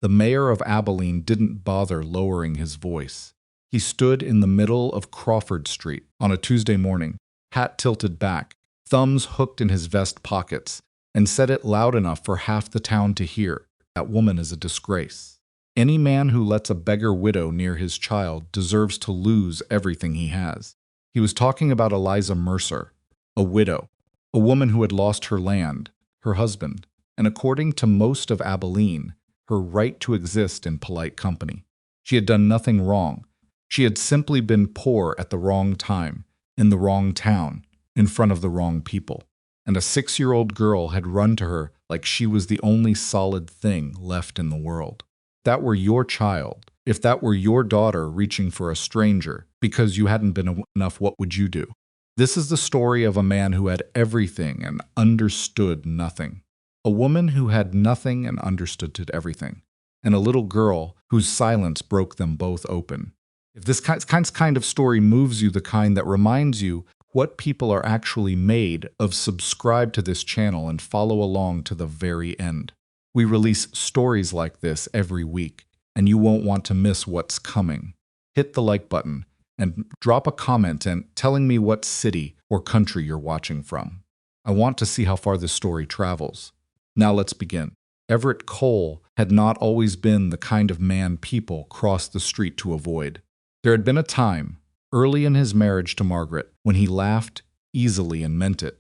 The mayor of Abilene didn't bother lowering his voice. He stood in the middle of Crawford Street on a Tuesday morning, hat tilted back, thumbs hooked in his vest pockets, and said it loud enough for half the town to hear, "That woman is a disgrace. Any man who lets a beggar widow near his child deserves to lose everything he has." He was talking about Eliza Mercer, a widow, a woman who had lost her land, her husband, and according to most of Abilene, her right to exist in polite company. She had done nothing wrong. She had simply been poor at the wrong time, in the wrong town, in front of the wrong people. And a 6-year-old girl had run to her like she was the only solid thing left in the world. If that were your child, if that were your daughter reaching for a stranger because you hadn't been enough, what would you do? This is the story of a man who had everything and understood nothing. A woman who had nothing and understood everything. And a little girl whose silence broke them both open. If this kind of story moves you, the kind that reminds you what people are actually made of, subscribe to this channel and follow along to the very end. We release stories like this every week, and you won't want to miss what's coming. Hit the like button and drop a comment and telling me what city or country you're watching from. I want to see how far this story travels. Now let's begin. Everett Cole had not always been the kind of man people crossed the street to avoid. There had been a time, early in his marriage to Margaret, when he laughed easily and meant it,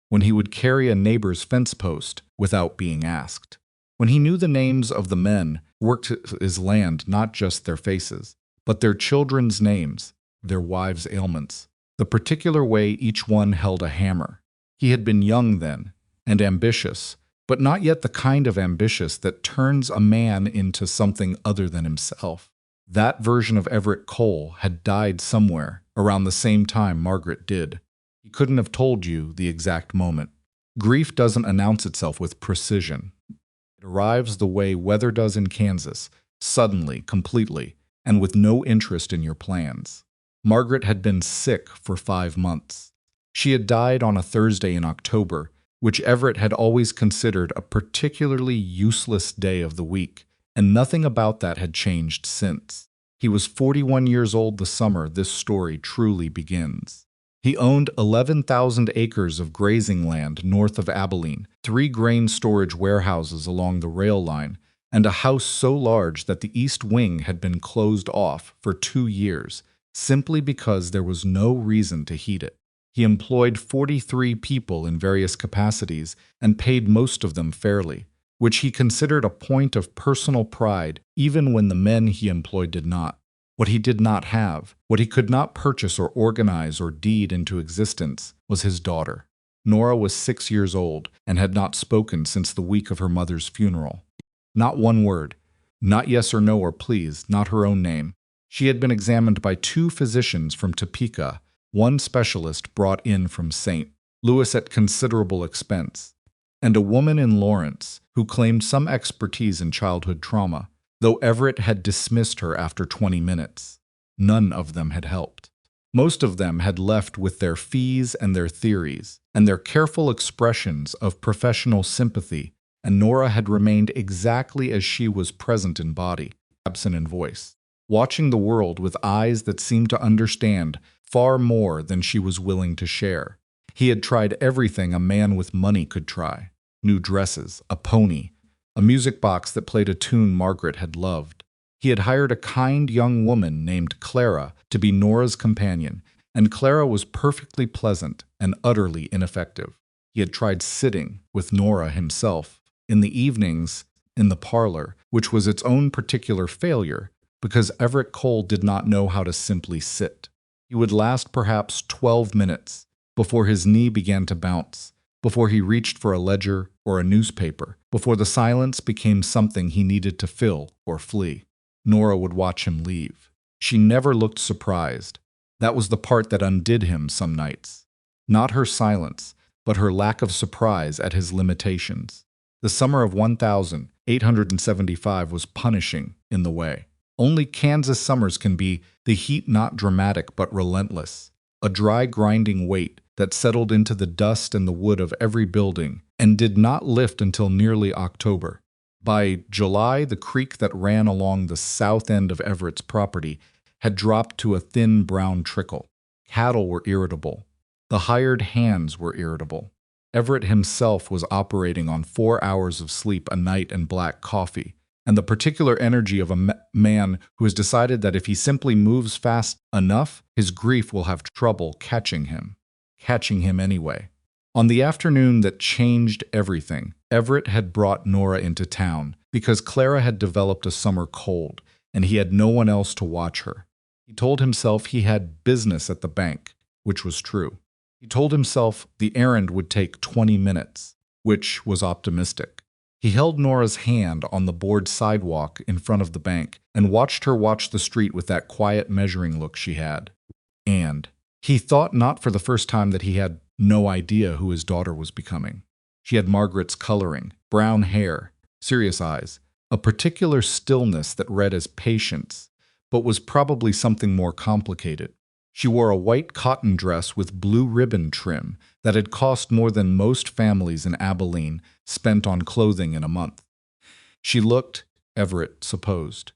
when he would carry a neighbor's fence post without being asked, when he knew the names of the men who worked his land, not just their faces, but their children's names, their wives' ailments, the particular way each one held a hammer. He had been young then, and ambitious, but not yet the kind of ambitious that turns a man into something other than himself. That version of Everett Cole had died somewhere around the same time Margaret did. He couldn't have told you the exact moment. Grief doesn't announce itself with precision. It arrives the way weather does in Kansas, suddenly, completely, and with no interest in your plans. Margaret had been sick for 5 months. She had died on a Thursday in October, which Everett had always considered a particularly useless day of the week, and nothing about that had changed since. He was 41 years old the summer this story truly begins. He owned 11,000 acres of grazing land north of Abilene, 3 grain storage warehouses along the rail line, and a house so large that the east wing had been closed off for 2 years, simply because there was no reason to heat it. He employed 43 people in various capacities and paid most of them fairly, which he considered a point of personal pride even when the men he employed did not. What he did not have, what he could not purchase or organize or deed into existence, was his daughter. Nora was 6 years old and had not spoken since the week of her mother's funeral. Not one word, not yes or no or please, not her own name. She had been examined by 2 physicians from Topeka, 1 specialist brought in from St. Louis at considerable expense, and a woman in Lawrence who claimed some expertise in childhood trauma, though Everett had dismissed her after 20 minutes. None of them had helped. Most of them had left with their fees and their theories, and their careful expressions of professional sympathy, and Nora had remained exactly as she was, present in body, absent in voice, watching the world with eyes that seemed to understand far more than she was willing to share. He had tried everything a man with money could try: new dresses, a pony, a music box that played a tune Margaret had loved. He had hired a kind young woman named Clara to be Nora's companion, and Clara was perfectly pleasant and utterly ineffective. He had tried sitting with Nora himself, in the evenings, in the parlor, which was its own particular failure, because Everett Cole did not know how to simply sit. He would last perhaps 12 minutes before his knee began to bounce, before he reached for a ledger or a newspaper, before the silence became something he needed to fill or flee. Nora would watch him leave. She never looked surprised. That was the part that undid him some nights. Not her silence, but her lack of surprise at his limitations. The summer of 1875 was punishing in the way. Only Kansas summers can be, the heat not dramatic but relentless, a dry grinding weight that settled into the dust and the wood of every building and did not lift until nearly October. By July, the creek that ran along the south end of Everett's property had dropped to a thin brown trickle. Cattle were irritable. The hired hands were irritable. Everett himself was operating on 4 hours of sleep a night and black coffee, and the particular energy of a man who has decided that if he simply moves fast enough, his grief will have trouble catching him anyway. On the afternoon that changed everything, Everett had brought Nora into town because Clara had developed a summer cold, and he had no one else to watch her. He told himself he had business at the bank, which was true. He told himself the errand would take 20 minutes, which was optimistic. He held Nora's hand on the board sidewalk in front of the bank and watched her watch the street with that quiet measuring look she had. And he thought not for the first time that he had no idea who his daughter was becoming. She had Margaret's coloring, brown hair, serious eyes, a particular stillness that read as patience, but was probably something more complicated. She wore a white cotton dress with blue ribbon trim that had cost more than most families in Abilene spent on clothing in a month. She looked, Everett supposed,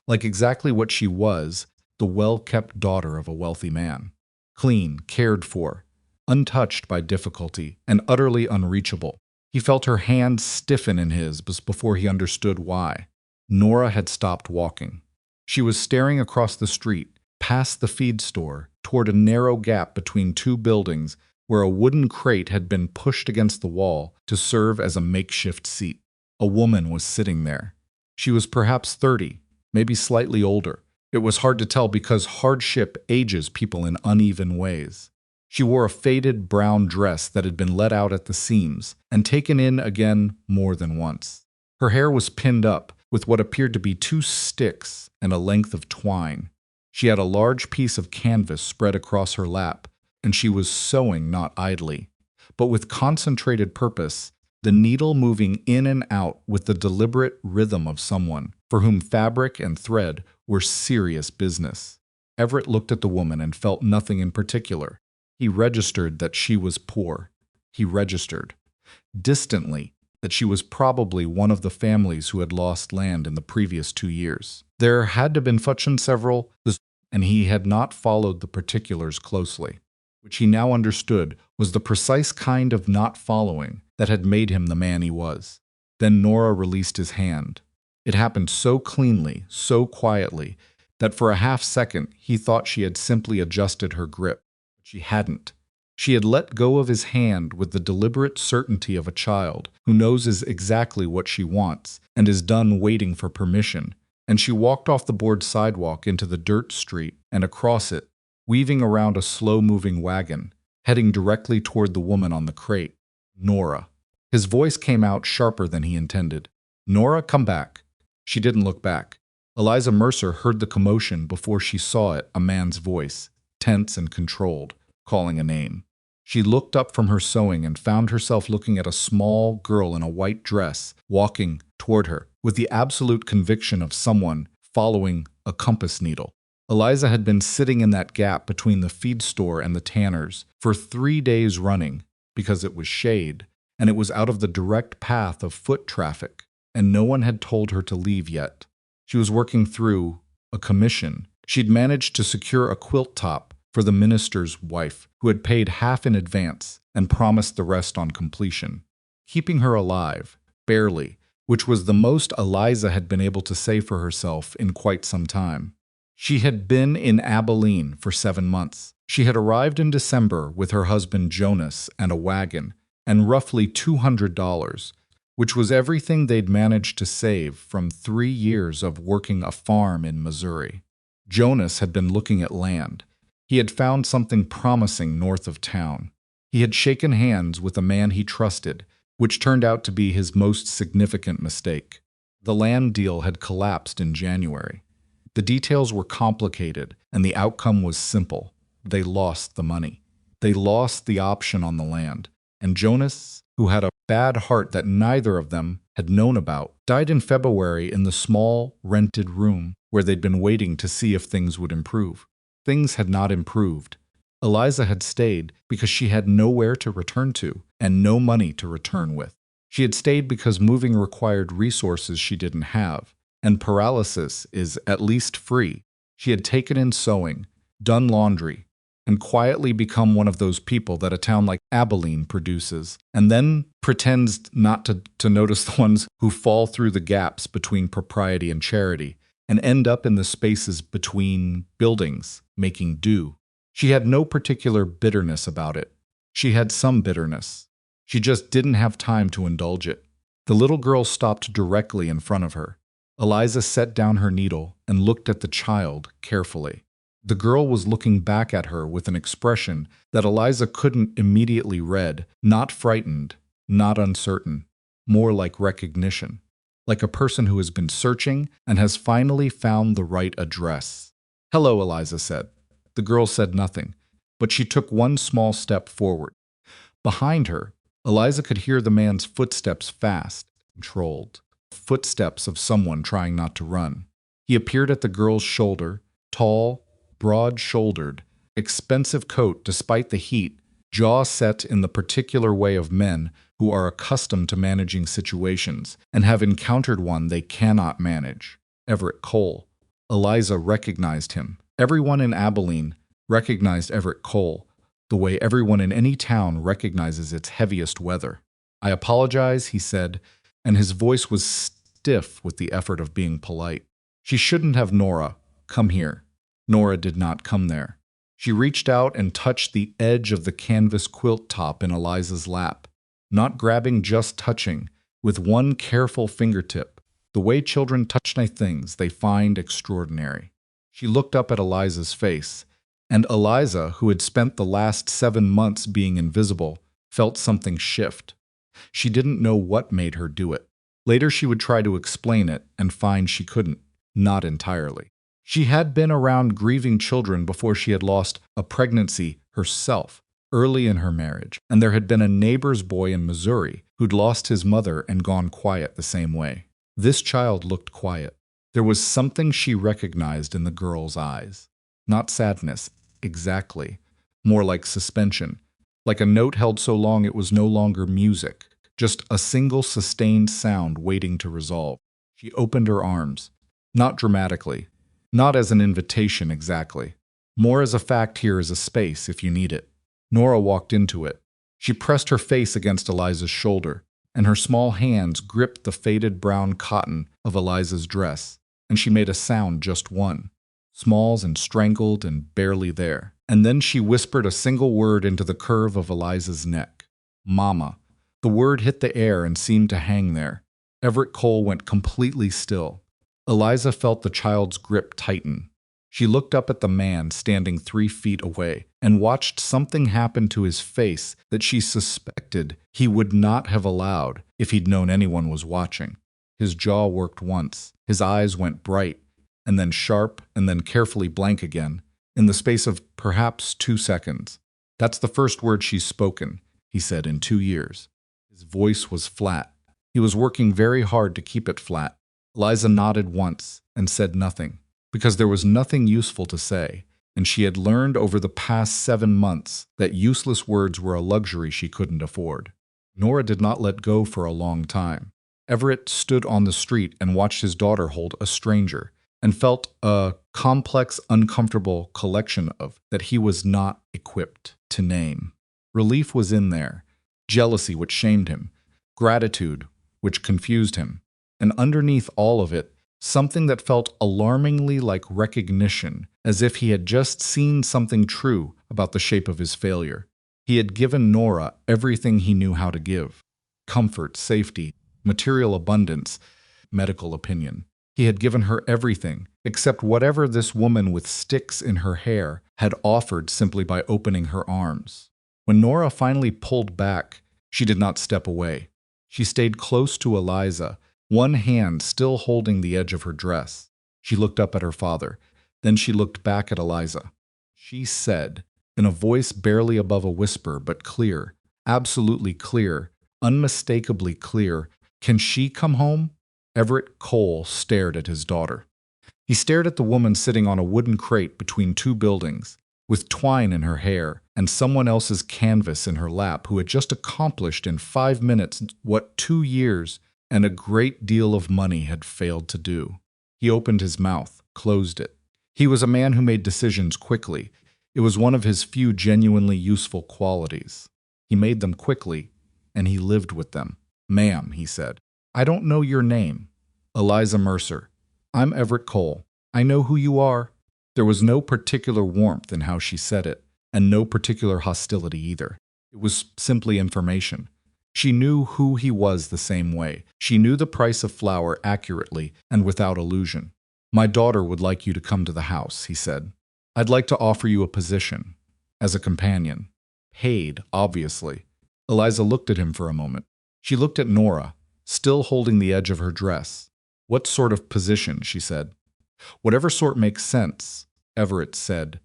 like exactly what she was, the well-kept daughter of a wealthy man. Clean, cared for, untouched by difficulty, and utterly unreachable. He felt her hand stiffen in his before he understood why. Nora had stopped walking. She was staring across the street, past the feed store, toward a narrow gap between two buildings where a wooden crate had been pushed against the wall to serve as a makeshift seat. A woman was sitting there. She was perhaps 30, maybe slightly older. It was hard to tell because hardship ages people in uneven ways. She wore a faded brown dress that had been let out at the seams and taken in again more than once. Her hair was pinned up with what appeared to be 2 sticks and a length of twine. She had a large piece of canvas spread across her lap, and she was sewing not idly, but with concentrated purpose, the needle moving in and out with the deliberate rhythm of someone for whom fabric and thread were serious business. Everett looked at the woman and felt nothing in particular. He registered that she was poor. He registered, distantly, that she was probably one of the families who had lost land in the previous 2 years. There had to been several, and he had not followed the particulars closely, which he now understood was the precise kind of not following that had made him the man he was. Then Nora released his hand. It happened so cleanly, so quietly, that for a half-second he thought she had simply adjusted her grip. She hadn't. She had let go of his hand with the deliberate certainty of a child who knows exactly what she wants and is done waiting for permission, and she walked off the board sidewalk into the dirt street and across it, weaving around a slow-moving wagon, heading directly toward the woman on the crate. Nora. His voice came out sharper than he intended. Nora, come back. She didn't look back. Eliza Mercer heard the commotion before she saw it, a man's voice, tense and controlled, calling a name. She looked up from her sewing and found herself looking at a small girl in a white dress, walking toward her, with the absolute conviction of someone following a compass needle. Eliza had been sitting in that gap between the feed store and the tanner's for 3 days running, because it was shade, and it was out of the direct path of foot traffic, and no one had told her to leave yet. She was working through a commission. She'd managed to secure a quilt top for the minister's wife, who had paid half in advance and promised the rest on completion, keeping her alive, barely, which was the most Eliza had been able to say for herself in quite some time. She had been in Abilene for 7 months. She had arrived in December with her husband Jonas and a wagon, and roughly $200, which was everything they'd managed to save from 3 years of working a farm in Missouri. Jonas had been looking at land. He had found something promising north of town. He had shaken hands with a man he trusted, which turned out to be his most significant mistake. The land deal had collapsed in January. The details were complicated, and the outcome was simple. They lost the money. They lost the option on the land. And Jonas, who had a bad heart that neither of them had known about, died in February in the small, rented room where they'd been waiting to see if things would improve. Things had not improved. Eliza had stayed because she had nowhere to return to and no money to return with. She had stayed because moving required resources she didn't have, and paralysis is at least free. She had taken in sewing, done laundry, and quietly become one of those people that a town like Abilene produces, and then pretends not to notice the ones who fall through the gaps between propriety and charity, and end up in the spaces between buildings, making do. She had no particular bitterness about it. She had some bitterness. She just didn't have time to indulge it. The little girl stopped directly in front of her. Eliza set down her needle and looked at the child carefully. The girl was looking back at her with an expression that Eliza couldn't immediately read, not frightened, not uncertain, more like recognition, like a person who has been searching and has finally found the right address. "Hello," Eliza said. The girl said nothing, but she took one small step forward. Behind her, Eliza could hear the man's footsteps fast, controlled, footsteps of someone trying not to run. He appeared at the girl's shoulder, tall, broad-shouldered, expensive coat despite the heat, jaw set in the particular way of men who are accustomed to managing situations and have encountered one they cannot manage. Everett Cole. Eliza recognized him. Everyone in Abilene recognized Everett Cole, the way everyone in any town recognizes its heaviest weather. "I apologize," he said, and his voice was stiff with the effort of being polite. "She shouldn't have. Nora, come here." Nora did not come there. She reached out and touched the edge of the canvas quilt top in Eliza's lap, not grabbing, just touching, with one careful fingertip, the way children touch nice things they find extraordinary. She looked up at Eliza's face, and Eliza, who had spent the last 7 months being invisible, felt something shift. She didn't know what made her do it. Later she would try to explain it and find she couldn't, not entirely. She had been around grieving children before she had lost a pregnancy herself, early in her marriage, and there had been a neighbor's boy in Missouri who'd lost his mother and gone quiet the same way. This child looked quiet. There was something she recognized in the girl's eyes. Not sadness, exactly. More like suspension. Like a note held so long it was no longer music, just a single sustained sound waiting to resolve. She opened her arms. Not dramatically. Not as an invitation exactly. More as a fact, here is a space if you need it. Nora walked into it. She pressed her face against Eliza's shoulder, and her small hands gripped the faded brown cotton of Eliza's dress, and she made a sound, just one. Smalls and strangled and barely there. And then she whispered a single word into the curve of Eliza's neck. "Mama." The word hit the air and seemed to hang there. Everett Cole went completely still. Eliza felt the child's grip tighten. She looked up at the man standing 3 feet away and watched something happen to his face that she suspected he would not have allowed if he'd known anyone was watching. His jaw worked once. His eyes went bright, and then sharp, and then carefully blank again, in the space of perhaps 2 seconds. "That's the first word she's spoken," he said, "in 2 years. His voice was flat. He was working very hard to keep it flat. Eliza nodded once and said nothing, because there was nothing useful to say, and she had learned over the past 7 months that useless words were a luxury she couldn't afford. Nora did not let go for a long time. Everett stood on the street and watched his daughter hold a stranger, and felt a complex, uncomfortable collection of that he was not equipped to name. Relief was in there, jealousy which shamed him, gratitude which confused him, and underneath all of it, something that felt alarmingly like recognition, as if he had just seen something true about the shape of his failure. He had given Nora everything he knew how to give: comfort, safety, material abundance, medical opinion. He had given her everything, except whatever this woman with sticks in her hair had offered simply by opening her arms. When Nora finally pulled back, she did not step away. She stayed close to Eliza, one hand still holding the edge of her dress. She looked up at her father. Then she looked back at Eliza. She said, in a voice barely above a whisper, but clear, absolutely clear, unmistakably clear, "Can she come home?" Everett Cole stared at his daughter. He stared at the woman sitting on a wooden crate between 2 buildings, with twine in her hair and someone else's canvas in her lap, who had just accomplished in 5 minutes what 2 years and a great deal of money had failed to do. He opened his mouth, closed it. He was a man who made decisions quickly. It was one of his few genuinely useful qualities. He made them quickly, and he lived with them. "Ma'am," he said, "I don't know your name." "Eliza Mercer." "I'm Everett Cole. I know who you are." There was no particular warmth in how she said it, and no particular hostility either. It was simply information. She knew who he was the same way. She knew the price of flour accurately and without illusion. "My daughter would like you to come to the house," he said. "I'd like to offer you a position. As a companion. Paid, obviously." Eliza looked at him for a moment. She looked at Nora, still holding the edge of her dress. "What sort of position?" she said. "Whatever sort makes sense," Everett said.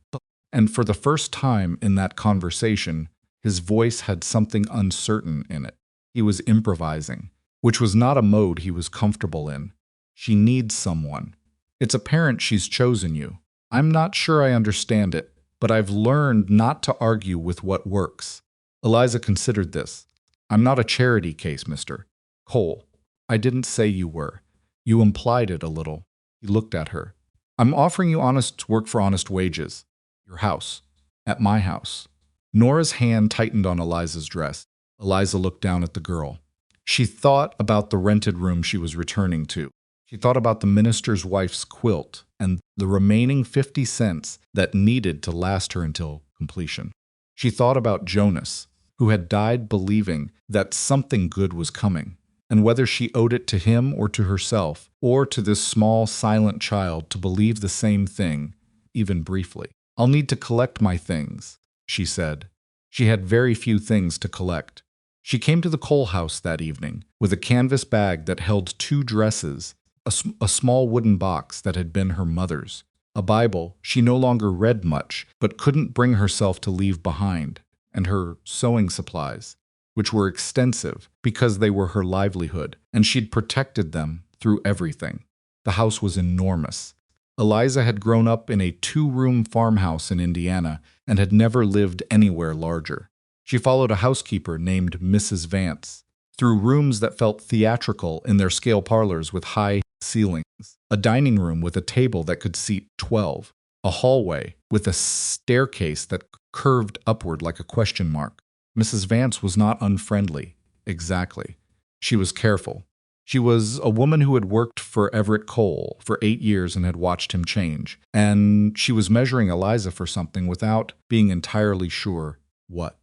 And for the first time in that conversation, his voice had something uncertain in it. He was improvising, which was not a mode he was comfortable in. "She needs someone. It's apparent she's chosen you. I'm not sure I understand it, but I've learned not to argue with what works." Eliza considered this. "I'm not a charity case, Mr. Cole. I didn't say you were. You implied it a little." He looked at her. "I'm offering you honest work for honest wages. Your house. At my house." Nora's hand tightened on Eliza's dress. Eliza looked down at the girl. She thought about the rented room she was returning to. She thought about the minister's wife's quilt and the remaining 50 cents that needed to last her until completion. She thought about Jonas, who had died believing that something good was coming, and whether she owed it to him or to herself, or to this small, silent child to believe the same thing, even briefly. "I'll need to collect my things," she said. She had very few things to collect. She came to the Cole house that evening with a canvas bag that held 2 dresses, a small wooden box that had been her mother's, a Bible she no longer read much but couldn't bring herself to leave behind, and her sewing supplies, which were extensive because they were her livelihood, and she'd protected them through everything. The house was enormous. Eliza had grown up in a 2-room farmhouse in Indiana and had never lived anywhere larger. She followed a housekeeper named Mrs. Vance through rooms that felt theatrical in their scale parlors with high ceilings, a dining room with a table that could seat 12, a hallway with a staircase that curved upward like a question mark. Mrs. Vance was not unfriendly, exactly. She was careful. She was a woman who had worked for Everett Cole for 8 years and had watched him change, and she was measuring Eliza for something without being entirely sure what.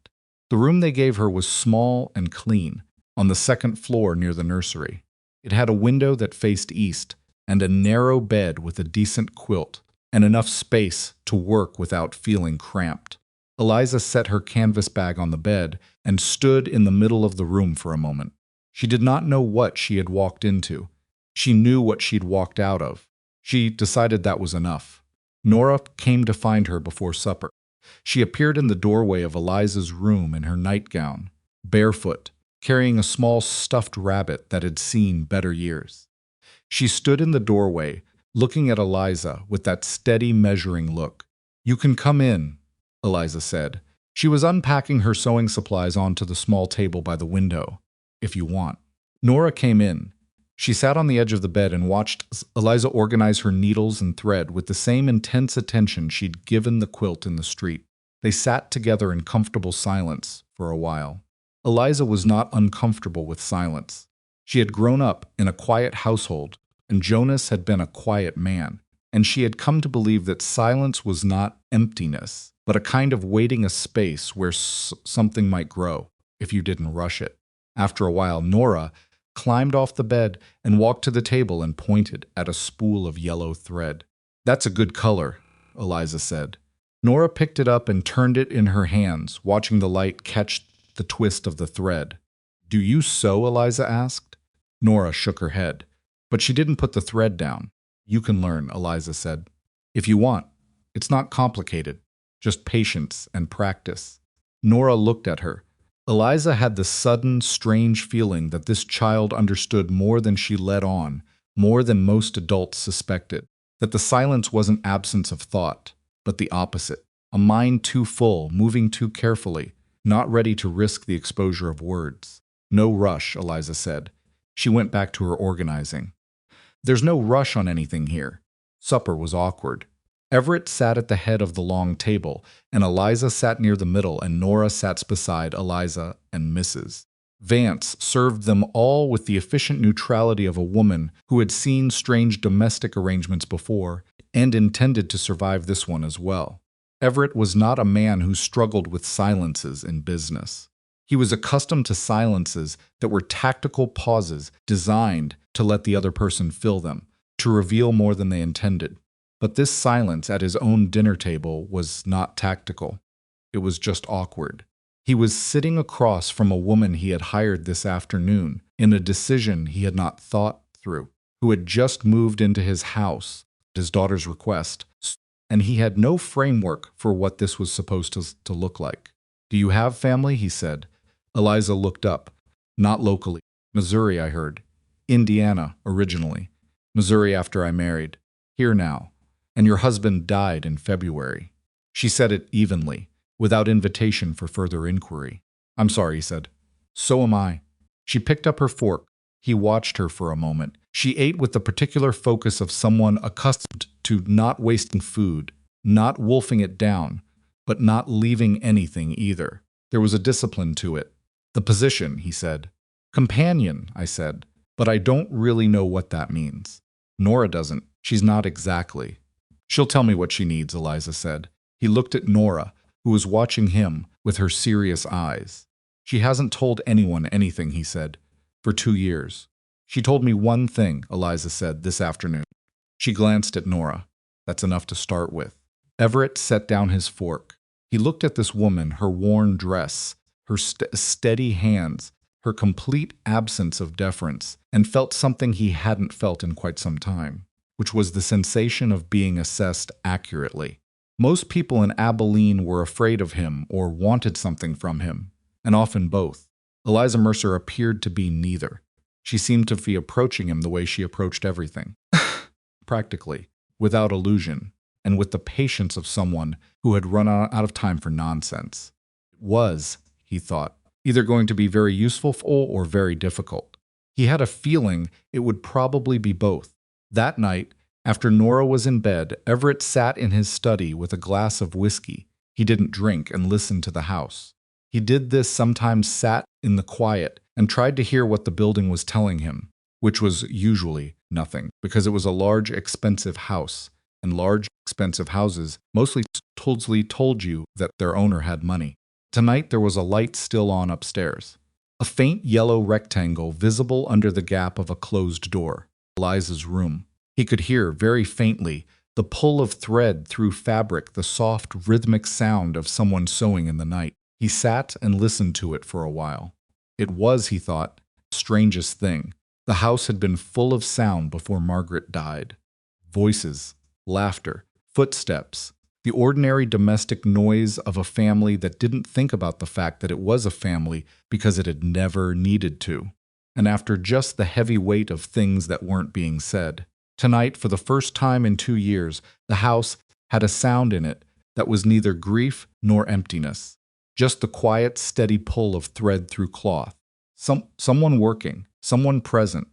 The room they gave her was small and clean, on the 2nd floor near the nursery. It had a window that faced east, and a narrow bed with a decent quilt, and enough space to work without feeling cramped. Eliza set her canvas bag on the bed and stood in the middle of the room for a moment. She did not know what she had walked into. She knew what she'd walked out of. She decided that was enough. Nora came to find her before supper. She appeared in the doorway of Eliza's room in her nightgown, barefoot, carrying a small stuffed rabbit that had seen better years. She stood in the doorway, looking at Eliza with that steady, measuring look. "You can come in," Eliza said. She was unpacking her sewing supplies onto the small table by the window. "If you want." Nora came in. She sat on the edge of the bed and watched Eliza organize her needles and thread with the same intense attention she'd given the quilt in the street. They sat together in comfortable silence for a while. Eliza was not uncomfortable with silence. She had grown up in a quiet household, and Jonas had been a quiet man, and she had come to believe that silence was not emptiness, but a kind of waiting a space where something might grow, if you didn't rush it. After a while, Nora climbed off the bed and walked to the table and pointed at a spool of yellow thread. "That's a good color," Eliza said. Nora picked it up and turned it in her hands, watching the light catch the twist of the thread. "Do you sew?" Eliza asked. Nora shook her head, but she didn't put the thread down. "You can learn," Eliza said. "If you want. It's not complicated, just patience and practice." Nora looked at her. Eliza had the sudden, strange feeling that this child understood more than she let on, more than most adults suspected, that the silence wasn't absence of thought, but the opposite. a mind too full, moving too carefully, not ready to risk the exposure of words. No rush, Eliza said. She went back to her organizing. There's no rush on anything here. Supper was awkward. Everett sat at the head of the long table, and Eliza sat near the middle, and Nora sat beside Eliza and Mrs. Vance served them all with the efficient neutrality of a woman who had seen strange domestic arrangements before and intended to survive this one as well. Everett was not a man who struggled with silences in business. He was accustomed to silences that were tactical pauses designed to let the other person fill them, to reveal more than they intended. But this silence at his own dinner table was not tactical. It was just awkward. He was sitting across from a woman he had hired this afternoon in a decision he had not thought through, who had just moved into his house at his daughter's request, and he had no framework for what this was supposed to look like. "Do you have family?" he said. Eliza looked up. "Not locally. Missouri, I heard. Indiana, originally. Missouri after I married. Here now. And your husband died in February." She said it evenly, without invitation for further inquiry. "I'm sorry," he said. "So am I." She picked up her fork. He watched her for a moment. She ate with the particular focus of someone accustomed to not wasting food, not wolfing it down, but not leaving anything either. There was a discipline to it. "The position," he said. "Companion," I said, "but I don't really know what that means." "Nora doesn't. She's not exactly." "She'll tell me what she needs," Eliza said. He looked at Nora, who was watching him with her serious eyes. "She hasn't told anyone anything," he said, "for 2 years. She told me one thing," Eliza said, "this afternoon." She glanced at Nora. "That's enough to start with." Everett set down his fork. He looked at this woman, her worn dress, her steady hands, her complete absence of deference, and felt something he hadn't felt in quite some time, which was the sensation of being assessed accurately. Most people in Abilene were afraid of him or wanted something from him, and often both. Eliza Mercer appeared to be neither. She seemed to be approaching him the way she approached everything. Practically, without illusion, and with the patience of someone who had run out of time for nonsense. It was, he thought, either going to be very useful or very difficult. He had a feeling it would probably be both. That night, after Nora was in bed, Everett sat in his study with a glass of whiskey. He didn't drink and listened to the house. He did this, sometimes sat in the quiet and tried to hear what the building was telling him, which was usually nothing, because it was a large, expensive house, and large, expensive houses mostly told you that their owner had money. Tonight there was a light still on upstairs, a faint yellow rectangle visible under the gap of a closed door. Eliza's room. He could hear, very faintly, the pull of thread through fabric, the soft, rhythmic sound of someone sewing in the night. He sat and listened to it for a while. It was, he thought, the strangest thing. The house had been full of sound before Margaret died. Voices, laughter, footsteps, the ordinary domestic noise of a family that didn't think about the fact that it was a family because it had never needed to. And after just the heavy weight of things that weren't being said. Tonight, for the first time in 2 years, the house had a sound in it that was neither grief nor emptiness. Just the quiet, steady pull of thread through cloth. Someone working, someone present.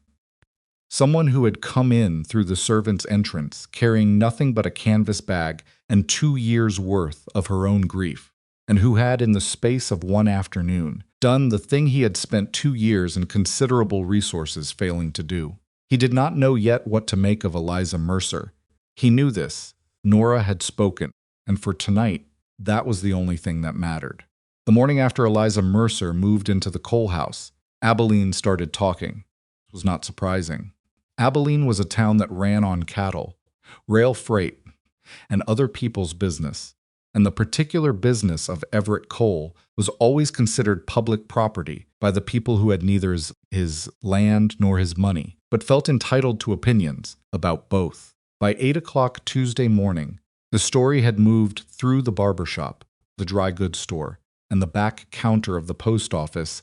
Someone who had come in through the servant's entrance, carrying nothing but a canvas bag and 2 years' worth of her own grief, and who had, in the space of one afternoon, done the thing he had spent 2 years and considerable resources failing to do. He did not know yet what to make of Eliza Mercer. He knew this. Nora had spoken, and for tonight, that was the only thing that mattered. The morning after Eliza Mercer moved into the Cole house, Abilene started talking. It was not surprising. Abilene was a town that ran on cattle, rail freight, and other people's business, and the particular business of Everett Cole was always considered public property by the people who had neither his land nor his money, but felt entitled to opinions about both. By 8 o'clock Tuesday morning, the story had moved through the barber shop, the dry goods store, and the back counter of the post office,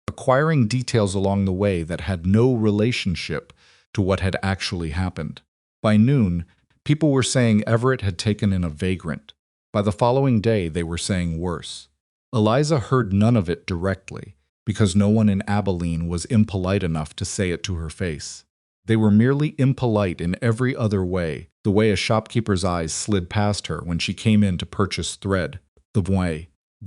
acquiring details along the way that had no relationship to what had actually happened. By noon, people were saying Everett had taken in a vagrant, By the following day, they were saying worse. Eliza heard none of it directly, because no one in Abilene was impolite enough to say it to her face. They were merely impolite in every other way, the way a shopkeeper's eyes slid past her when she came in to purchase thread, the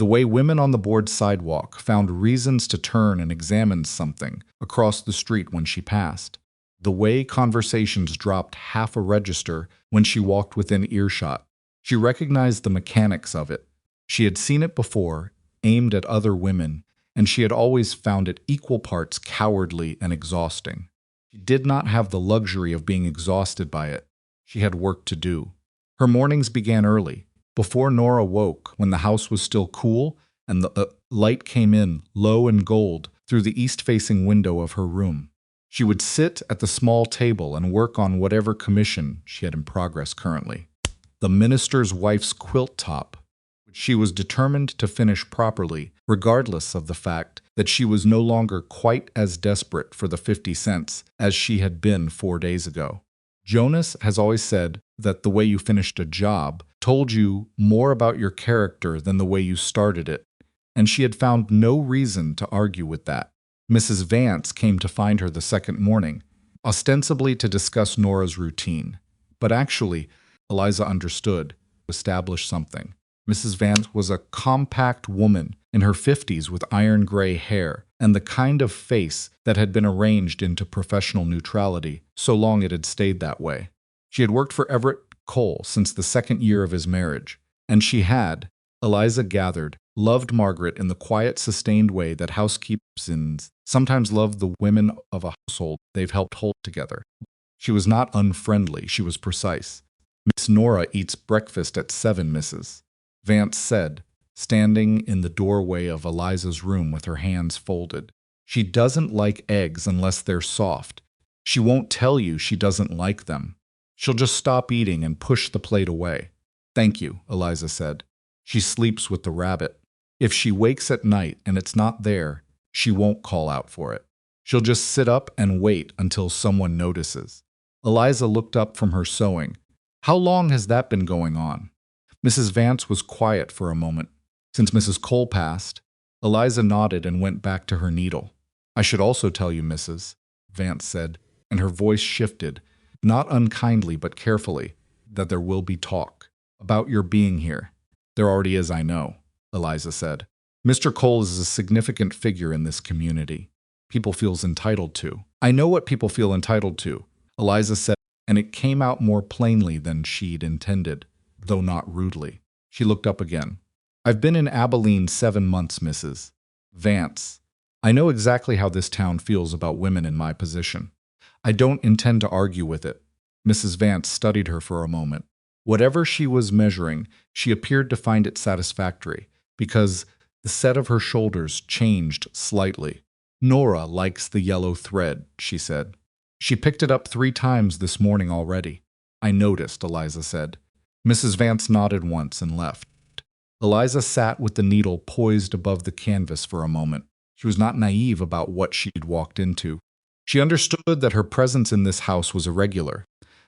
way women on the board sidewalk found reasons to turn and examine something across the street when she passed, the way conversations dropped half a register when she walked within earshot. She recognized the mechanics of it. She had seen it before, aimed at other women, and she had always found it equal parts cowardly and exhausting. She did not have the luxury of being exhausted by it. She had work to do. Her mornings began early, before Nora woke, when the house was still cool and the light came in, low and gold, through the east-facing window of her room. She would sit at the small table and work on whatever commission she had in progress currently. The minister's wife's quilt top, which she was determined to finish properly, regardless of the fact that she was no longer quite as desperate for the 50 cents as she had been 4 days ago. Jonas has always said that the way you finished a job told you more about your character than the way you started it, and she had found no reason to argue with that. Mrs. Vance came to find her the second morning, ostensibly to discuss Nora's routine. But actually, Eliza understood, established something. Mrs. Vance was a compact woman in her 50s with iron gray hair and the kind of face that had been arranged into professional neutrality so long it had stayed that way. She had worked for Everett Cole since the second year of his marriage, and she had, Eliza gathered, loved Margaret in the quiet, sustained way that housekeepers sometimes love the women of a household they've helped hold together. She was not unfriendly, she was precise. "Miss Nora eats breakfast at 7, Mrs." Vance said, standing in the doorway of Eliza's room with her hands folded. "She doesn't like eggs unless they're soft. She won't tell you she doesn't like them. She'll just stop eating and push the plate away." "Thank you," Eliza said. "She sleeps with the rabbit. If she wakes at night and it's not there, she won't call out for it. She'll just sit up and wait until someone notices." Eliza looked up from her sewing. "How long has that been going on?" Mrs. Vance was quiet for a moment. Since Mrs. Cole passed, Eliza nodded and went back to her needle. "I should also tell you, Mrs.," Vance said, and her voice shifted, not unkindly but carefully, "that there will be talk. About your being here." "There already is, I know," Eliza said. "Mr. Cole is a significant figure in this community. People feels entitled to." "I know what people feel entitled to," Eliza said, and it came out more plainly than she'd intended, though not rudely. She looked up again. "I've been in Abilene 7 months, Mrs. Vance. I know exactly how this town feels about women in my position. I don't intend to argue with it." Mrs. Vance studied her for a moment. Whatever she was measuring, she appeared to find it satisfactory, because the set of her shoulders changed slightly. "Nora likes the yellow thread," she said. "She picked it up 3 times this morning already." "I noticed," Eliza said. Mrs. Vance nodded once and left. Eliza sat with the needle poised above the canvas for a moment. She was not naive about what she'd walked into. She understood that her presence in this house was irregular,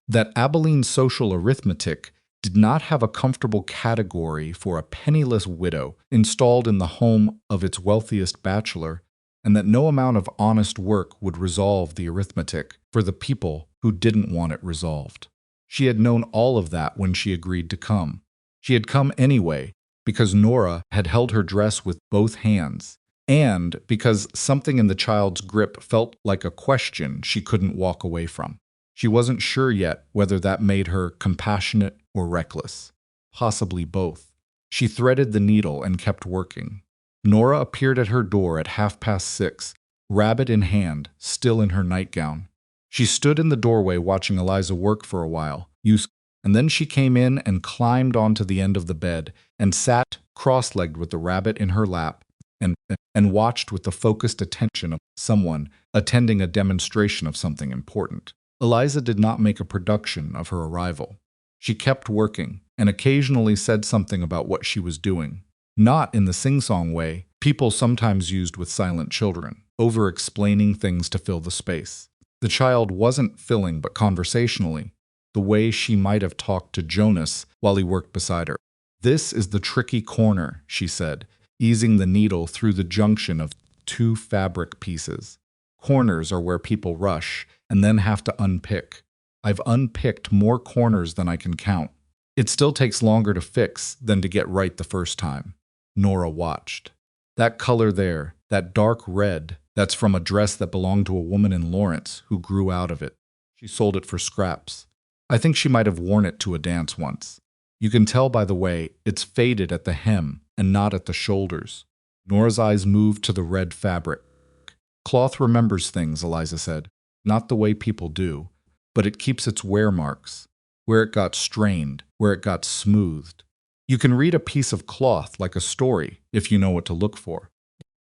that Abilene's social arithmetic did not have a comfortable category for a penniless widow installed in the home of its wealthiest bachelor, and that no amount of honest work would resolve the arithmetic for the people who didn't want it resolved. She had known all of that when she agreed to come. She had come anyway because Nora had held her dress with both hands, and because something in the child's grip felt like a question she couldn't walk away from. She wasn't sure yet whether that made her compassionate or reckless. Possibly both. She threaded the needle and kept working. Nora appeared at her door at 6:30, rabbit in hand, still in her nightgown. She stood in the doorway watching Eliza work for a while, and then she came in and climbed onto the end of the bed and sat cross-legged with the rabbit in her lap and watched with the focused attention of someone attending a demonstration of something important. Eliza did not make a production of her arrival. She kept working and occasionally said something about what she was doing. Not in the sing-song way people sometimes used with silent children, over-explaining things to fill the space. The child wasn't filling, but conversationally, the way she might have talked to Jonas while he worked beside her. This is the tricky corner, she said, easing the needle through the junction of two fabric pieces. Corners are where people rush and then have to unpick. I've unpicked more corners than I can count. It still takes longer to fix than to get right the first time. Nora watched. That color there, that dark red, that's from a dress that belonged to a woman in Lawrence who grew out of it. She sold it for scraps. I think she might have worn it to a dance once. You can tell by the way it's faded at the hem and not at the shoulders. Nora's eyes moved to the red fabric. Cloth remembers things, Eliza said. Not the way people do, but it keeps its wear marks. Where it got strained, where it got smoothed. You can read a piece of cloth like a story if you know what to look for.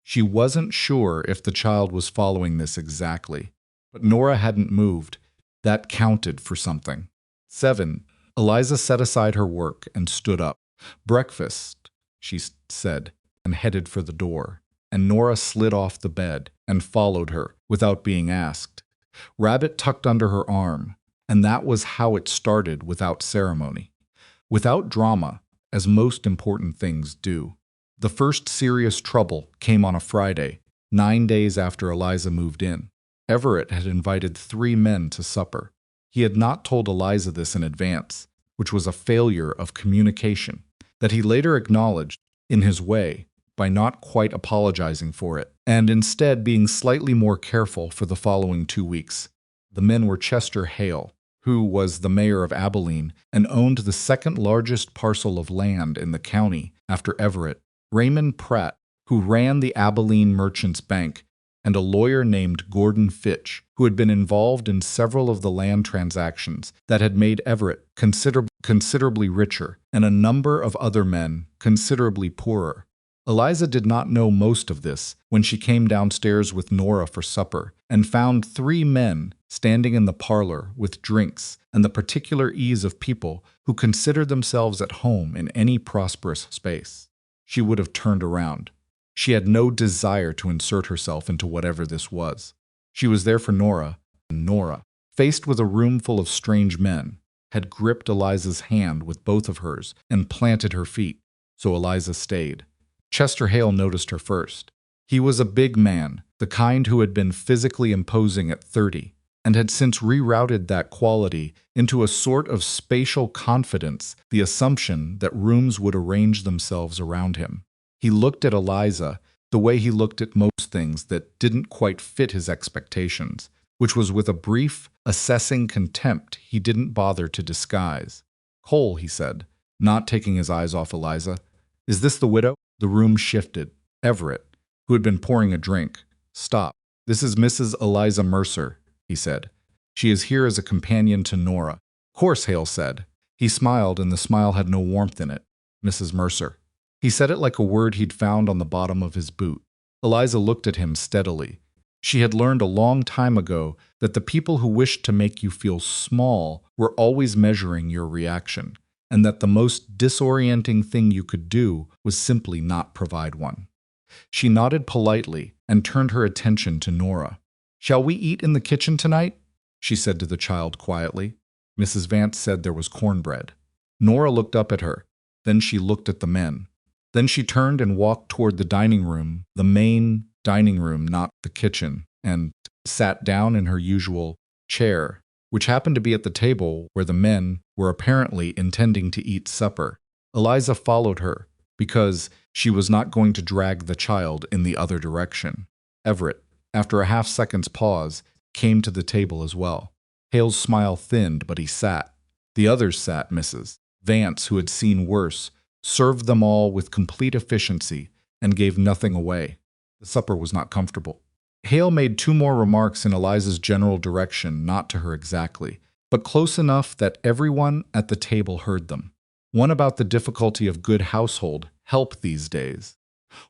She wasn't sure if the child was following this exactly, but Nora hadn't moved. That counted for something. 7. Eliza set aside her work and stood up. Breakfast, she said, and headed for the door. And Nora slid off the bed and followed her without being asked. Rabbit tucked under her arm, and that was how it started without ceremony. Without drama, as most important things do. The first serious trouble came on a Friday, 9 days after Eliza moved in. Everett had invited 3 men to supper. He had not told Eliza this in advance, which was a failure of communication that he later acknowledged, in his way, by not quite apologizing for it, and instead being slightly more careful for the following 2 weeks. The men were Chester Hale, who was the mayor of Abilene and owned the second largest parcel of land in the county after Everett, Raymond Pratt, who ran the Abilene Merchants Bank, and a lawyer named Gordon Fitch, who had been involved in several of the land transactions that had made Everett considerably richer, and a number of other men considerably poorer. Eliza did not know most of this when she came downstairs with Nora for supper and found 3 men standing in the parlor with drinks and the particular ease of people who consider themselves at home in any prosperous space. She would have turned around. She had no desire to insert herself into whatever this was. She was there for Nora, and Nora, faced with a room full of strange men, had gripped Eliza's hand with both of hers and planted her feet, so Eliza stayed. Chester Hale noticed her first. He was a big man, the kind who had been physically imposing at 30, and had since rerouted that quality into a sort of spatial confidence, the assumption that rooms would arrange themselves around him. He looked at Eliza the way he looked at most things that didn't quite fit his expectations, which was with a brief, assessing contempt he didn't bother to disguise. "Cole," he said, not taking his eyes off Eliza. "Is this the widow?" The room shifted. Everett, who had been pouring a drink, stopped. "This is Mrs. Eliza Mercer," he said. "She is here as a companion to Nora." "Of course," Hale said. He smiled, and the smile had no warmth in it. "Mrs. Mercer." He said it like a word he'd found on the bottom of his boot. Eliza looked at him steadily. She had learned a long time ago that the people who wished to make you feel small were always measuring your reaction, and that the most disorienting thing you could do was simply not provide one. She nodded politely and turned her attention to Nora. "Shall we eat in the kitchen tonight?" she said to the child quietly. Mrs. Vance said there was cornbread. Nora looked up at her. Then she looked at the men. Then she turned and walked toward the dining room, the main dining room, not the kitchen, and sat down in her usual chair, which happened to be at the table where the men were apparently intending to eat supper. Eliza followed her, because she was not going to drag the child in the other direction. Everett, after a half-second's pause, came to the table as well. Hale's smile thinned, but he sat. The others sat, Mrs. Vance, who had seen worse, served them all with complete efficiency and gave nothing away. The supper was not comfortable. Hale made 2 more remarks in Eliza's general direction, not to her exactly, but close enough that everyone at the table heard them. One about the difficulty of good household help these days.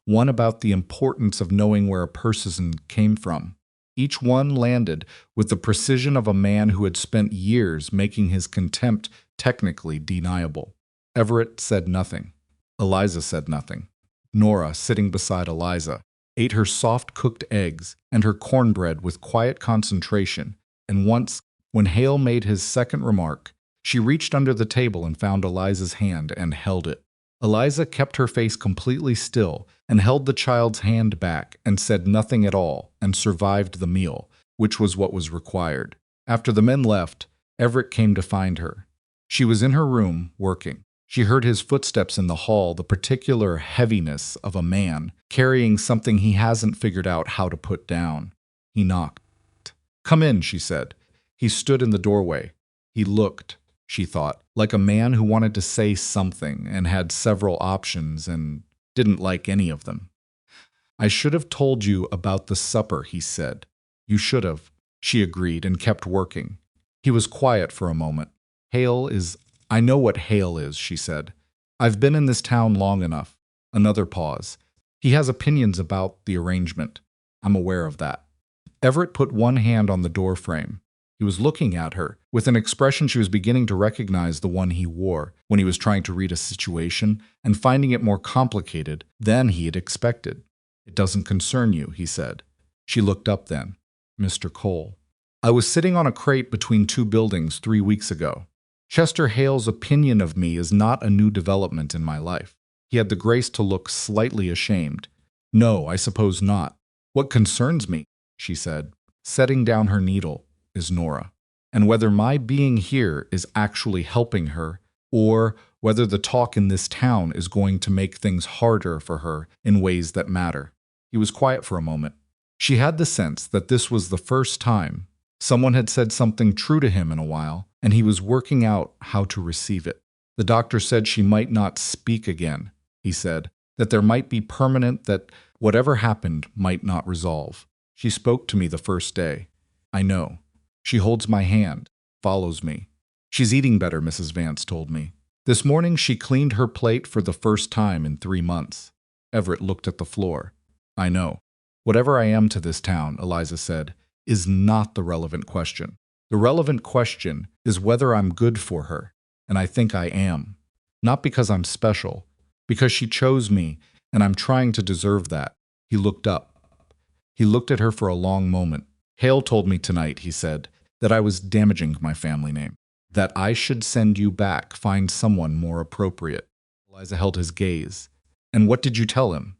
One about the importance of knowing where a person came from. Each one landed with the precision of a man who had spent years making his contempt technically deniable. Everett said nothing. Eliza said nothing. Nora, sitting beside Eliza, ate her soft-cooked eggs and her cornbread with quiet concentration, and once, when Hale made his second remark, she reached under the table and found Eliza's hand and held it. Eliza kept her face completely still and held the child's hand back and said nothing at all and survived the meal, which was what was required. After the men left, Everett came to find her. She was in her room, working. She heard his footsteps in the hall, the particular heaviness of a man carrying something he hasn't figured out how to put down. He knocked. "Come in," she said. He stood in the doorway. He looked, she thought, like a man who wanted to say something and had several options and didn't like any of them. "I should have told you about the supper," he said. "You should have," she agreed and kept working. He was quiet for a moment. I know what Hale is," she said. "I've been in this town long enough." Another pause. "He has opinions about the arrangement. I'm aware of that." Everett put one hand on the door frame. He was looking at her, with an expression she was beginning to recognize, the one he wore when he was trying to read a situation and finding it more complicated than he had expected. "It doesn't concern you," he said. She looked up then. "Mr. Cole." "I was sitting on a crate between two buildings 3 weeks ago. Chester Hale's opinion of me is not a new development in my life." He had the grace to look slightly ashamed. "No, I suppose not. What concerns me," she said, setting down her needle, "is Nora. And whether my being here is actually helping her, or whether the talk in this town is going to make things harder for her in ways that matter." He was quiet for a moment. She had the sense that this was the first time someone had said something true to him in a while, and he was working out how to receive it. "The doctor said she might not speak again," he said, "that there might be permanent, that whatever happened might not resolve. She spoke to me the first day. I know. She holds my hand, follows me. She's eating better," Mrs. Vance told me. "This morning she cleaned her plate for the first time in 3 months." Everett looked at the floor. "I know. Whatever I am to this town," Eliza said, "is not the relevant question. The relevant question is whether I'm good for her, and I think I am. Not because I'm special, because she chose me, and I'm trying to deserve that." He looked up. He looked at her for a long moment. "Hale told me tonight," he said, "that I was damaging my family name, that I should send you back, find someone more appropriate." Eliza held his gaze. "And what did you tell him?"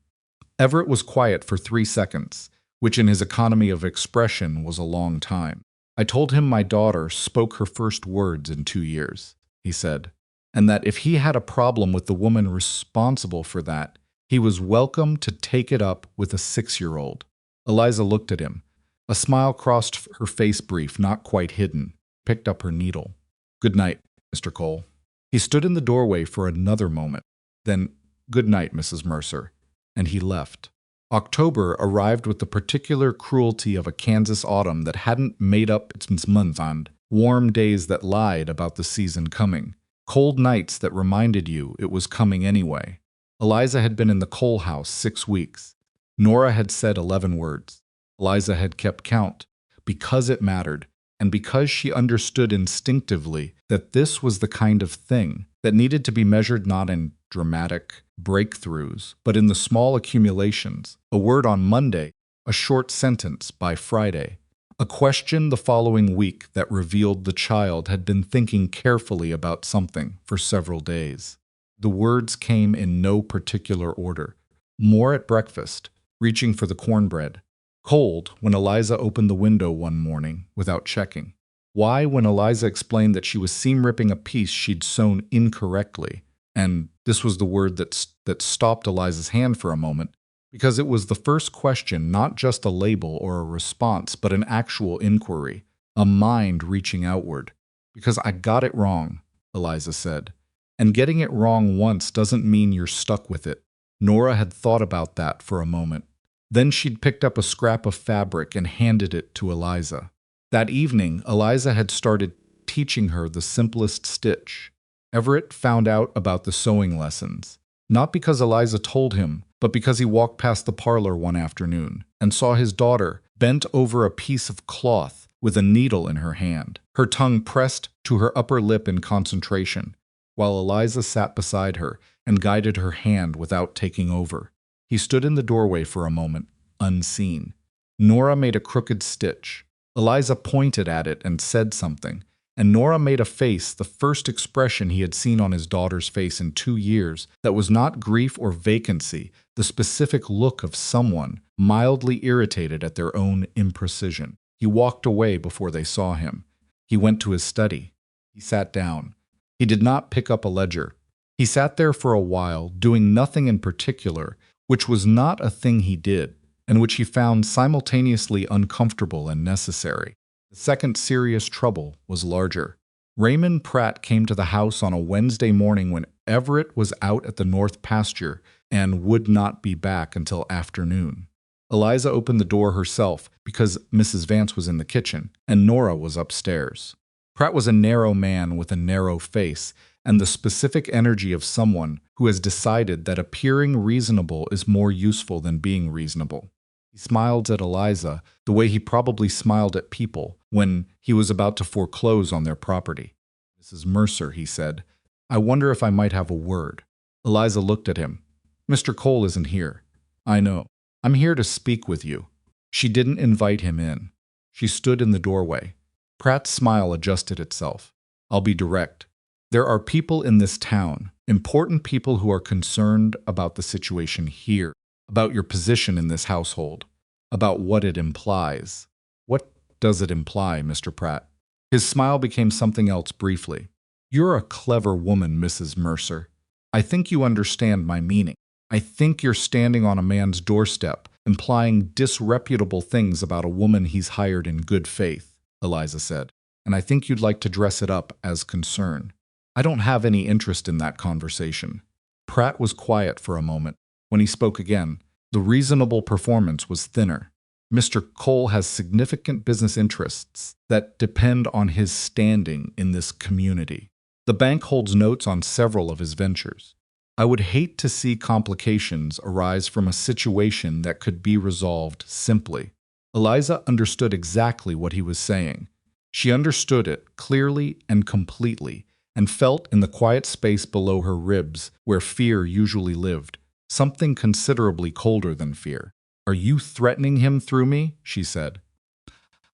Everett was quiet for 3 seconds, which in his economy of expression was a long time. "I told him my daughter spoke her first words in 2 years," he said, "and that if he had a problem with the woman responsible for that, he was welcome to take it up with a 6-year-old. Eliza looked at him. A smile crossed her face, brief, not quite hidden, picked up her needle. "Good night, Mr. Cole." He stood in the doorway for another moment. Then, "Good night, Mrs. Mercer," and he left. October arrived with the particular cruelty of a Kansas autumn that hadn't made up its month on warm days that lied about the season coming, cold nights that reminded you it was coming anyway. Eliza had been in the Cole house 6 weeks. Nora had said 11 words. Eliza had kept count, because it mattered, and because she understood instinctively that this was the kind of thing that needed to be measured not in dramatic breakthroughs, but in the small accumulations: a word on Monday, a short sentence by Friday, a question the following week that revealed the child had been thinking carefully about something for several days. The words came in no particular order. More at breakfast, reaching for the cornbread. Cold when Eliza opened the window one morning without checking. Why when Eliza explained that she was seam-ripping a piece she'd sewn incorrectly, and this was the word that stopped Eliza's hand for a moment, because it was the first question, not just a label or a response, but an actual inquiry, a mind reaching outward. "Because I got it wrong," Eliza said. "And getting it wrong once doesn't mean you're stuck with it." Nora had thought about that for a moment. Then she'd picked up a scrap of fabric and handed it to Eliza. That evening, Eliza had started teaching her the simplest stitch. Everett found out about the sewing lessons, not because Eliza told him, but because he walked past the parlor one afternoon and saw his daughter bent over a piece of cloth with a needle in her hand, her tongue pressed to her upper lip in concentration, while Eliza sat beside her and guided her hand without taking over. He stood in the doorway for a moment, unseen. Nora made a crooked stitch. Eliza pointed at it and said something, and Nora made a face, the first expression he had seen on his daughter's face in 2 years, that was not grief or vacancy, the specific look of someone mildly irritated at their own imprecision. He walked away before they saw him. He went to his study. He sat down. He did not pick up a ledger. He sat there for a while, doing nothing in particular, which was not a thing he did, and which he found simultaneously uncomfortable and necessary. The second serious trouble was larger. Raymond Pratt came to the house on a Wednesday morning when Everett was out at the north pasture and would not be back until afternoon. Eliza opened the door herself because Mrs. Vance was in the kitchen and Nora was upstairs. Pratt was a narrow man with a narrow face and the specific energy of someone who has decided that appearing reasonable is more useful than being reasonable. He smiled at Eliza the way he probably smiled at people when he was about to foreclose on their property. "Mrs. Mercer," he said, "I wonder if I might have a word." Eliza looked at him. "Mr. Cole isn't here." "I know. I'm here to speak with you." She didn't invite him in. She stood in the doorway. Pratt's smile adjusted itself. "I'll be direct. There are people in this town, important people who are concerned about the situation here, about your position in this household, about what it implies." "What does it imply, Mr. Pratt?" His smile became something else briefly. "You're a clever woman, Mrs. Mercer. I think you understand my meaning. I think you're standing on a man's doorstep, implying disreputable things about a woman he's hired in good faith," Eliza said, "and I think you'd like to dress it up as concern." "I don't have any interest in that conversation." Pratt was quiet for a moment. When he spoke again, the reasonable performance was thinner. "Mr. Cole has significant business interests that depend on his standing in this community. The bank holds notes on several of his ventures. I would hate to see complications arise from a situation that could be resolved simply." Eliza understood exactly what he was saying. She understood it clearly and completely, and felt in the quiet space below her ribs, where fear usually lived, something considerably colder than fear. "Are you threatening him through me?" she said.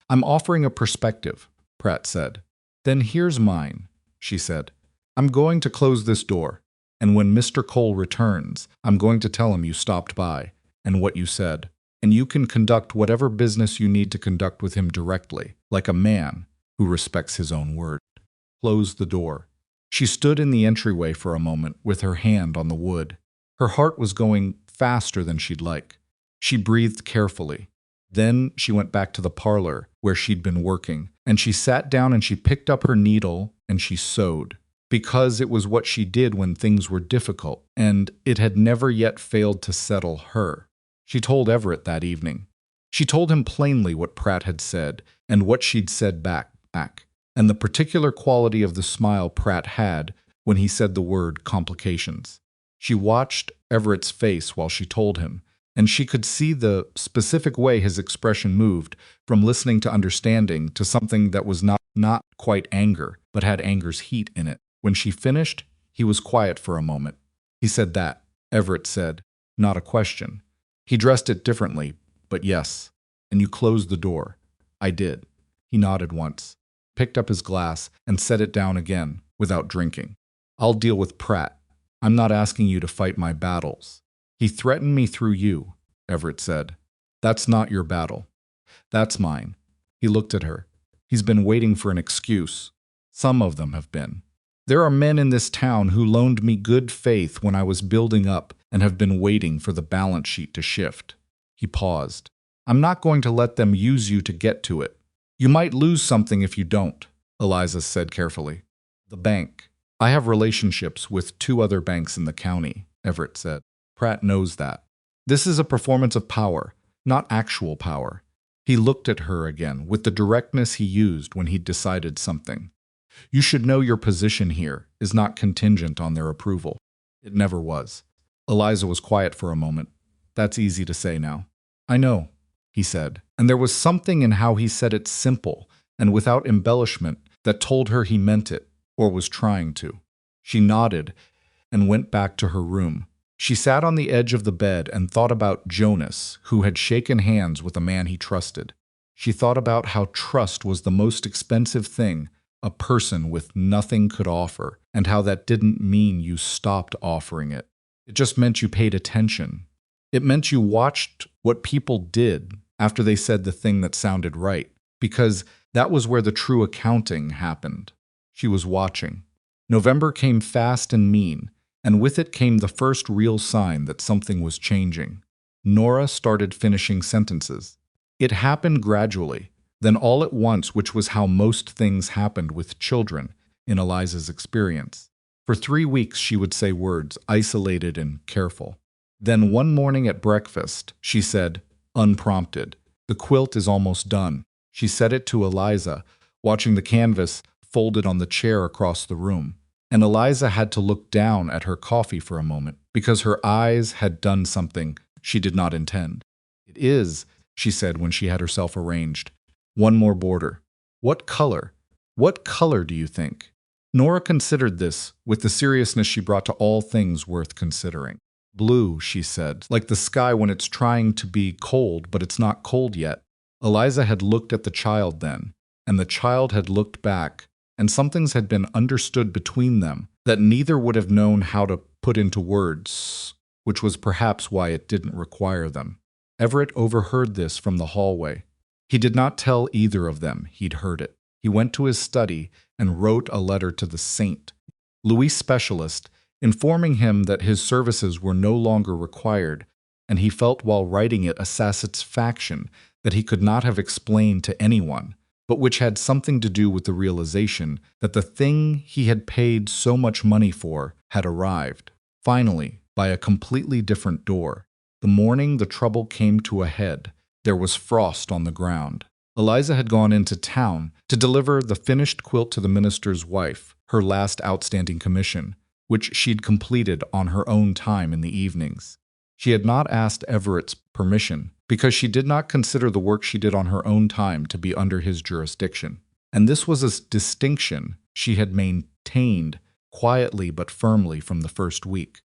"I'm offering a perspective," Pratt said. "Then here's mine," she said. "I'm going to close this door, and when Mr. Cole returns, I'm going to tell him you stopped by, and what you said, and you can conduct whatever business you need to conduct with him directly, like a man who respects his own word." Close the door. She stood in the entryway for a moment with her hand on the wood. Her heart was going faster than she'd like. She breathed carefully. Then she went back to the parlor where she'd been working, and she sat down and she picked up her needle and she sewed, because it was what she did when things were difficult, and it had never yet failed to settle her. She told Everett that evening. She told him plainly what Pratt had said and what she'd said back, and the particular quality of the smile Pratt had when he said the word complications. She watched Everett's face while she told him, and she could see the specific way his expression moved from listening to understanding to something that was not quite anger, but had anger's heat in it. When she finished, he was quiet for a moment. "He said that," Everett said, not a question. "He dressed it differently, but yes. And you closed the door." "I did." He nodded once, picked up his glass, and set it down again, without drinking. "I'll deal with Pratt. I'm not asking you to fight my battles." "He threatened me through you," Everett said. "That's not your battle. That's mine." He looked at her. "He's been waiting for an excuse. Some of them have been. There are men in this town who loaned me good faith when I was building up and have been waiting for the balance sheet to shift." He paused. "I'm not going to let them use you to get to it. You might lose something if you don't," Eliza said carefully. "The bank. I have relationships with 2 other banks in the county," Everett said. "Pratt knows that. This is a performance of power, not actual power." He looked at her again with the directness he used when he decided something. "You should know your position here is not contingent on their approval. It never was." Eliza was quiet for a moment. "That's easy to say now." "I know," he said, and there was something in how he said it simple and without embellishment that told her he meant it, or was trying to. She nodded and went back to her room. She sat on the edge of the bed and thought about Jonas, who had shaken hands with a man he trusted. She thought about how trust was the most expensive thing, a person with nothing could offer, and how that didn't mean you stopped offering it. It just meant you paid attention. It meant you watched what people did after they said the thing that sounded right, because that was where the true accounting happened. She was watching. November came fast and mean, and with it came the first real sign that something was changing. Nora started finishing sentences. It happened gradually, then all at once, which was how most things happened with children in Eliza's experience. For 3 weeks she would say words, isolated and careful. Then one morning at breakfast, she said, unprompted, "The quilt is almost done." She said it to Eliza, watching the canvas folded on the chair across the room. And Eliza had to look down at her coffee for a moment, because her eyes had done something she did not intend. "It is," she said when she had herself arranged. "One more border." "What color? What color do you think?" Nora considered this with the seriousness she brought to all things worth considering. "Blue," she said, "like the sky when it's trying to be cold, but it's not cold yet." Eliza had looked at the child then, and the child had looked back, and some things had been understood between them that neither would have known how to put into words, which was perhaps why it didn't require them. Everett overheard this from the hallway. He did not tell either of them he'd heard it. He went to his study and wrote a letter to the saint, Louis Specialist, informing him that his services were no longer required, and he felt while writing it a satisfaction that he could not have explained to anyone, but which had something to do with the realization that the thing he had paid so much money for had arrived, finally, by a completely different door. The morning the trouble came to a head, there was frost on the ground. Eliza had gone into town to deliver the finished quilt to the minister's wife, her last outstanding commission, which she'd completed on her own time in the evenings. She had not asked Everett's permission, because she did not consider the work she did on her own time to be under his jurisdiction. And this was a distinction she had maintained quietly but firmly from the first week.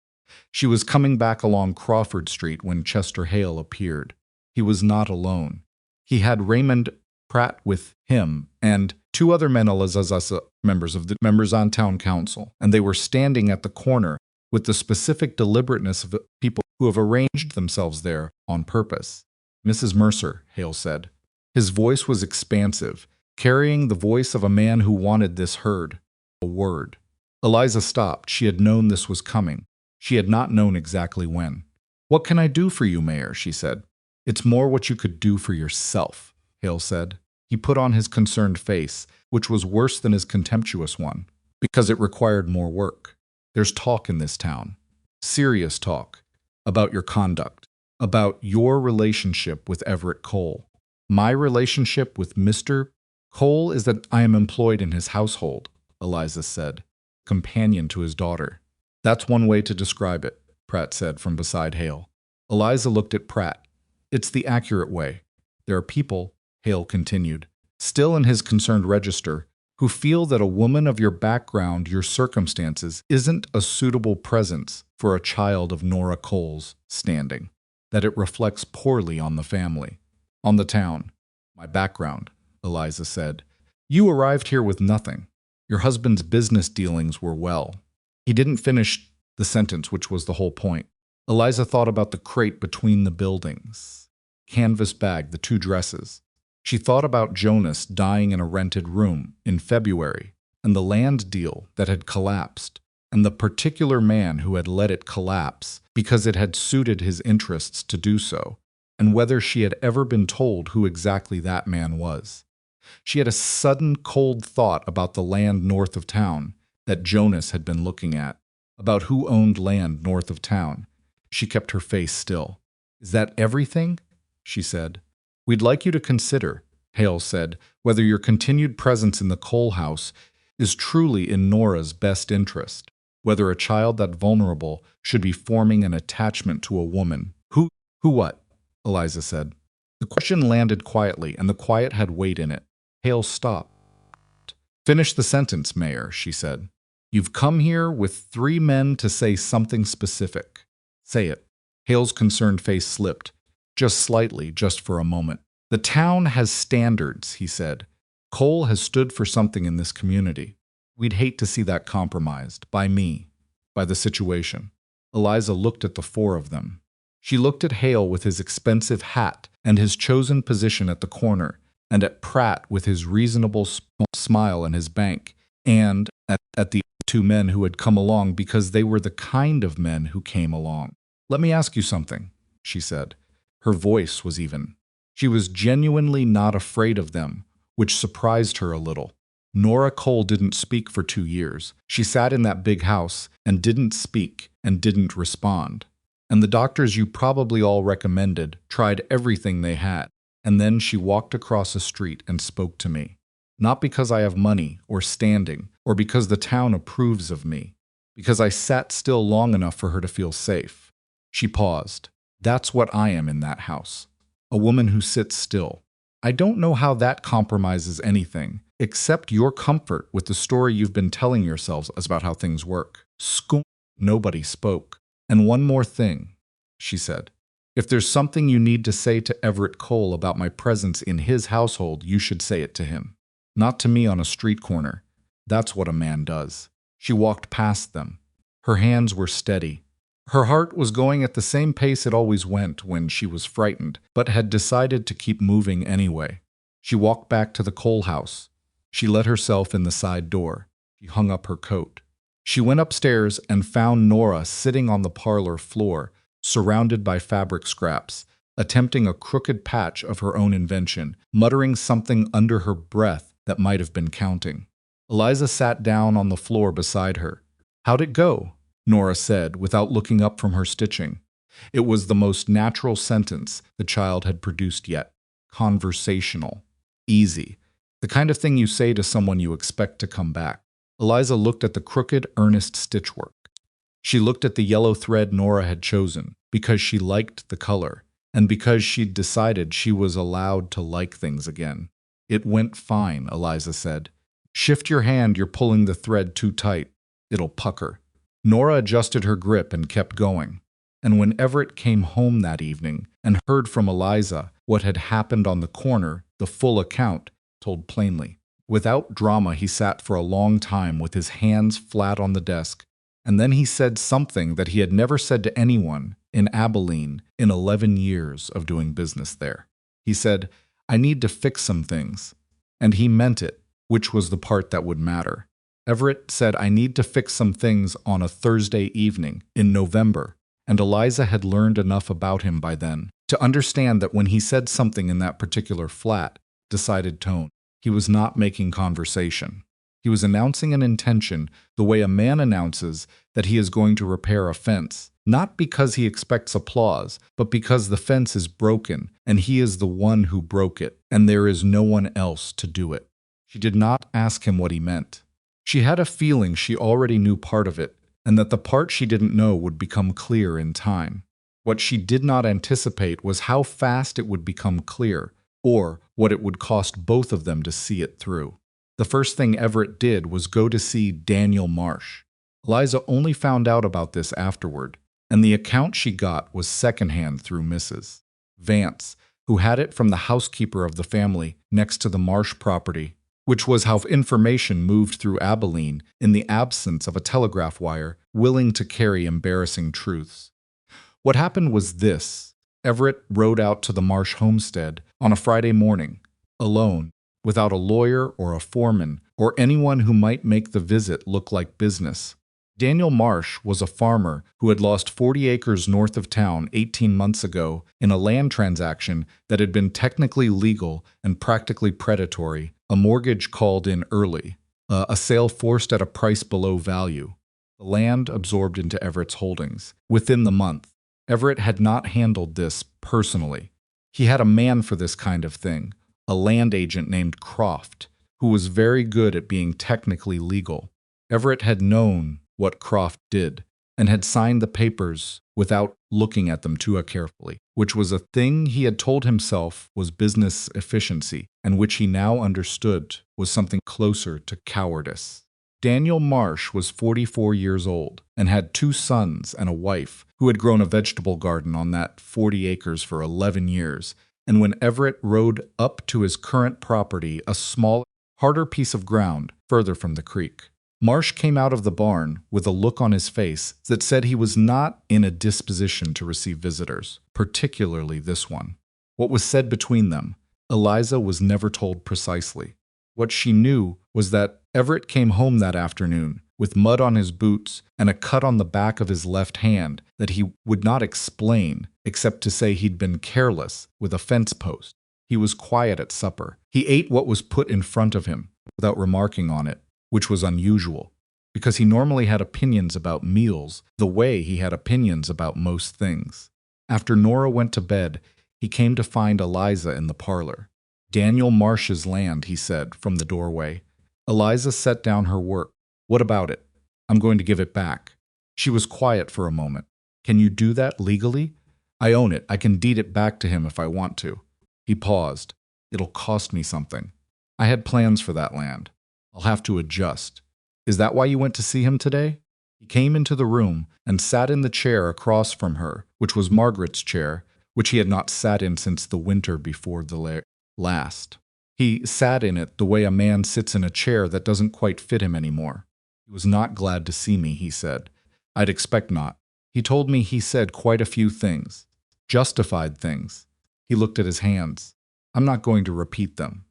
She was coming back along Crawford Street when Chester Hale appeared. He was not alone. He had Raymond Pratt with him and 2 other men, members on town council, and they were standing at the corner with the specific deliberateness of people who have arranged themselves there on purpose. "Mrs. Mercer," Hale said. His voice was expansive, carrying the voice of a man who wanted this heard. A word. Eliza stopped. She had known this was coming. She had not known exactly when. "What can I do for you, Mayor?" she said. "It's more what you could do for yourself," Hale said. He put on his concerned face, which was worse than his contemptuous one, because it required more work. "There's talk in this town. Serious talk. About your conduct. About your relationship with Everett Cole. My relationship with Mr. Cole is that I am employed in his household," Eliza said, companion to his daughter. "That's one way to describe it," Pratt said from beside Hale. Eliza looked at Pratt. "It's the accurate way. There are people," Hale continued, still in his concerned register, "who feel that a woman of your background, your circumstances, isn't a suitable presence for a child of Nora Cole's standing, that it reflects poorly on the family, on the town." "My background," Eliza said. "You arrived here with nothing. Your husband's business dealings were well." He didn't finish the sentence, which was the whole point. Eliza thought about the crate between the buildings, canvas bag, the 2 dresses. She thought about Jonas dying in a rented room in February, and the land deal that had collapsed, and the particular man who had let it collapse because it had suited his interests to do so, and whether she had ever been told who exactly that man was. She had a sudden cold thought about the land north of town that Jonas had been looking at, about who owned land north of town. She kept her face still. "Is that everything?" she said. "We'd like you to consider," Hale said, "whether your continued presence in the Cole house is truly in Nora's best interest, whether a child that vulnerable should be forming an attachment to a woman." Who what?" Eliza said. The question landed quietly, and the quiet had weight in it. Hale stopped. "Finish the sentence, Mayor," she said. "You've come here with 3 men to say something specific. Say it." Hale's concerned face slipped, just slightly, just for a moment. "The town has standards," he said. Cole has stood for something in this community. We'd hate to see that compromised, by me, by the situation. Eliza looked at the four of them. She looked at Hale with his expensive hat and his chosen position at the corner, and at Pratt with his reasonable smile and his bank, and at the two men who had come along because they were the kind of men who came along. "Let me ask you something," she said. Her voice was even. She was genuinely not afraid of them, which surprised her a little. Nora Cole didn't speak for 2 years. She sat in that big house and didn't speak and didn't respond. And the doctors you probably all recommended tried everything they had. And then she walked across a street and spoke to me. Not because I have money or standing or because the town approves of me. Because I sat still long enough for her to feel safe. She paused. That's what I am in that house. A woman who sits still. I don't know how that compromises anything, except your comfort with the story you've been telling yourselves about how things work. Nobody spoke. And one more thing, she said. If there's something you need to say to Everett Cole about my presence in his household, you should say it to him. Not to me on a street corner. That's what a man does. She walked past them. Her hands were steady. Her heart was going at the same pace it always went when she was frightened, but had decided to keep moving anyway. She walked back to the Cole house. She let herself in the side door. She hung up her coat. She went upstairs and found Nora sitting on the parlor floor, surrounded by fabric scraps, attempting a crooked patch of her own invention, muttering something under her breath that might have been counting. Eliza sat down on the floor beside her. "How'd it go?" Nora said, without looking up from her stitching. It was the most natural sentence the child had produced yet. Conversational. Easy. The kind of thing you say to someone you expect to come back. Eliza looked at the crooked, earnest stitchwork. She looked at the yellow thread Nora had chosen, because she liked the color, and because she'd decided she was allowed to like things again. "It went fine," Eliza said. "Shift your hand, you're pulling the thread too tight. It'll pucker." Nora adjusted her grip and kept going. And when Everett came home that evening and heard from Eliza what had happened on the corner, the full account told plainly. Without drama, he sat for a long time with his hands flat on the desk, and then he said something that he had never said to anyone in Abilene in 11 years of doing business there. He said, "I need to fix some things." And he meant it, which was the part that would matter. Everett said, "I need to fix some things on a Thursday evening in November," and Eliza had learned enough about him by then to understand that when he said something in that particular flat, decided tone, he was not making conversation. He was announcing an intention the way a man announces that he is going to repair a fence, not because he expects applause, but because the fence is broken and he is the one who broke it, and there is no one else to do it. She did not ask him what he meant. She had a feeling she already knew part of it, and that the part she didn't know would become clear in time. What she did not anticipate was how fast it would become clear, or what it would cost both of them to see it through. The first thing Everett did was go to see Daniel Marsh. Eliza only found out about this afterward, and the account she got was secondhand through Mrs. Vance, who had it from the housekeeper of the family next to the Marsh property, which was how information moved through Abilene in the absence of a telegraph wire willing to carry embarrassing truths. What happened was this. Everett rode out to the Marsh homestead on a Friday morning, alone, without a lawyer or a foreman or anyone who might make the visit look like business. Daniel Marsh was a farmer who had lost 40 acres north of town 18 months ago in a land transaction that had been technically legal and practically predatory, a mortgage called in early, a sale forced at a price below value. The land absorbed into Everett's holdings. Within the month, Everett had not handled this personally. He had a man for this kind of thing, a land agent named Croft, who was very good at being technically legal. Everett had known what Croft did, and had signed the papers without looking at them too carefully, which was a thing he had told himself was business efficiency, and which he now understood was something closer to cowardice. Daniel Marsh was 44 years old, and had 2 sons and a wife, who had grown a vegetable garden on that 40 acres for 11 years, and when Everett rode up to his current property, a small Harder piece of ground, further from the creek. Marsh came out of the barn with a look on his face that said he was not in a disposition to receive visitors, particularly this one. What was said between them, Eliza was never told precisely. What she knew was that Everett came home that afternoon with mud on his boots and a cut on the back of his left hand that he would not explain except to say he'd been careless with a fence post. He was quiet at supper. He ate what was put in front of him without remarking on it, which was unusual, because he normally had opinions about meals the way he had opinions about most things. After Nora went to bed, he came to find Eliza in the parlor. "Daniel Marsh's land," he said from the doorway. Eliza set down her work. "What about it?" "I'm going to give it back." She was quiet for a moment. "Can you do that legally?" "I own it. I can deed it back to him if I want to." He paused. "It'll cost me something. I had plans for that land. I'll have to adjust." "Is that why you went to see him today?" He came into the room and sat in the chair across from her, which was Margaret's chair, which he had not sat in since the winter before the last. He sat in it the way a man sits in a chair that doesn't quite fit him anymore. "He was not glad to see me," he said. "I'd expect not. He told me he said quite a few things. Justified things." He looked at his hands. "I'm not going to repeat them.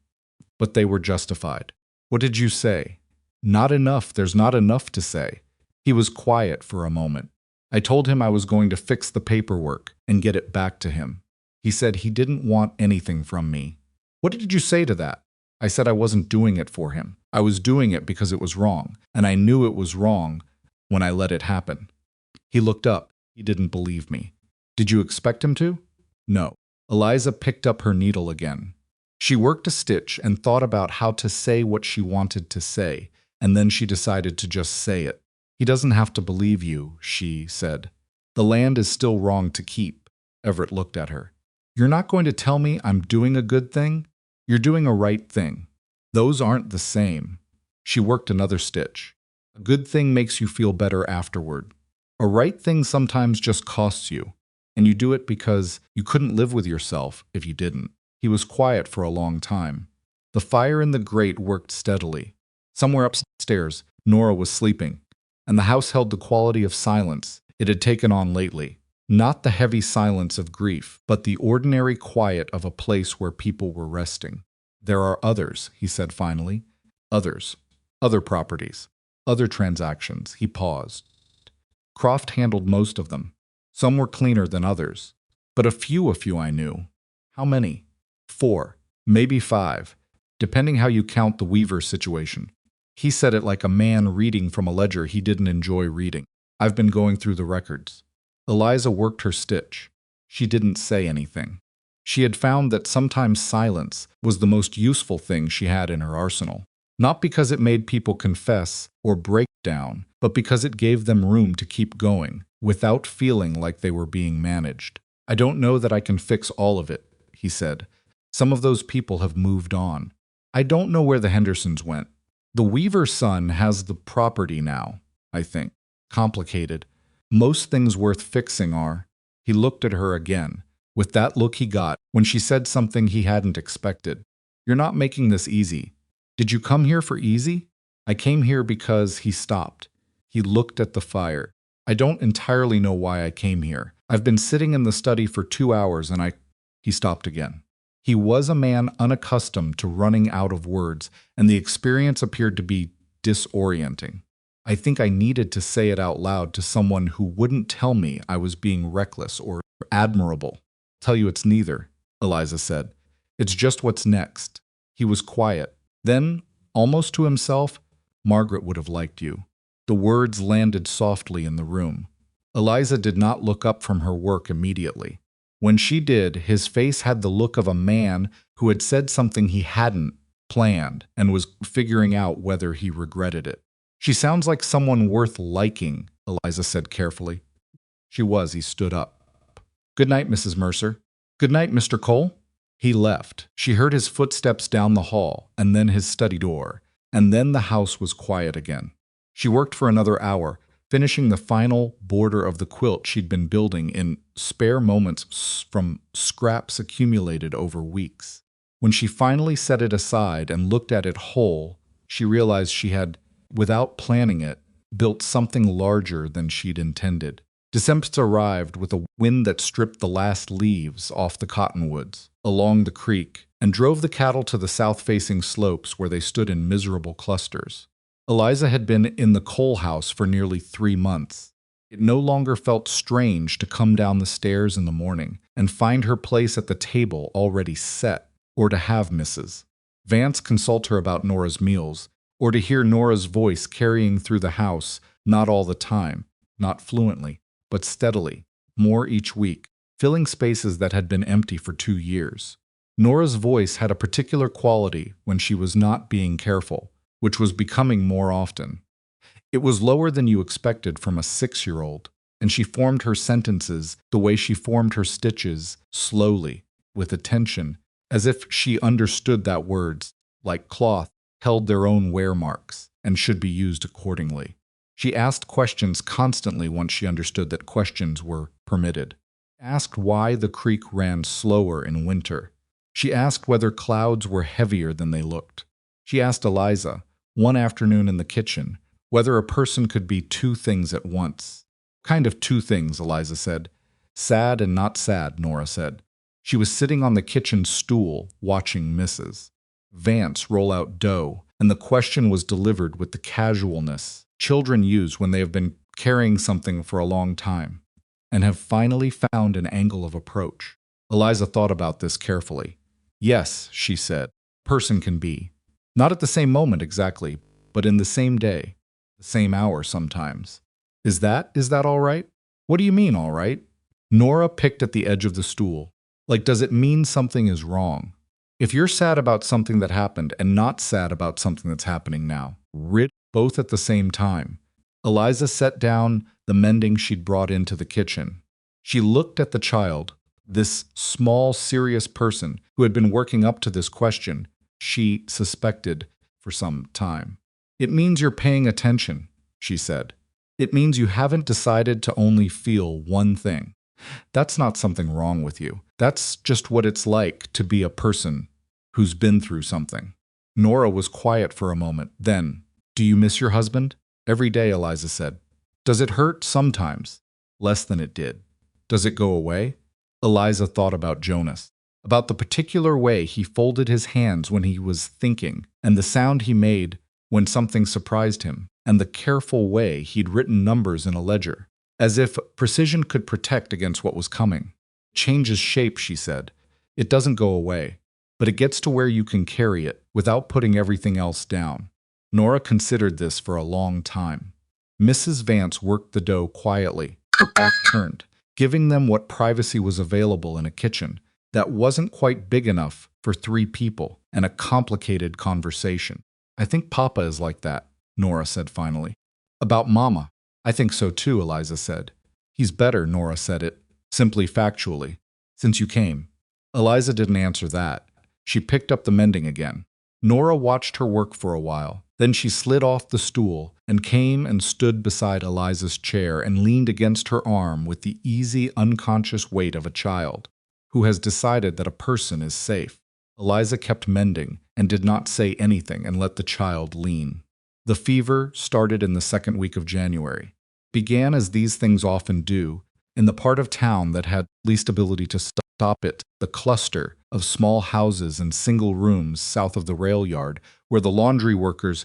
But they were justified." "What did you say?" "Not enough. There's not enough to say." He was quiet for a moment. "I told him I was going to fix the paperwork and get it back to him. He said he didn't want anything from me." "What did you say to that?" "I said I wasn't doing it for him. I was doing it because it was wrong, and I knew it was wrong when I let it happen." He looked up. He didn't believe me. "Did you expect him to?" "No." Eliza picked up her needle again. She worked a stitch and thought about how to say what she wanted to say, and then she decided to just say it. "He doesn't have to believe you," she said. "The land is still wrong to keep." Everett looked at her. "You're not going to tell me I'm doing a good thing? You're doing a right thing. Those aren't the same." She worked another stitch. "A good thing makes you feel better afterward. A right thing sometimes just costs you, and you do it because you couldn't live with yourself if you didn't." He was quiet for a long time. The fire in the grate worked steadily. Somewhere upstairs, Nora was sleeping, and the house held the quality of silence it had taken on lately. Not the heavy silence of grief, but the ordinary quiet of a place where people were resting. "There are others," he said finally. "Others. Other properties. Other transactions." He paused. "Croft handled most of them. Some were cleaner than others. But a few I knew." "How many?" 4, maybe 5, depending how you count the Weaver situation. He said it like a man reading from a ledger he didn't enjoy reading. "I've been going through the records." Eliza worked her stitch. She didn't say anything. She had found that sometimes silence was the most useful thing she had in her arsenal. Not because it made people confess or break down, but because it gave them room to keep going, without feeling like they were being managed. "I don't know that I can fix all of it," he said. "Some of those people have moved on. I don't know where the Hendersons went. The Weaver son has the property now, I think. Complicated. Most things worth fixing are." He looked at her again, with that look he got when she said something he hadn't expected. "You're not making this easy. Did you come here for easy?" "I came here because..." He stopped. He looked at the fire. "I don't entirely know why I came here. I've been sitting in the study for 2 hours and He stopped again. He was a man unaccustomed to running out of words, and the experience appeared to be disorienting. "I think I needed to say it out loud to someone who wouldn't tell me I was being reckless or admirable." "Tell you it's neither," Eliza said. "It's just what's next." He was quiet. Then, almost to himself, "Margaret would have liked you." The words landed softly in the room. Eliza did not look up from her work immediately. When she did, his face had the look of a man who had said something he hadn't planned and was figuring out whether he regretted it. "She sounds like someone worth liking," Eliza said carefully. She was. He stood up. "Good night, Mrs. Mercer." "Good night, Mr. Cole." He left. She heard his footsteps down the hall, and then his study door, and then the house was quiet again. She worked for another hour, finishing the final border of the quilt she'd been building in spare moments from scraps accumulated over weeks. When she finally set it aside and looked at it whole, she realized she had, without planning it, built something larger than she'd intended. December arrived with a wind that stripped the last leaves off the cottonwoods along the creek and drove the cattle to the south-facing slopes where they stood in miserable clusters. Eliza had been in the coal house for nearly 3 months. It no longer felt strange to come down the stairs in the morning and find her place at the table already set, or to have Mrs. Vance consult her about Nora's meals, or to hear Nora's voice carrying through the house, not all the time, not fluently, but steadily, more each week, filling spaces that had been empty for 2 years. Nora's voice had a particular quality when she was not being careful, which was becoming more often. It was lower than you expected from a 6-year-old, and she formed her sentences the way she formed her stitches, slowly, with attention, as if she understood that words, like cloth, held their own wear marks and should be used accordingly. She asked questions constantly once she understood that questions were permitted. She asked why the creek ran slower in winter. She asked whether clouds were heavier than they looked. She asked Eliza, one afternoon in the kitchen, whether a person could be 2 things at once. Kind of 2 things, Eliza said. Sad and not sad, Nora said. She was sitting on the kitchen stool, watching Mrs. Vance roll out dough, and the question was delivered with the casualness children use when they have been carrying something for a long time, and have finally found an angle of approach. Eliza thought about this carefully. Yes, she said, person can be. Not at the same moment exactly, but in the same day, the same hour sometimes. Is that all right? What do you mean, all right? Nora picked at the edge of the stool. Like, does it mean something is wrong? If you're sad about something that happened and not sad about something that's happening now, both at the same time. Eliza set down the mending she'd brought into the kitchen. She looked at the child, this small, serious person who had been working up to this question, she suspected, for some time. It means you're paying attention, she said. It means you haven't decided to only feel one thing. That's not something wrong with you. That's just what it's like to be a person who's been through something. Nora was quiet for a moment. Then, do you miss your husband? Every day, Eliza said. Does it hurt? Sometimes. Less than it did. Does it go away? Eliza thought about Jonas, about the particular way he folded his hands when he was thinking, and the sound he made when something surprised him, and the careful way he'd written numbers in a ledger, as if precision could protect against what was coming. It changes shape, she said. It doesn't go away, but it gets to where you can carry it without putting everything else down. Nora considered this for a long time. Mrs. Vance worked the dough quietly, her back turned, giving them what privacy was available in a kitchen that wasn't quite big enough for 3 people and a complicated conversation. I think Papa is like that, Nora said finally. About Mama. I think so too, Eliza said. He's better, Nora said it, simply factually, since you came. Eliza didn't answer that. She picked up the mending again. Nora watched her work for a while. Then she slid off the stool and came and stood beside Eliza's chair and leaned against her arm with the easy, unconscious weight of a child who has decided that a person is safe. Eliza kept mending and did not say anything and let the child lean. The fever started in the 2nd week of January. Began as these things often do, in the part of town that had least ability to stop it, the cluster of small houses and single rooms south of the rail yard, where the laundry workers,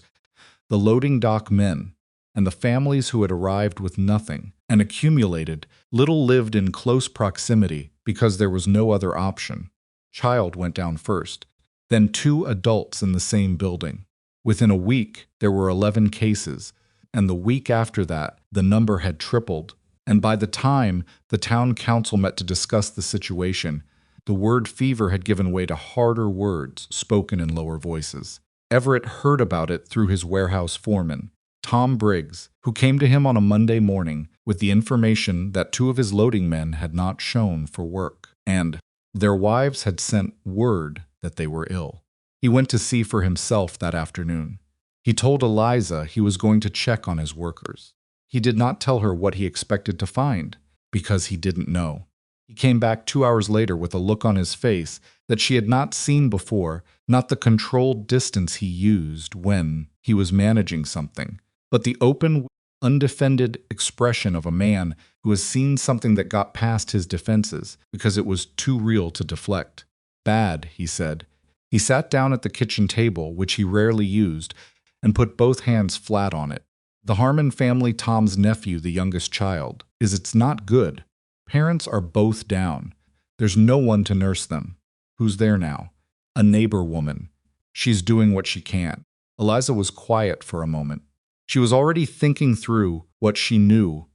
the loading dock men, and the families who had arrived with nothing and accumulated little lived in close proximity because there was no other option. Child went down first, then 2 adults in the same building. Within a week, there were 11 cases, and the week after that, the number had tripled. And by the time the town council met to discuss the situation, the word fever had given way to harder words spoken in lower voices. Everett heard about it through his warehouse foreman, Tom Briggs, who came to him on a Monday morning with the information that 2 of his loading men had not shown for work, and their wives had sent word that they were ill. He went to see for himself that afternoon. He told Eliza he was going to check on his workers. He did not tell her what he expected to find, because he didn't know. He came back 2 hours later with a look on his face that she had not seen before, not the controlled distance he used when he was managing something, but the open, undefended expression of a man who has seen something that got past his defenses because it was too real to deflect. Bad, he said. He sat down at the kitchen table, which he rarely used, and put both hands flat on it. The Harmon family, Tom's nephew, the youngest child, it's not good. Parents are both down. There's no one to nurse them. Who's there now? A neighbor woman. She's doing what she can. Eliza was quiet for a moment. She was already thinking through what she knew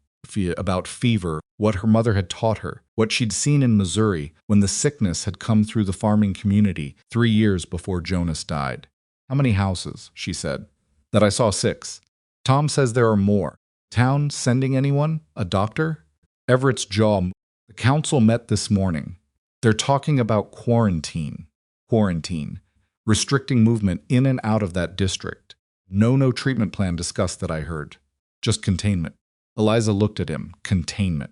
about fever, what her mother had taught her, what she'd seen in Missouri when the sickness had come through the farming community 3 years before Jonas died. How many houses? She said. That I saw 6. Tom says there are more. Town sending anyone? A doctor? Everett's jaw moved. The council met this morning. They're talking about quarantine. Restricting movement in and out of that district. No treatment plan discussed that I heard. Just containment. Eliza looked at him. Containment.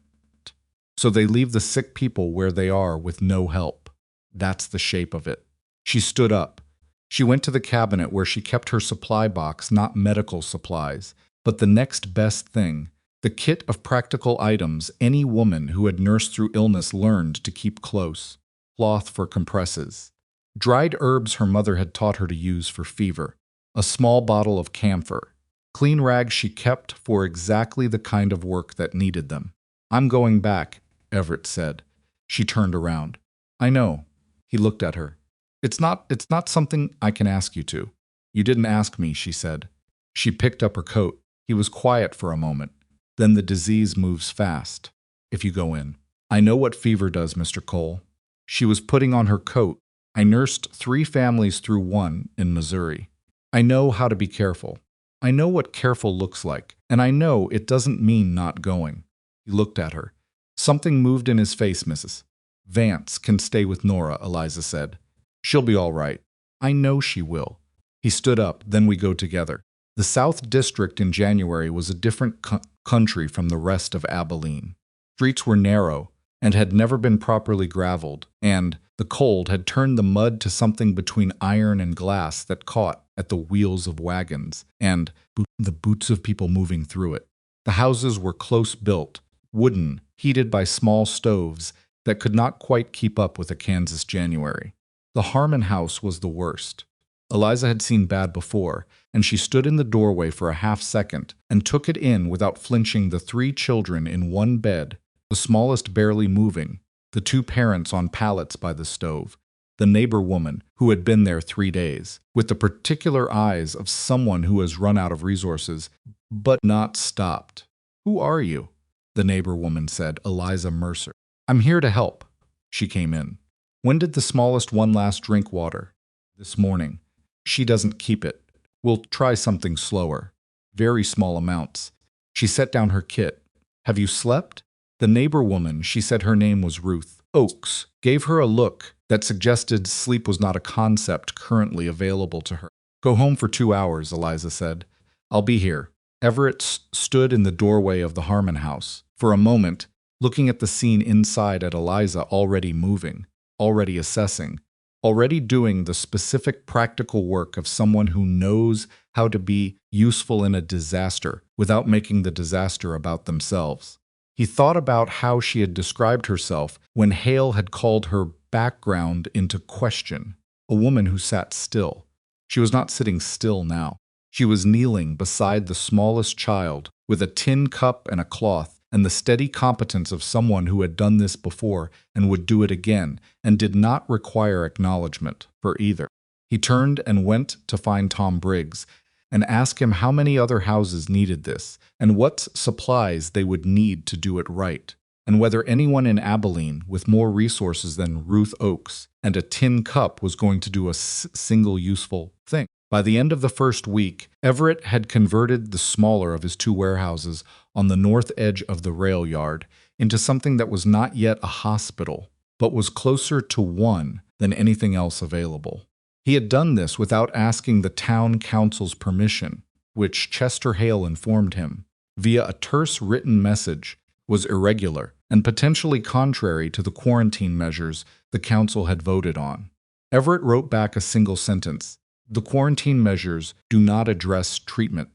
So they leave the sick people where they are with no help. That's the shape of it. She stood up. She went to the cabinet where she kept her supply box, not medical supplies, but the next best thing. The kit of practical items any woman who had nursed through illness learned to keep close. Cloth for compresses. Dried herbs her mother had taught her to use for fever. A small bottle of camphor. Clean rags she kept for exactly the kind of work that needed them. I'm going back, Everett said. She turned around. I know. He looked at her. It's not something I can ask you to. You didn't ask me, she said. She picked up her coat. He was quiet for a moment. Then the disease moves fast, if you go in. I know what fever does, Mr. Cole. She was putting on her coat. I nursed 3 families through one in Missouri. I know how to be careful. I know what careful looks like, and I know it doesn't mean not going. He looked at her. Something moved in his face, Mrs. Vance can stay with Nora, Eliza said. She'll be all right. I know she will. He stood up, then we go together. The South District in January was a different country from the rest of Abilene. Streets were narrow and had never been properly graveled, and the cold had turned the mud to something between iron and glass that caught at the wheels of wagons and the boots of people moving through it. The houses were close built, wooden, heated by small stoves that could not quite keep up with a Kansas January. The Harmon house was the worst. Eliza had seen bad before, and she stood in the doorway for a half-second and took it in without flinching the 3 children in one bed, the smallest barely moving, the 2 parents on pallets by the stove, the neighbor woman who had been there 3 days, with the particular eyes of someone who has run out of resources, but not stopped. Who are you? The neighbor woman said, Eliza Mercer. I'm here to help. She came in. When did the smallest one last drink water? This morning. She doesn't keep it. We'll try something slower. Very small amounts. She set down her kit. Have you slept? The neighbor woman, she said her name was Ruth Oakes, gave her a look that suggested sleep was not a concept currently available to her. Go home for 2 hours, Eliza said. I'll be here. Everett stood in the doorway of the Harmon house. For a moment, looking at the scene inside at Eliza already moving, already assessing, already doing the specific practical work of someone who knows how to be useful in a disaster without making the disaster about themselves. He thought about how she had described herself when Hale had called her background into question, a woman who sat still. She was not sitting still now. She was kneeling beside the smallest child with a tin cup and a cloth, and the steady competence of someone who had done this before and would do it again, and did not require acknowledgement for either. He turned and went to find Tom Briggs and ask him how many other houses needed this, and what supplies they would need to do it right, and whether anyone in Abilene with more resources than Ruth Oakes and a tin cup was going to do a single useful thing. By the end of the first week, Everett had converted the smaller of his 2 warehouses on the north edge of the rail yard into something that was not yet a hospital, but was closer to one than anything else available. He had done this without asking the town council's permission, which Chester Hale informed him, via a terse written message, was irregular, and potentially contrary to the quarantine measures the council had voted on. Everett wrote back a single sentence. The quarantine measures do not address treatment,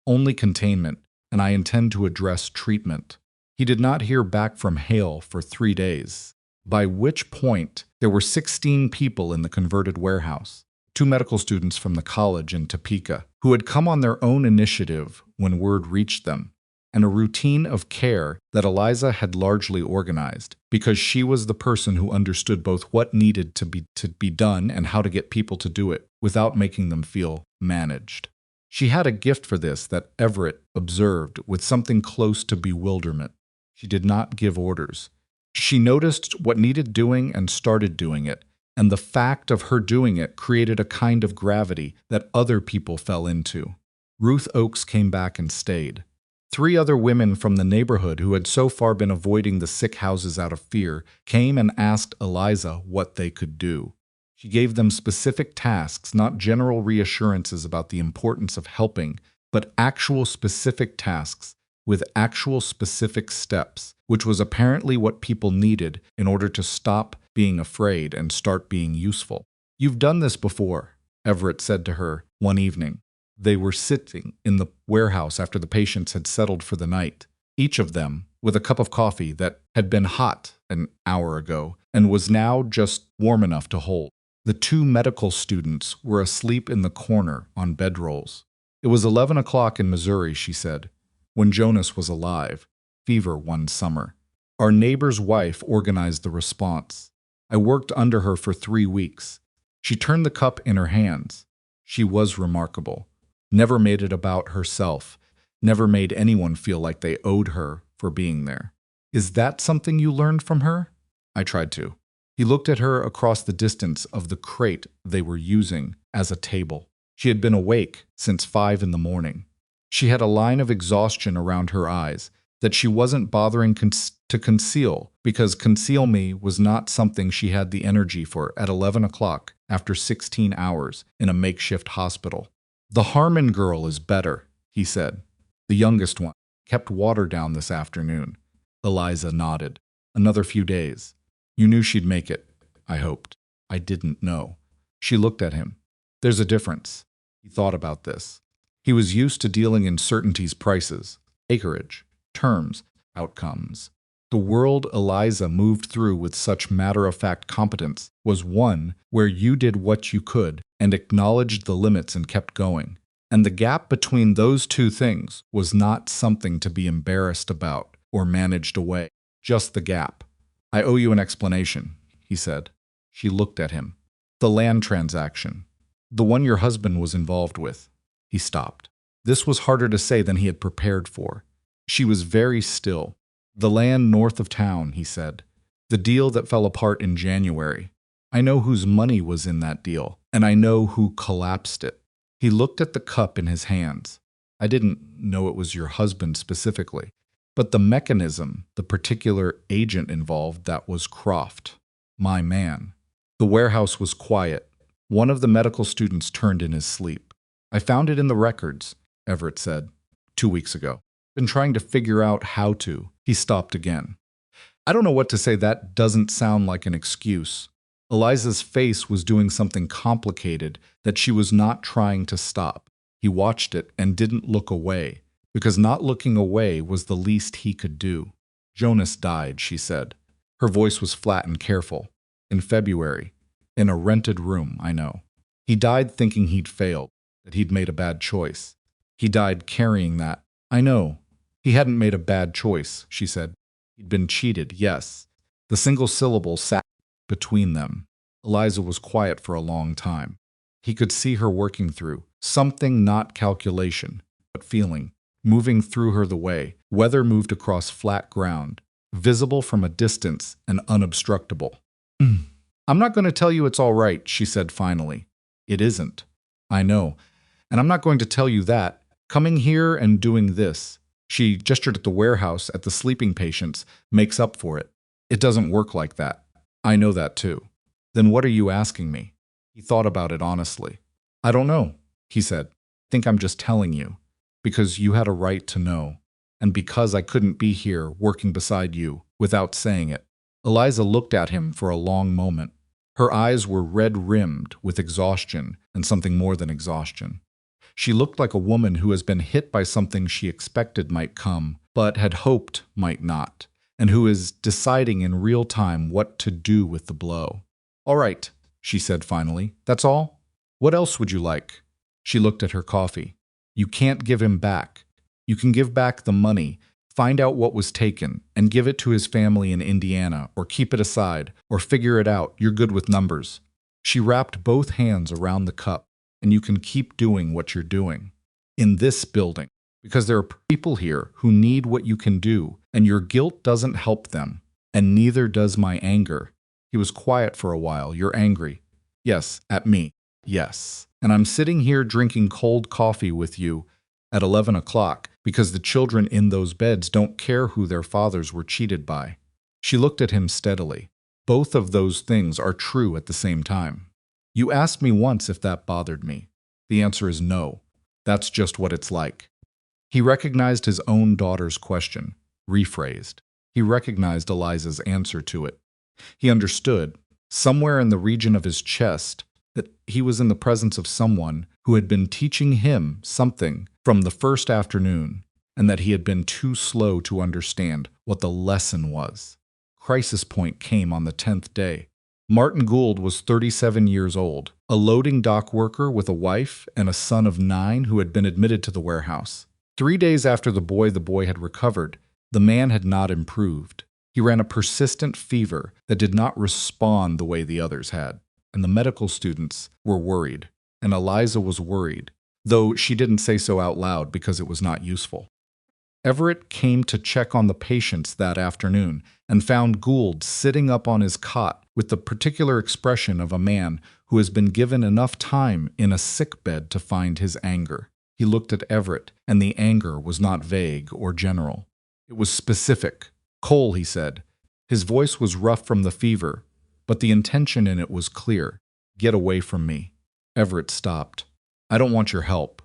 only containment, and I intend to address treatment. He did not hear back from Hale for 3 days, by which point there were 16 people in the converted warehouse, 2 medical students from the college in Topeka, who had come on their own initiative when word reached them, and a routine of care that Eliza had largely organized, because she was the person who understood both what needed to be done and how to get people to do it without making them feel managed. She had a gift for this that Everett observed with something close to bewilderment. She did not give orders. She noticed what needed doing and started doing it, and the fact of her doing it created a kind of gravity that other people fell into. Ruth Oakes came back and stayed. 3 other women from the neighborhood who had so far been avoiding the sick houses out of fear came and asked Eliza what they could do. She gave them specific tasks, not general reassurances about the importance of helping, but actual specific tasks with actual specific steps, which was apparently what people needed in order to stop being afraid and start being useful. "You've done this before," Everett said to her one evening. They were sitting in the warehouse after the patients had settled for the night, each of them with a cup of coffee that had been hot an hour ago and was now just warm enough to hold. The 2 medical students were asleep in the corner on bedrolls. "It was 11 o'clock in Missouri," she said, "when Jonas was alive. Fever one summer. Our neighbor's wife organized the response. I worked under her for 3 weeks. She turned the cup in her hands. She was remarkable. Never made it about herself. Never made anyone feel like they owed her for being there." "Is that something you learned from her?" "I tried to." He looked at her across the distance of the crate they were using as a table. She had been awake since 5 in the morning. She had a line of exhaustion around her eyes that she wasn't bothering to conceal, because conceal me was not something she had the energy for at 11 o'clock after 16 hours in a makeshift hospital. "The Harmon girl is better," he said. "The youngest one. Kept water down this afternoon." Eliza nodded. "Another few days. You knew she'd make it, I hoped." "I didn't know." She looked at him. "There's a difference." He thought about this. He was used to dealing in certainties prices, acreage, terms, outcomes. The world Eliza moved through with such matter-of-fact competence was one where you did what you could and acknowledged the limits and kept going. And the gap between those 2 things was not something to be embarrassed about or managed away, just the gap. "I owe you an explanation," he said. She looked at him. "The land transaction. The one your husband was involved with." He stopped. This was harder to say than he had prepared for. She was very still. "The land north of town," he said. "The deal that fell apart in January. I know whose money was in that deal, and I know who collapsed it." He looked at the cup in his hands. "I didn't know it was your husband specifically, but the mechanism, the particular agent involved, that was Croft, my man." The warehouse was quiet. One of the medical students turned in his sleep. "I found it in the records," Everett said, 2 weeks ago. "Been trying to figure out how to." He stopped again. "I don't know what to say. That doesn't sound like an excuse." Eliza's face was doing something complicated that she was not trying to stop. He watched it and didn't look away, because not looking away was the least he could do. "Jonas died," she said. Her voice was flat and careful. "In February. In a rented room, I know. He died thinking he'd failed, that he'd made a bad choice. He died carrying that. I know. He hadn't made a bad choice," she said. "He'd been cheated, yes." The single syllable sat between them. Eliza was quiet for a long time. He could see her working through something, not calculation, but feeling, moving through her the way weather moved across flat ground, visible from a distance and unobstructable. "I'm not going to tell you it's all right," she said finally. "It isn't. I know. And I'm not going to tell you that. Coming here and doing this," she gestured at the warehouse, at the sleeping patients, "makes up for it. It doesn't work like that. I know that too." "Then what are you asking me?" He thought about it honestly. "I don't know," he said. "I think I'm just telling you, because you had a right to know, and because I couldn't be here working beside you without saying it. Eliza looked at him for a long moment. Her eyes were red-rimmed with exhaustion and something more than exhaustion. She looked like a woman who has been hit by something she expected might come, but had hoped might not, and who is deciding in real time what to do with the blow. "All right," she said finally. "That's all? What else would you like?" She looked at her coffee. "You can't give him back. You can give back the money, find out what was taken, and give it to his family in Indiana, or keep it aside, or figure it out. You're good with numbers." She wrapped both hands around the cup. "And you can keep doing what you're doing. In this building. Because there are people here who need what you can do, and your guilt doesn't help them. And neither does my anger." He was quiet for a while. "You're angry." "Yes, at me." "Yes. And I'm sitting here drinking cold coffee with you at 11 o'clock because the children in those beds don't care who their fathers were cheated by." She looked at him steadily. "Both of those things are true at the same time. You asked me once if that bothered me. The answer is no. That's just what it's like." He recognized his own daughter's question, rephrased. He recognized Eliza's answer to it. He understood, somewhere in the region of his chest, that he was in the presence of someone who had been teaching him something from the first afternoon, and that he had been too slow to understand what the lesson was. Crisis point came on the 10th day. Martin Gould was 37 years old, a loading dock worker with a wife and a son of 9 who had been admitted to the warehouse. 3 days after the boy had recovered, the man had not improved. He ran a persistent fever that did not respond the way the others had, and the medical students were worried, and Eliza was worried, though she didn't say so out loud because it was not useful. Everett came to check on the patients that afternoon and found Gould sitting up on his cot with the particular expression of a man who has been given enough time in a sickbed to find his anger. He looked at Everett, and the anger was not vague or general. It was specific. "Cole," he said. His voice was rough from the fever, but the intention in it was clear. "Get away from me." Everett stopped. "I don't want your help."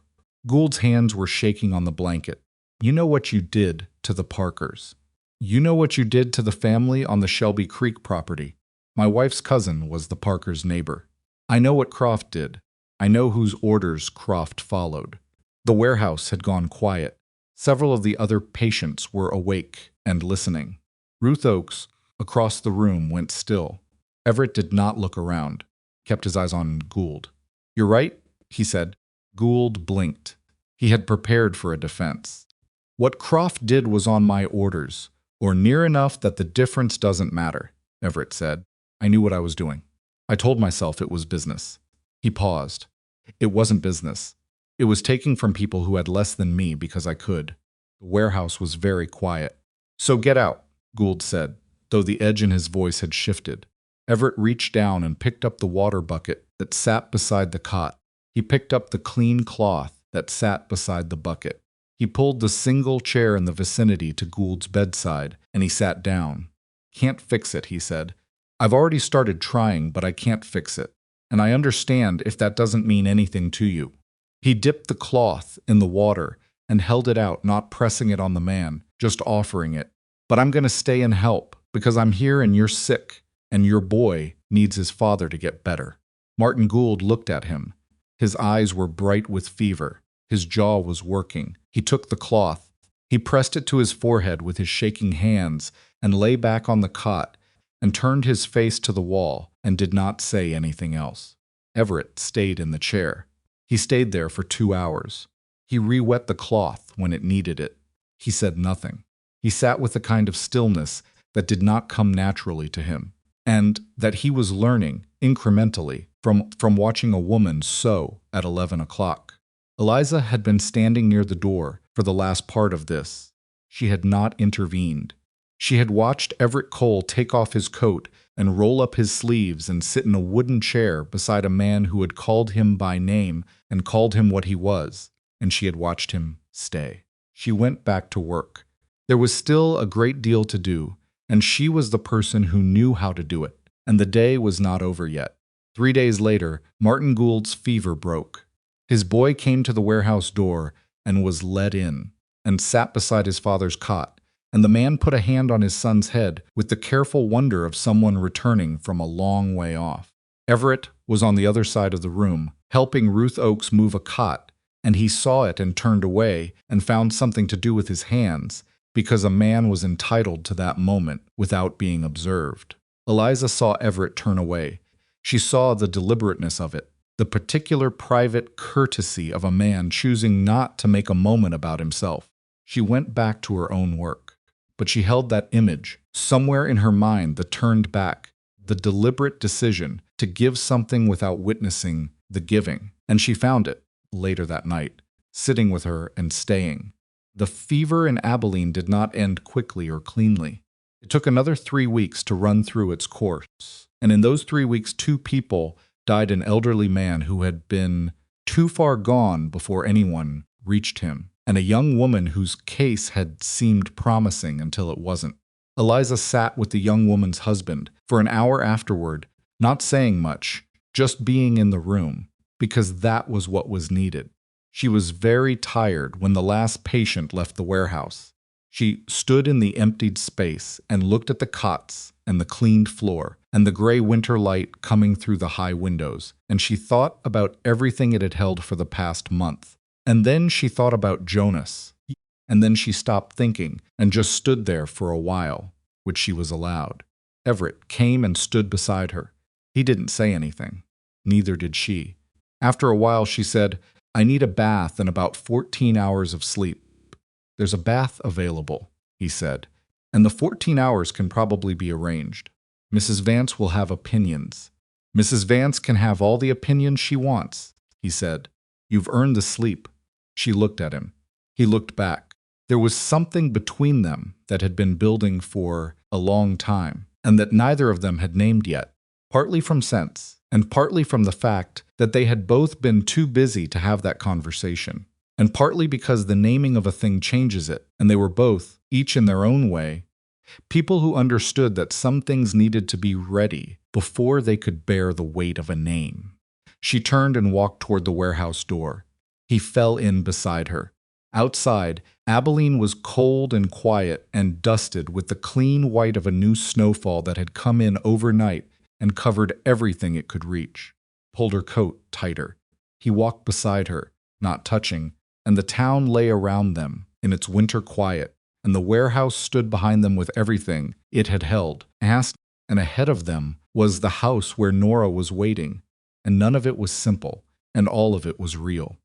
Gould's hands were shaking on the blanket. "You know what you did to the Parkers. You know what you did to the family on the Shelby Creek property. My wife's cousin was the Parkers' neighbor. I know what Croft did. I know whose orders Croft followed." The warehouse had gone quiet. Several of the other patients were awake and listening. Ruth Oakes, across the room, went still. Everett did not look around, kept his eyes on Gould. "You're right," he said. Gould blinked. He had prepared for a defense. "What Croft did was on my orders, or near enough that the difference doesn't matter," Everett said. "I knew what I was doing. I told myself it was business." He paused. "It wasn't business. It was taking from people who had less than me because I could." The warehouse was very quiet. "So get out," Gould said, though the edge in his voice had shifted. Everett reached down and picked up the water bucket that sat beside the cot. He picked up the clean cloth that sat beside the bucket. He pulled the single chair in the vicinity to Gould's bedside, and he sat down. "Can't fix it," he said. "I've already started trying, but I can't fix it. And I understand if that doesn't mean anything to you." He dipped the cloth in the water and held it out, not pressing it on the man, just offering it. "But I'm going to stay and help, because I'm here and you're sick, and your boy needs his father to get better." Martin Gould looked at him. His eyes were bright with fever. His jaw was working. He took the cloth. He pressed it to his forehead with his shaking hands and lay back on the cot and turned his face to the wall and did not say anything else. Everett stayed in the chair. He stayed there for 2 hours. He re-wet the cloth when it needed it. He said nothing. He sat with a kind of stillness that did not come naturally to him, and that he was learning, incrementally, from watching a woman sew at 11 o'clock. Eliza had been standing near the door for the last part of this. She had not intervened. She had watched Everett Cole take off his coat and roll up his sleeves and sit in a wooden chair beside a man who had called him by name and called him what he was, and she had watched him stay. She went back to work. There was still a great deal to do, and she was the person who knew how to do it, and the day was not over yet. 3 days later, Martin Gould's fever broke. His boy came to the warehouse door and was let in, and sat beside his father's cot, And the man put a hand on his son's head with the careful wonder of someone returning from a long way off. Everett was on the other side of the room, helping Ruth Oakes move a cot, and he saw it and turned away and found something to do with his hands, because a man was entitled to that moment without being observed. Eliza saw Everett turn away. She saw the deliberateness of it, the particular private courtesy of a man choosing not to make a moment about himself. She went back to her own work. But she held that image, somewhere in her mind, that turned back, the deliberate decision to give something without witnessing the giving. And she found it, later that night, sitting with her and staying. The fever in Abilene did not end quickly or cleanly. It took another 3 weeks to run through its course. And in those 3 weeks, 2 people died: an elderly man who had been too far gone before anyone reached him, and a young woman whose case had seemed promising until it wasn't. Eliza sat with the young woman's husband for an hour afterward, not saying much, just being in the room, because that was what was needed. She was very tired when the last patient left the warehouse. She stood in the emptied space and looked at the cots and the cleaned floor and the gray winter light coming through the high windows, and she thought about everything it had held for the past month. And then she thought about Jonas. And then she stopped thinking and just stood there for a while, which she was allowed. Everett came and stood beside her. He didn't say anything. Neither did she. After a while, she said, "I need a bath and about 14 hours of sleep." "There's a bath available," he said, "and the 14 hours can probably be arranged. Mrs. Vance will have opinions." "Mrs. Vance can have all the opinions she wants," he said. "You've earned the sleep." She looked at him. He looked back. There was something between them that had been building for a long time, and that neither of them had named yet, partly from sense, and partly from the fact that they had both been too busy to have that conversation, and partly because the naming of a thing changes it, and they were both, each in their own way, people who understood that some things needed to be ready before they could bear the weight of a name. She turned and walked toward the warehouse door. He fell in beside her. Outside, Abilene was cold and quiet and dusted with the clean white of a new snowfall that had come in overnight and covered everything it could reach. Pulled her coat tighter. He walked beside her, not touching, and the town lay around them in its winter quiet, and the warehouse stood behind them with everything it had held. And ahead of them was the house where Nora was waiting, and none of it was simple, and all of it was real.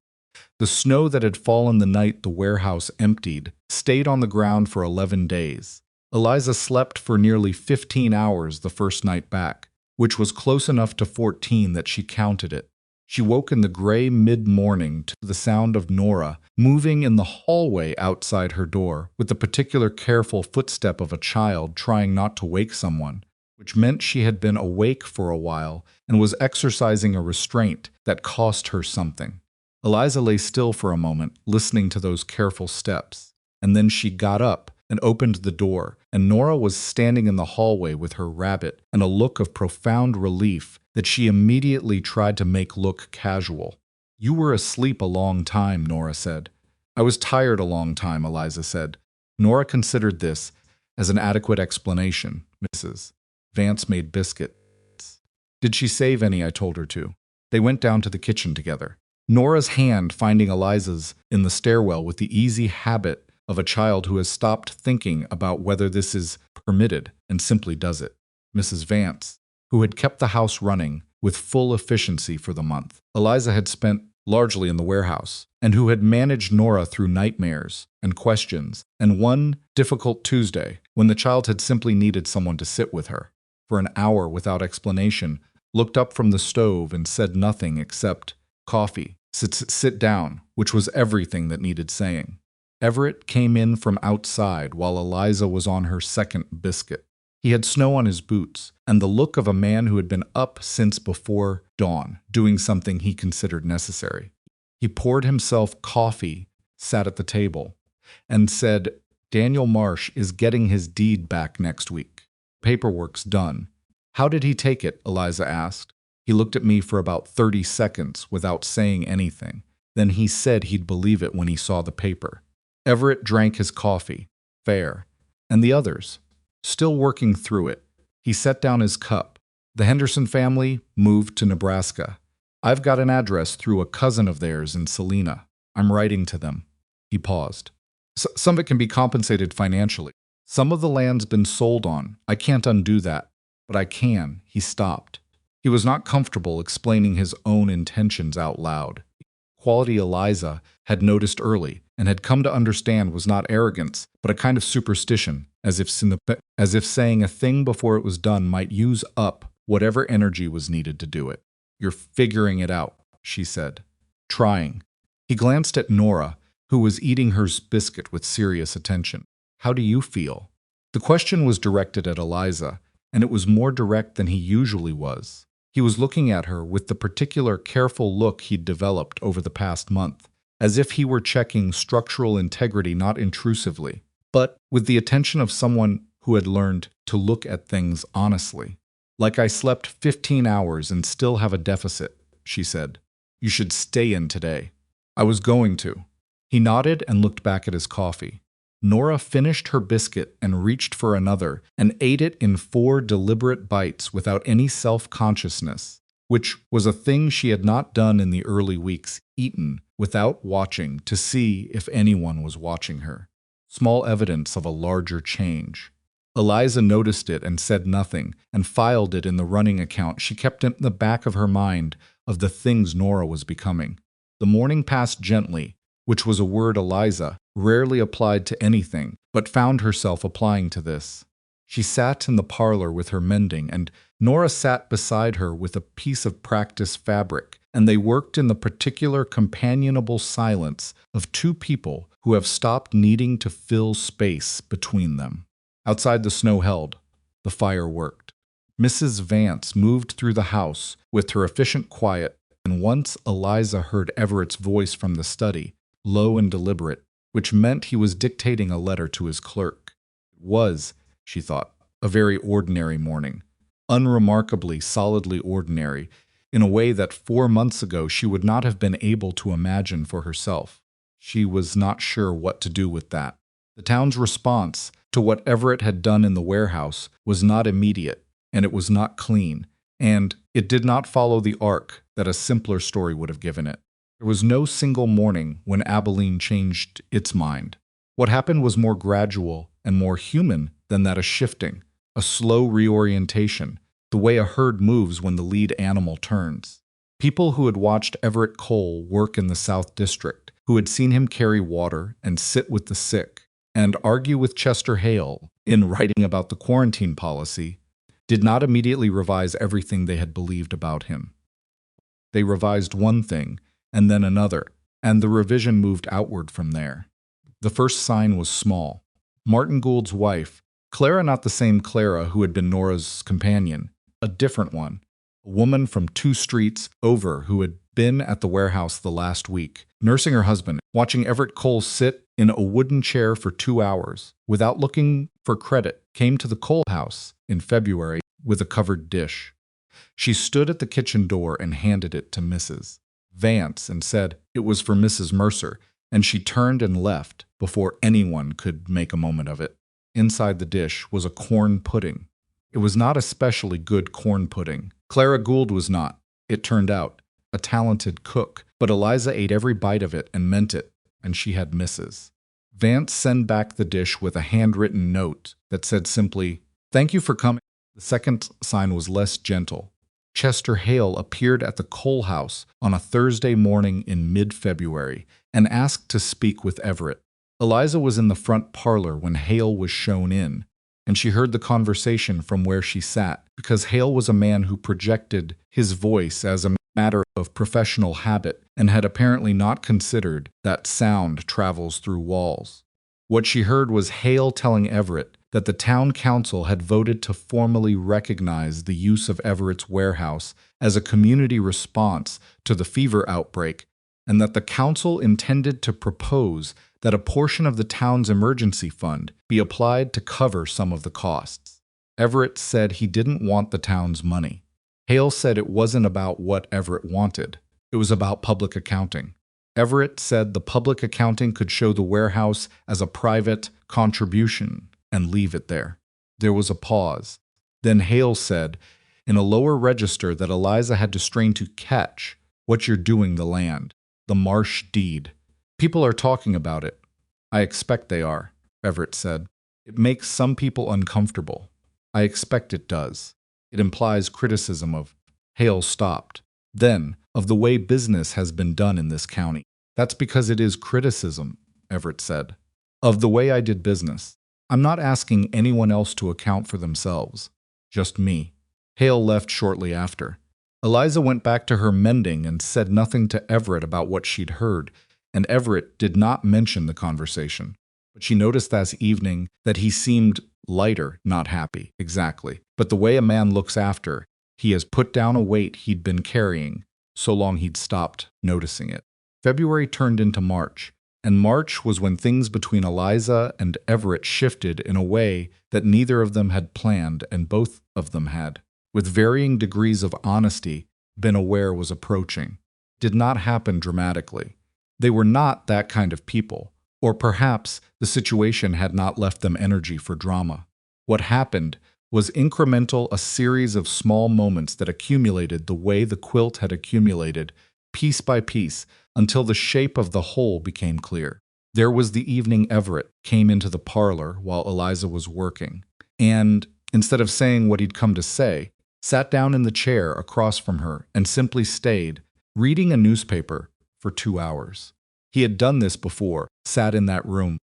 The snow that had fallen the night the warehouse emptied stayed on the ground for 11 days. Eliza slept for nearly 15 hours the first night back, which was close enough to 14 that she counted it. She woke in the gray mid-morning to the sound of Nora moving in the hallway outside her door with the particular careful footstep of a child trying not to wake someone, which meant she had been awake for a while and was exercising a restraint that cost her something. Eliza lay still for a moment, listening to those careful steps, and then she got up and opened the door, and Nora was standing in the hallway with her rabbit and a look of profound relief that she immediately tried to make look casual. "You were asleep a long time," Nora said. "I was tired a long time," Eliza said. Nora considered this as an adequate explanation. "Mrs. Vance made biscuits." "Did she save any?" I told her to. They went down to the kitchen together. Nora's hand finding Eliza's in the stairwell with the easy habit of a child who has stopped thinking about whether this is permitted and simply does it. Mrs. Vance, who had kept the house running with full efficiency for the month, Eliza had spent largely in the warehouse, and who had managed Nora through nightmares and questions, and one difficult Tuesday, when the child had simply needed someone to sit with her, for an hour without explanation, looked up from the stove and said nothing except, "Coffee, sit down," which was everything that needed saying. Everett came in from outside while Eliza was on her second biscuit. He had snow on his boots, and the look of a man who had been up since before dawn, doing something he considered necessary. He poured himself coffee, sat at the table, and said, "Daniel Marsh is getting his deed back next week. Paperwork's done." "How did he take it?" Eliza asked. He looked at me for about 30 seconds without saying anything. Then he said he'd believe it when he saw the paper. Everett drank his coffee. Fair. And the others? Still working through it. He set down his cup. The Henderson family moved to Nebraska. I've got an address through a cousin of theirs in Salina. I'm writing to them. He paused. Some of it can be compensated financially. Some of the land's been sold on. I can't undo that. But I can. He stopped. He was not comfortable explaining his own intentions out loud. Quality Eliza had noticed early and had come to understand was not arrogance, but a kind of superstition, as if saying a thing before it was done might use up whatever energy was needed to do it. You're figuring it out, she said. Trying. He glanced at Nora, who was eating her biscuit with serious attention. How do you feel? The question was directed at Eliza, and it was more direct than he usually was. He was looking at her with the particular careful look he'd developed over the past month, as if he were checking structural integrity not intrusively, but with the attention of someone who had learned to look at things honestly. Like I slept 15 hours and still have a deficit, she said. You should stay in today. I was going to. He nodded and looked back at his coffee. Nora finished her biscuit and reached for another and ate it in 4 deliberate bites without any self-consciousness, which was a thing she had not done in the early weeks, eaten without watching to see if anyone was watching her. Small evidence of a larger change. Eliza noticed it and said nothing and filed it in the running account she kept in the back of her mind of the things Nora was becoming. The morning passed gently, which was a word Eliza rarely applied to anything, but found herself applying to this. She sat in the parlor with her mending, and Nora sat beside her with a piece of practice fabric, and they worked in the particular companionable silence of 2 people who have stopped needing to fill space between them. Outside the snow held. The fire worked. Mrs. Vance moved through the house with her efficient quiet, and once Eliza heard Everett's voice from the study, low and deliberate, which meant he was dictating a letter to his clerk. It was, she thought, a very ordinary morning, unremarkably solidly ordinary, in a way that 4 months ago she would not have been able to imagine for herself. She was not sure what to do with that. The town's response to what Everett had done in the warehouse was not immediate, and it was not clean, and it did not follow the arc that a simpler story would have given it. There was no single morning when Abilene changed its mind. What happened was more gradual and more human than that, a shifting, a slow reorientation, the way a herd moves when the lead animal turns. People who had watched Everett Cole work in the South District, who had seen him carry water and sit with the sick, and argue with Chester Hale in writing about the quarantine policy, did not immediately revise everything they had believed about him. They revised one thing, and then another, and the revision moved outward from there. The first sign was small. Martin Gould's wife, Clara, not the same Clara who had been Nora's companion, a different one, a woman from 2 streets over who had been at the warehouse the last week, nursing her husband, watching Everett Cole sit in a wooden chair for 2 hours, without looking for credit, came to the Cole house in February with a covered dish. She stood at the kitchen door and handed it to Mrs. Vance and said it was for Mrs. Mercer, and she turned and left before anyone could make a moment of it. Inside the dish was a corn pudding. It was not especially good corn pudding. Clara Gould was not, it turned out, a talented cook, but Eliza ate every bite of it and meant it, and she had Mrs. Vance sent back the dish with a handwritten note that said simply, "Thank you for coming." The second sign was less gentle. Chester Hale appeared at the Cole house on a Thursday morning in mid-February and asked to speak with Everett. Eliza was in the front parlor when Hale was shown in, and she heard the conversation from where she sat, because Hale was a man who projected his voice as a matter of professional habit and had apparently not considered that sound travels through walls. What she heard was Hale telling Everett that the town council had voted to formally recognize the use of Everett's warehouse as a community response to the fever outbreak, and that the council intended to propose that a portion of the town's emergency fund be applied to cover some of the costs. Everett said he didn't want the town's money. Hale said it wasn't about what Everett wanted. It was about public accounting. Everett said the public accounting could show the warehouse as a private contribution, and leave it there. There was a pause. Then Hale said, in a lower register that Eliza had to strain to catch, "What you're doing the land. The marsh deed. People are talking about it." "I expect they are," Everett said. "It makes some people uncomfortable." "I expect it does. It implies criticism of—" Hale stopped. Then, of the way business has been done in this county. "That's because it is criticism," Everett said. "Of the way I did business. I'm not asking anyone else to account for themselves. Just me." Hale left shortly after. Eliza went back to her mending and said nothing to Everett about what she'd heard, and Everett did not mention the conversation. But she noticed that evening that he seemed lighter, not happy, exactly. But the way a man looks after, he has put down a weight he'd been carrying, so long he'd stopped noticing it. February turned into March, and March was when things between Eliza and Everett shifted in a way that neither of them had planned and both of them had, with varying degrees of honesty, been aware was approaching. It did not happen dramatically. They were not that kind of people, or perhaps the situation had not left them energy for drama. What happened was incremental, a series of small moments that accumulated the way the quilt had accumulated, piece by piece, until the shape of the whole became clear. There was the evening Everett came into the parlor while Eliza was working, and, instead of saying what he'd come to say, sat down in the chair across from her and simply stayed, reading a newspaper, for 2 hours. He had done this before, sat in that room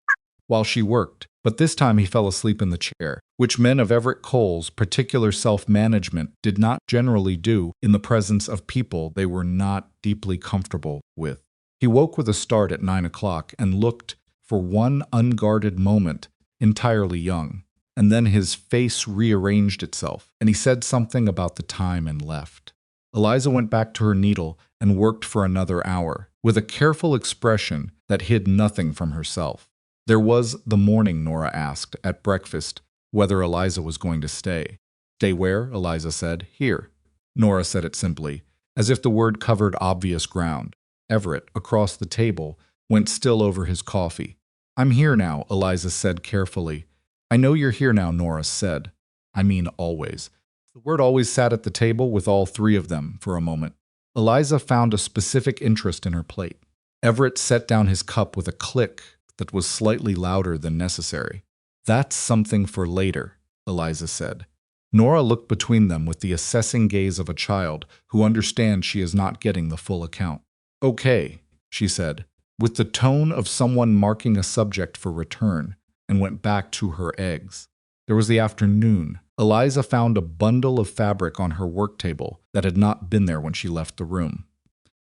while she worked, but this time he fell asleep in the chair, which men of Everett Cole's particular self-management did not generally do in the presence of people they were not deeply comfortable with. He woke with a start at 9 o'clock and looked, for one unguarded moment, entirely young. And then his face rearranged itself, and he said something about the time and left. Eliza went back to her needle and worked for another hour, with a careful expression that hid nothing from herself. There was the morning, Nora asked, at breakfast, whether Eliza was going to stay. "Stay where?" Eliza said. "Here." Nora said it simply, as if the word covered obvious ground. Everett, across the table, went still over his coffee. "I'm here now," Eliza said carefully. "I know you're here now," Nora said. "I mean always." The word always sat at the table with all three of them for a moment. Eliza found a specific interest in her plate. Everett set down his cup with a click that was slightly louder than necessary. "That's something for later," Eliza said. Nora looked between them with the assessing gaze of a child who understands she is not getting the full account. "Okay," she said, with the tone of someone marking a subject for return, and went back to her eggs. There was the afternoon. Eliza found a bundle of fabric on her work table that had not been there when she left the room.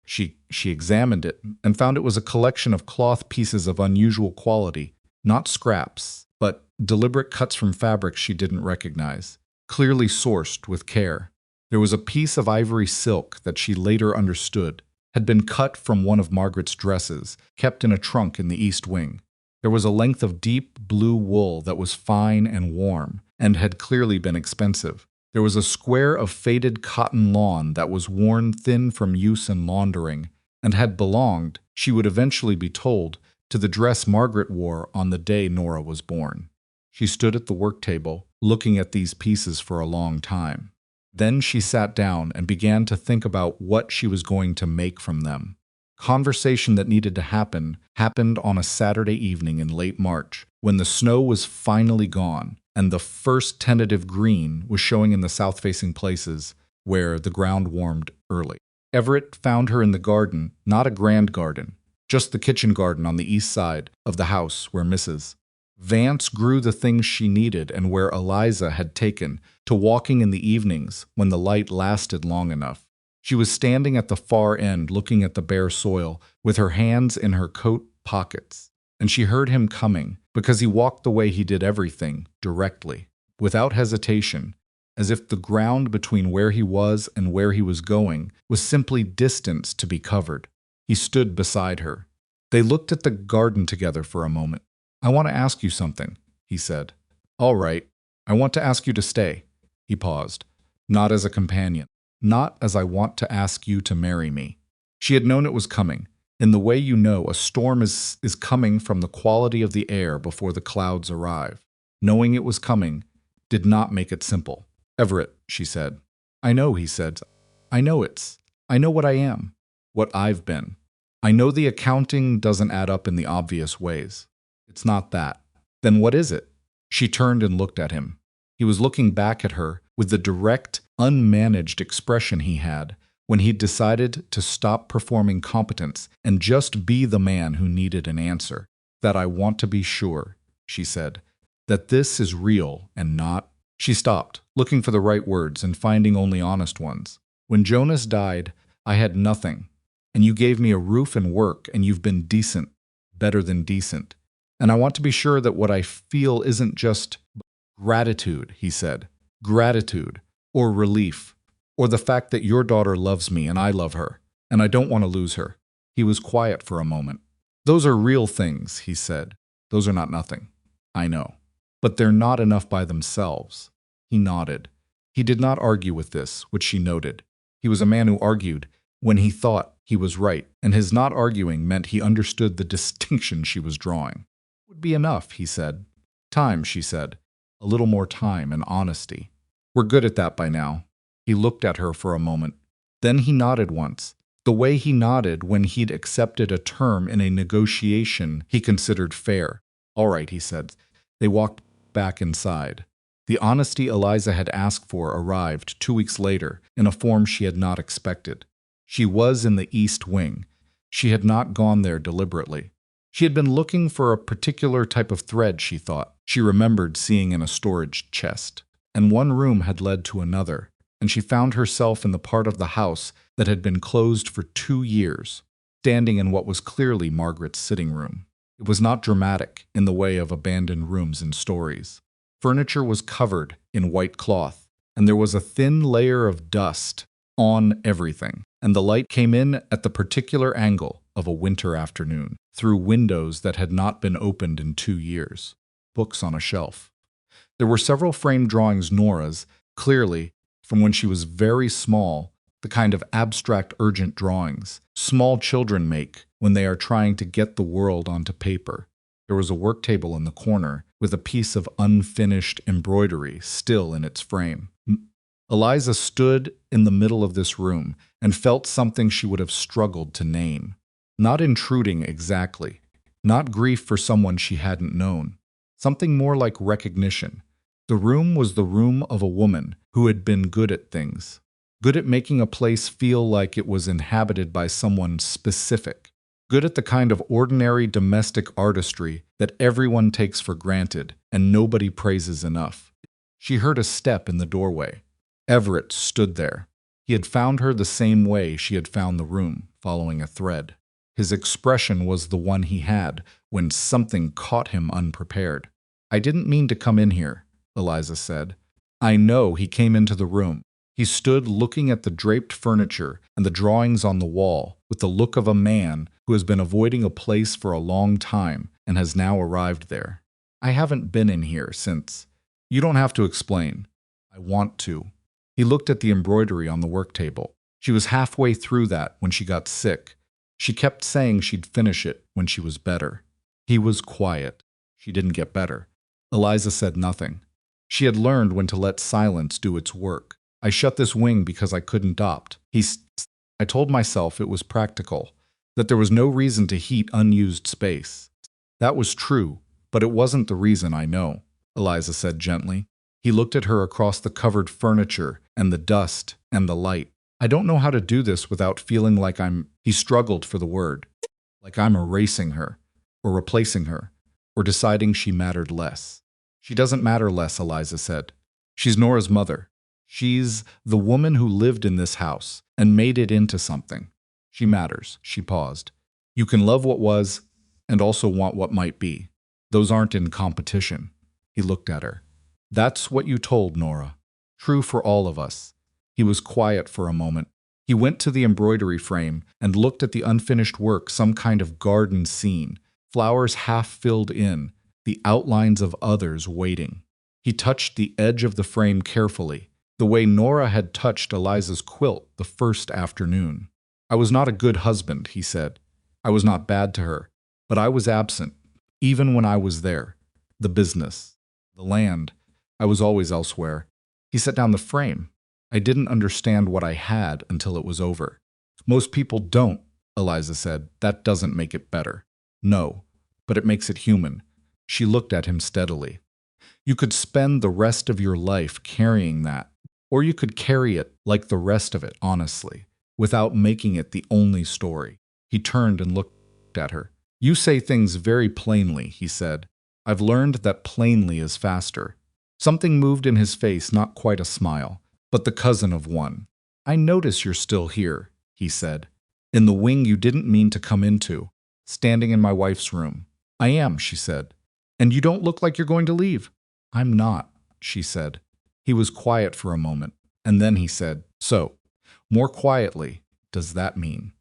She examined it and found it was a collection of cloth pieces of unusual quality, not scraps, but deliberate cuts from fabric she didn't recognize, clearly sourced with care. There was a piece of ivory silk that she later understood had been cut from one of Margaret's dresses, kept in a trunk in the east wing. There was a length of deep blue wool that was fine and warm, and had clearly been expensive. There was a square of faded cotton lawn that was worn thin from use and laundering, and had belonged, she would eventually be told, to the dress Margaret wore on the day Nora was born. She stood at the work table, looking at these pieces for a long time. Then she sat down and began to think about what she was going to make from them. Conversation that needed to happen happened on a Saturday evening in late March, when the snow was finally gone, and the first tentative green was showing in the south-facing places where the ground warmed early. Everett found her in the garden, not a grand garden, just the kitchen garden on the east side of the house where Mrs. Vance grew the things she needed and where Eliza had taken to walking in the evenings when the light lasted long enough. She was standing at the far end looking at the bare soil with her hands in her coat pockets, and she heard him coming because he walked the way he did everything, directly, without hesitation, as if the ground between where he was and where he was going was simply distance to be covered. He stood beside her. They looked at the garden together for a moment. "I want to ask you something," he said. "All right. I want to ask you to stay." He paused. "Not as a companion. Not as I want to ask you to marry me." She had known it was coming. In the way you know a storm is coming from the quality of the air before the clouds arrive. Knowing it was coming did not make it simple. Everett, she said. I know, he said. I know what I am, what I've been. I know the accounting doesn't add up in the obvious ways. It's not that. Then what is it? She turned and looked at him. He was looking back at her with the direct, unmanaged expression he had when he'd decided to stop performing competence and just be the man who needed an answer. That I want to be sure, she said, that this is real and not. She stopped, looking for the right words and finding only honest ones. When Jonas died, I had nothing, and you gave me a roof and work, and you've been decent, better than decent. And I want to be sure that what I feel isn't just gratitude, he said. Gratitude, or relief, or the fact that your daughter loves me and I love her, and I don't want to lose her. He was quiet for a moment. Those are real things, he said. Those are not nothing. I know. But they're not enough by themselves. He nodded. He did not argue with this, which she noted. He was a man who argued when he thought he was right, and his not arguing meant he understood the distinction she was drawing. It would be enough, he said. Time, she said. A little more time and honesty. We're good at that by now. He looked at her for a moment. Then he nodded once, the way he nodded when he'd accepted a term in a negotiation he considered fair. All right, he said. They walked back inside. The honesty Eliza had asked for arrived 2 weeks later in a form she had not expected. She was in the East Wing. She had not gone there deliberately. She had been looking for a particular type of thread, she thought. She remembered seeing in a storage chest. And one room had led to another, and she found herself in the part of the house that had been closed for 2 years, standing in what was clearly Margaret's sitting room. It was not dramatic in the way of abandoned rooms in stories. Furniture was covered in white cloth, and there was a thin layer of dust on everything, and the light came in at the particular angle of a winter afternoon, through windows that had not been opened in 2 years. Books on a shelf. There were several framed drawings Nora's, clearly, from when she was very small, the kind of abstract urgent drawings small children make when they are trying to get the world onto paper. There was a work table in the corner with a piece of unfinished embroidery still in its frame. Eliza stood in the middle of this room and felt something she would have struggled to name. Not intruding exactly, not grief for someone she hadn't known, something more like recognition. The room was the room of a woman who had been good at things, good at making a place feel like it was inhabited by someone specific, good at the kind of ordinary domestic artistry that everyone takes for granted and nobody praises enough. She heard a step in the doorway. Everett stood there. He had found her the same way she had found the room, following a thread. His expression was the one he had when something caught him unprepared. I didn't mean to come in here, Eliza said. I know he came into the room. He stood looking at the draped furniture and the drawings on the wall with the look of a man who has been avoiding a place for a long time and has now arrived there. I haven't been in here since. You don't have to explain. I want to. He looked at the embroidery on the work table. She was halfway through that when she got sick. She kept saying she'd finish it when she was better. He was quiet. She didn't get better. Eliza said nothing. She had learned when to let silence do its work. I shut this wing because I couldn't opt. I told myself it was practical, that there was no reason to heat unused space. That was true, but it wasn't the reason, I know, Eliza said gently. He looked at her across the covered furniture and the dust and the light. I don't know how to do this without feeling like he struggled for the word, like I'm erasing her, or replacing her, or deciding she mattered less. She doesn't matter less, Eliza said. She's Nora's mother. She's the woman who lived in this house and made it into something. She matters. She paused. You can love what was and also want what might be. Those aren't in competition. He looked at her. That's what you told Nora. True for all of us. He was quiet for a moment. He went to the embroidery frame and looked at the unfinished work, some kind of garden scene, flowers half filled in, the outlines of others waiting. He touched the edge of the frame carefully, the way Nora had touched Eliza's quilt the first afternoon. I was not a good husband, he said. I was not bad to her, but I was absent, even when I was there. The business. The land. I was always elsewhere. He set down the frame. I didn't understand what I had until it was over. Most people don't, Eliza said. That doesn't make it better. No, but it makes it human. She looked at him steadily. You could spend the rest of your life carrying that, or you could carry it like the rest of it, honestly, without making it the only story. He turned and looked at her. You say things very plainly, he said. I've learned that plainly is faster. Something moved in his face, not quite a smile, but the cousin of one. I notice you're still here, he said. In the wing you didn't mean to come into, standing in my wife's room. I am, she said. And you don't look like you're going to leave. I'm not, she said. He was quiet for a moment, and then he said, so, more quietly, does that mean?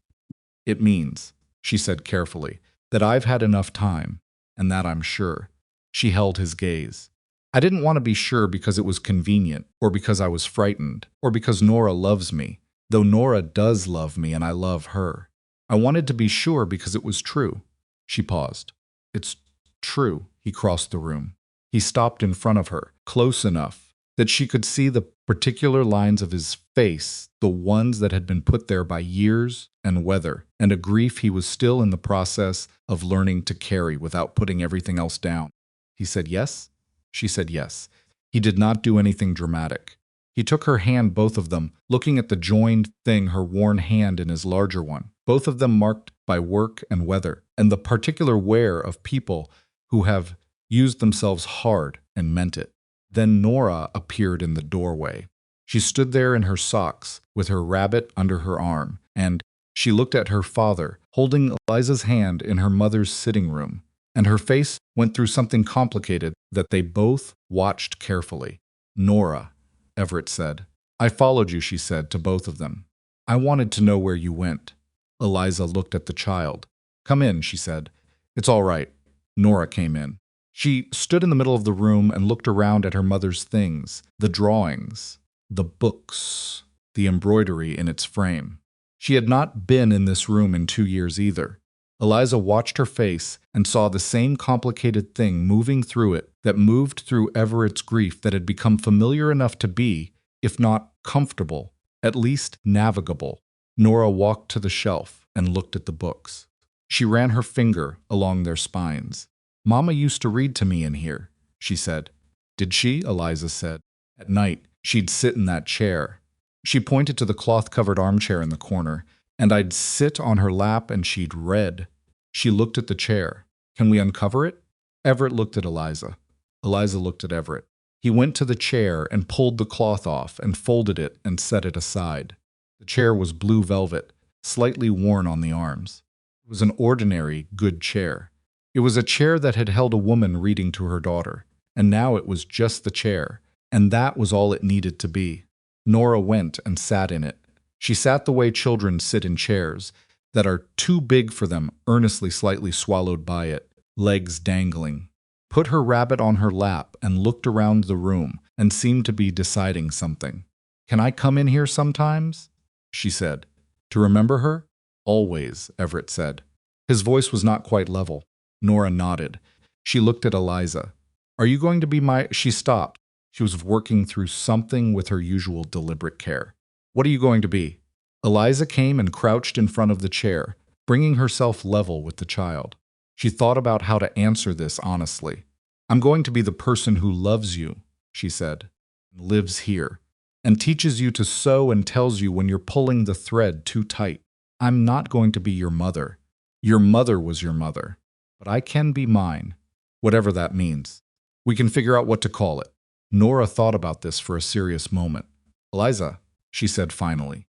It means, she said carefully, that I've had enough time, and that I'm sure. She held his gaze. I didn't want to be sure because it was convenient, or because I was frightened, or because Nora loves me, though Nora does love me and I love her. I wanted to be sure because it was true. She paused. It's true. He crossed the room. He stopped in front of her, close enough that she could see the particular lines of his face, the ones that had been put there by years and weather, and a grief he was still in the process of learning to carry without putting everything else down. He said yes? She said yes. He did not do anything dramatic. He took her hand, both of them, looking at the joined thing, her worn hand in his larger one, both of them marked by work and weather, and the particular wear of people who have used themselves hard and meant it. Then Nora appeared in the doorway. She stood there in her socks, with her rabbit under her arm, and she looked at her father, holding Eliza's hand in her mother's sitting room, and her face went through something complicated that they both watched carefully. Nora, Everett said. I followed you, she said to both of them. I wanted to know where you went. Eliza looked at the child. Come in, she said. It's all right. Nora came in. She stood in the middle of the room and looked around at her mother's things, the drawings, the books, the embroidery in its frame. She had not been in this room in 2 years either. Eliza watched her face and saw the same complicated thing moving through it that moved through Everett's grief that had become familiar enough to be, if not comfortable, at least navigable. Nora walked to the shelf and looked at the books. She ran her finger along their spines. Mama used to read to me in here, she said. Did she? Eliza said. At night, she'd sit in that chair. She pointed to the cloth-covered armchair in the corner, and I'd sit on her lap and she'd read. She looked at the chair. Can we uncover it? Everett looked at Eliza. Eliza looked at Everett. He went to the chair and pulled the cloth off and folded it and set it aside. The chair was blue velvet, slightly worn on the arms. It was an ordinary, good chair. It was a chair that had held a woman reading to her daughter, and now it was just the chair, and that was all it needed to be. Nora went and sat in it. She sat the way children sit in chairs that are too big for them, earnestly slightly swallowed by it, legs dangling. Put her rabbit on her lap and looked around the room and seemed to be deciding something. Can I come in here sometimes? She said. To remember her? Always, Everett said. His voice was not quite level. Nora nodded. She looked at Eliza. Are you going to be my... She stopped. She was working through something with her usual deliberate care. What are you going to be? Eliza came and crouched in front of the chair, bringing herself level with the child. She thought about how to answer this honestly. I'm going to be the person who loves you, she said, and lives here, and teaches you to sew and tells you when you're pulling the thread too tight. I'm not going to be your mother. Your mother was your mother. But I can be mine, whatever that means. We can figure out what to call it. Nora thought about this for a serious moment. Eliza, she said finally.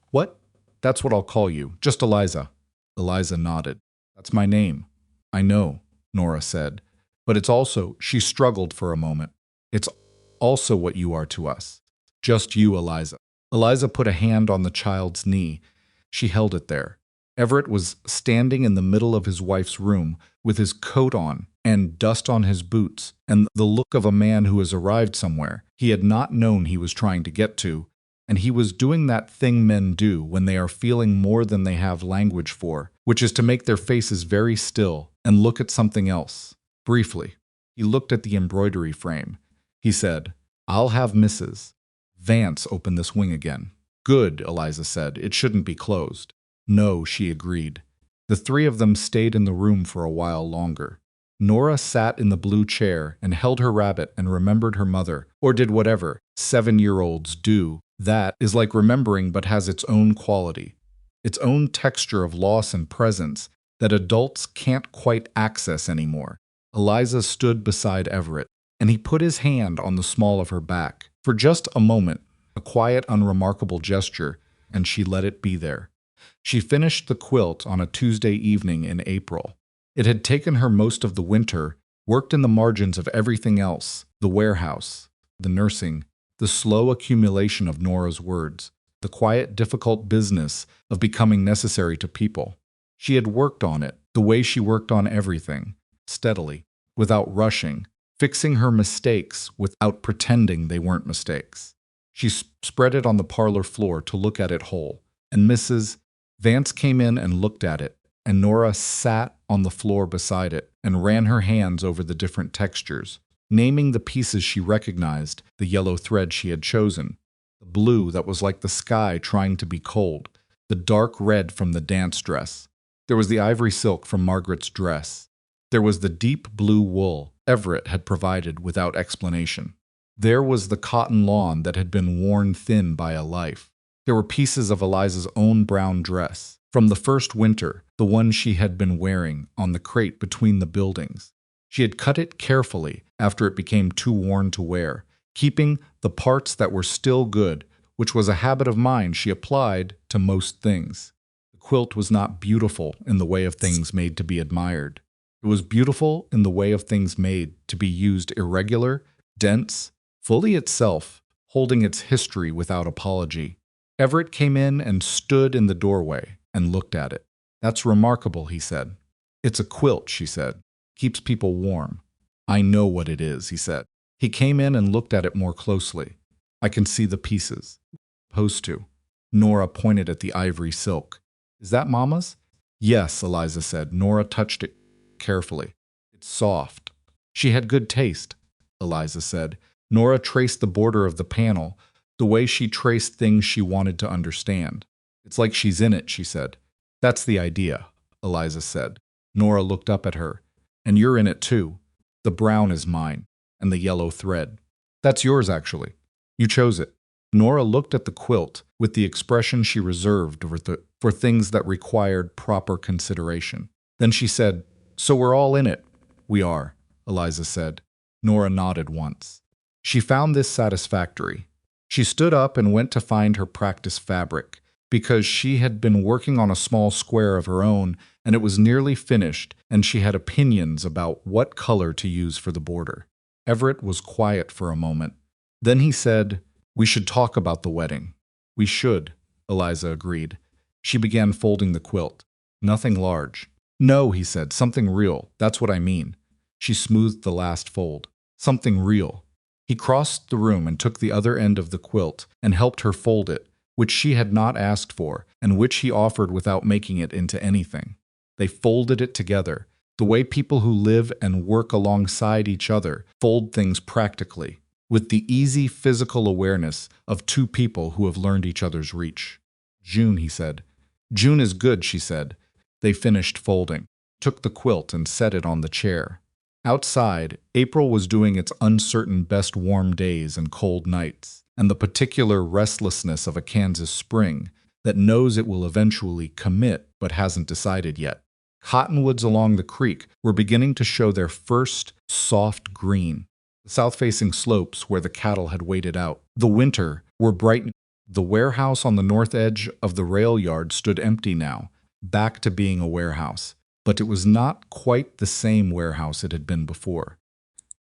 What? That's what I'll call you, just Eliza. Eliza nodded. That's my name. I know, Nora said. But it's also, she struggled for a moment. It's also what you are to us. Just you, Eliza. Eliza put a hand on the child's knee. She held it there. Everett was standing in the middle of his wife's room with his coat on and dust on his boots and the look of a man who has arrived somewhere he had not known he was trying to get to, and he was doing that thing men do when they are feeling more than they have language for, which is to make their faces very still and look at something else, briefly. He looked at the embroidery frame. He said, "I'll have Mrs. Vance open this wing again." "Good," Eliza said. "It shouldn't be closed." "No," she agreed. The three of them stayed in the room for a while longer. Nora sat in the blue chair and held her rabbit and remembered her mother, or did whatever 7-year-olds do. That is like remembering but has its own quality, its own texture of loss and presence that adults can't quite access anymore. Eliza stood beside Everett, and he put his hand on the small of her back. For just a moment, a quiet, unremarkable gesture, and she let it be there. She finished the quilt on a Tuesday evening in April. It had taken her most of the winter, worked in the margins of everything else, the warehouse, the nursing, the slow accumulation of Nora's words, the quiet, difficult business of becoming necessary to people. She had worked on it, the way she worked on everything, steadily, without rushing, fixing her mistakes without pretending they weren't mistakes. She spread it on the parlor floor to look at it whole, and Mrs. Vance came in and looked at it, and Nora sat on the floor beside it and ran her hands over the different textures, naming the pieces she recognized, the yellow thread she had chosen, the blue that was like the sky trying to be cold, the dark red from the dance dress. There was the ivory silk from Margaret's dress. There was the deep blue wool Everett had provided without explanation. There was the cotton lawn that had been worn thin by a life. There were pieces of Eliza's own brown dress, from the first winter, the one she had been wearing on the crate between the buildings. She had cut it carefully after it became too worn to wear, keeping the parts that were still good, which was a habit of mine she applied to most things. The quilt was not beautiful in the way of things made to be admired. It was beautiful in the way of things made to be used irregular, dense, fully itself, holding its history without apology. Everett came in and stood in the doorway and looked at it. "That's remarkable," he said. "It's a quilt," she said. "Keeps people warm." "I know what it is," he said. He came in and looked at it more closely. "I can see the pieces." "Supposed to." Nora pointed at the ivory silk. "Is that Mama's?" "Yes," Eliza said. Nora touched it carefully. "It's soft." "She had good taste," Eliza said. Nora traced the border of the panel, the way she traced things she wanted to understand. "It's like she's in it," she said. "That's the idea," Eliza said. Nora looked up at her. "And you're in it too. The brown is mine, and the yellow thread. That's yours, actually. You chose it." Nora looked at the quilt with the expression she reserved for things that required proper consideration. Then she said, "So we're all in it." "We are," Eliza said. Nora nodded once. She found this satisfactory. She stood up and went to find her practice fabric, because she had been working on a small square of her own, and it was nearly finished, and she had opinions about what color to use for the border. Everett was quiet for a moment. Then he said, "We should talk about the wedding." "We should," Eliza agreed. She began folding the quilt. "Nothing large." "No," he said, "something real. That's what I mean." She smoothed the last fold. "Something real." He crossed the room and took the other end of the quilt and helped her fold it, which she had not asked for, and which he offered without making it into anything. They folded it together, the way people who live and work alongside each other fold things practically, with the easy physical awareness of two people who have learned each other's reach. "June," he said. "June is good," she said. They finished folding, took the quilt and set it on the chair. Outside, April was doing its uncertain best warm days and cold nights, and the particular restlessness of a Kansas spring that knows it will eventually commit but hasn't decided yet. Cottonwoods along the creek were beginning to show their first soft green. The south-facing slopes where the cattle had waded out, the winter, were brightening. The warehouse on the north edge of the rail yard stood empty now, back to being a warehouse. But it was not quite the same warehouse it had been before.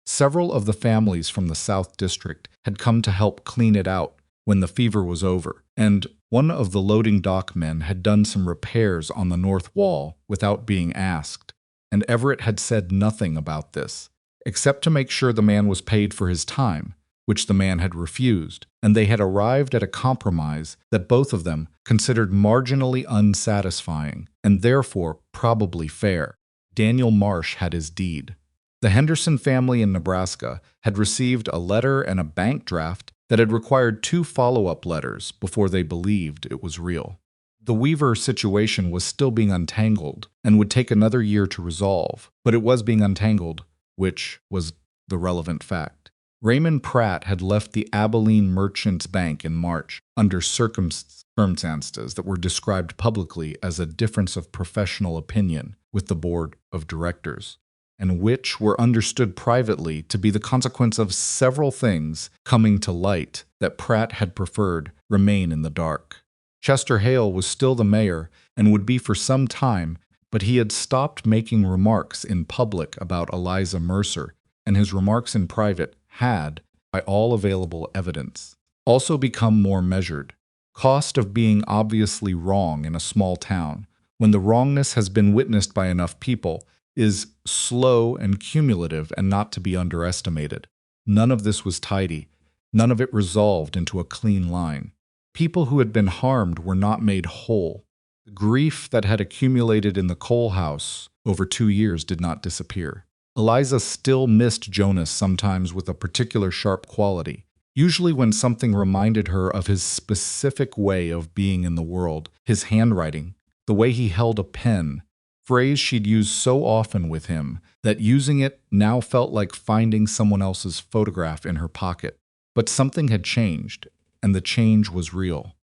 Several of the families from the South District had come to help clean it out when the fever was over, and one of the loading dock men had done some repairs on the north wall without being asked, and Everett had said nothing about this, except to make sure the man was paid for his time, which the man had refused, and they had arrived at a compromise that both of them considered marginally unsatisfying, and therefore probably fair. Daniel Marsh had his deed. The Henderson family in Nebraska had received a letter and a bank draft that had required 2 follow-up letters before they believed it was real. The Weaver situation was still being untangled and would take another year to resolve, but it was being untangled, which was the relevant fact. Raymond Pratt had left the Abilene Merchants Bank in March under circumstances that were described publicly as a difference of professional opinion with the board of directors, and which were understood privately to be the consequence of several things coming to light that Pratt had preferred remain in the dark. Chester Hale was still the mayor and would be for some time, but he had stopped making remarks in public about Eliza Mercer, and his remarks in private had, by all available evidence, also become more measured. Cost of being obviously wrong in a small town, when the wrongness has been witnessed by enough people, is slow and cumulative and not to be underestimated. None of this was tidy. None of it resolved into a clean line. People who had been harmed were not made whole. The grief that had accumulated in the coal house over 2 years did not disappear. Eliza still missed Jonas sometimes with a particular sharp quality, usually when something reminded her of his specific way of being in the world, his handwriting, the way he held a pen, phrase she'd used so often with him that using it now felt like finding someone else's photograph in her pocket. But something had changed, and the change was real.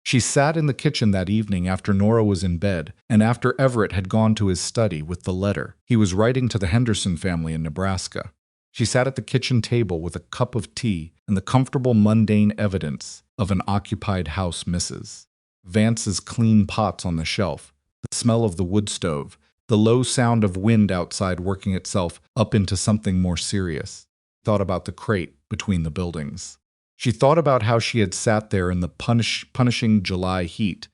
She sat in the kitchen that evening after Nora was in bed, and after Everett had gone to his study with the letter he was writing to the Henderson family in Nebraska. She sat at the kitchen table with a cup of tea and the comfortable mundane evidence of an occupied house missus. Vance's clean pots on the shelf, the smell of the wood stove, the low sound of wind outside working itself up into something more serious. Thought about the crate between the buildings. She thought about how she had sat there in the punishing July heat,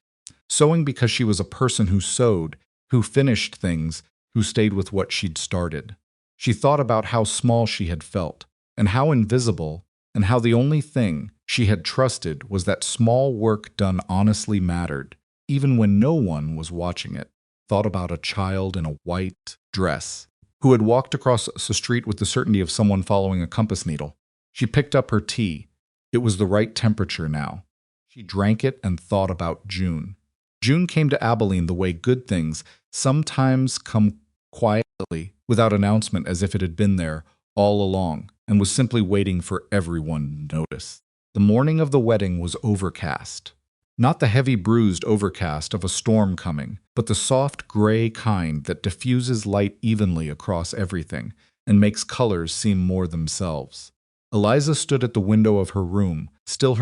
sewing because she was a person who sewed, who finished things, who stayed with what she'd started. She thought about how small she had felt, and how invisible, and how the only thing she had trusted was that small work done honestly mattered, even when no one was watching it. Thought about a child in a white dress, who had walked across the street with the certainty of someone following a compass needle. She picked up her tea. It was the right temperature now. She drank it and thought about June. June came to Abilene the way good things sometimes come quietly, without announcement, as if it had been there all along, and was simply waiting for everyone to notice. The morning of the wedding was overcast. Not the heavy bruised overcast of a storm coming, but the soft gray kind that diffuses light evenly across everything and makes colors seem more themselves. Eliza stood at the window of her room, still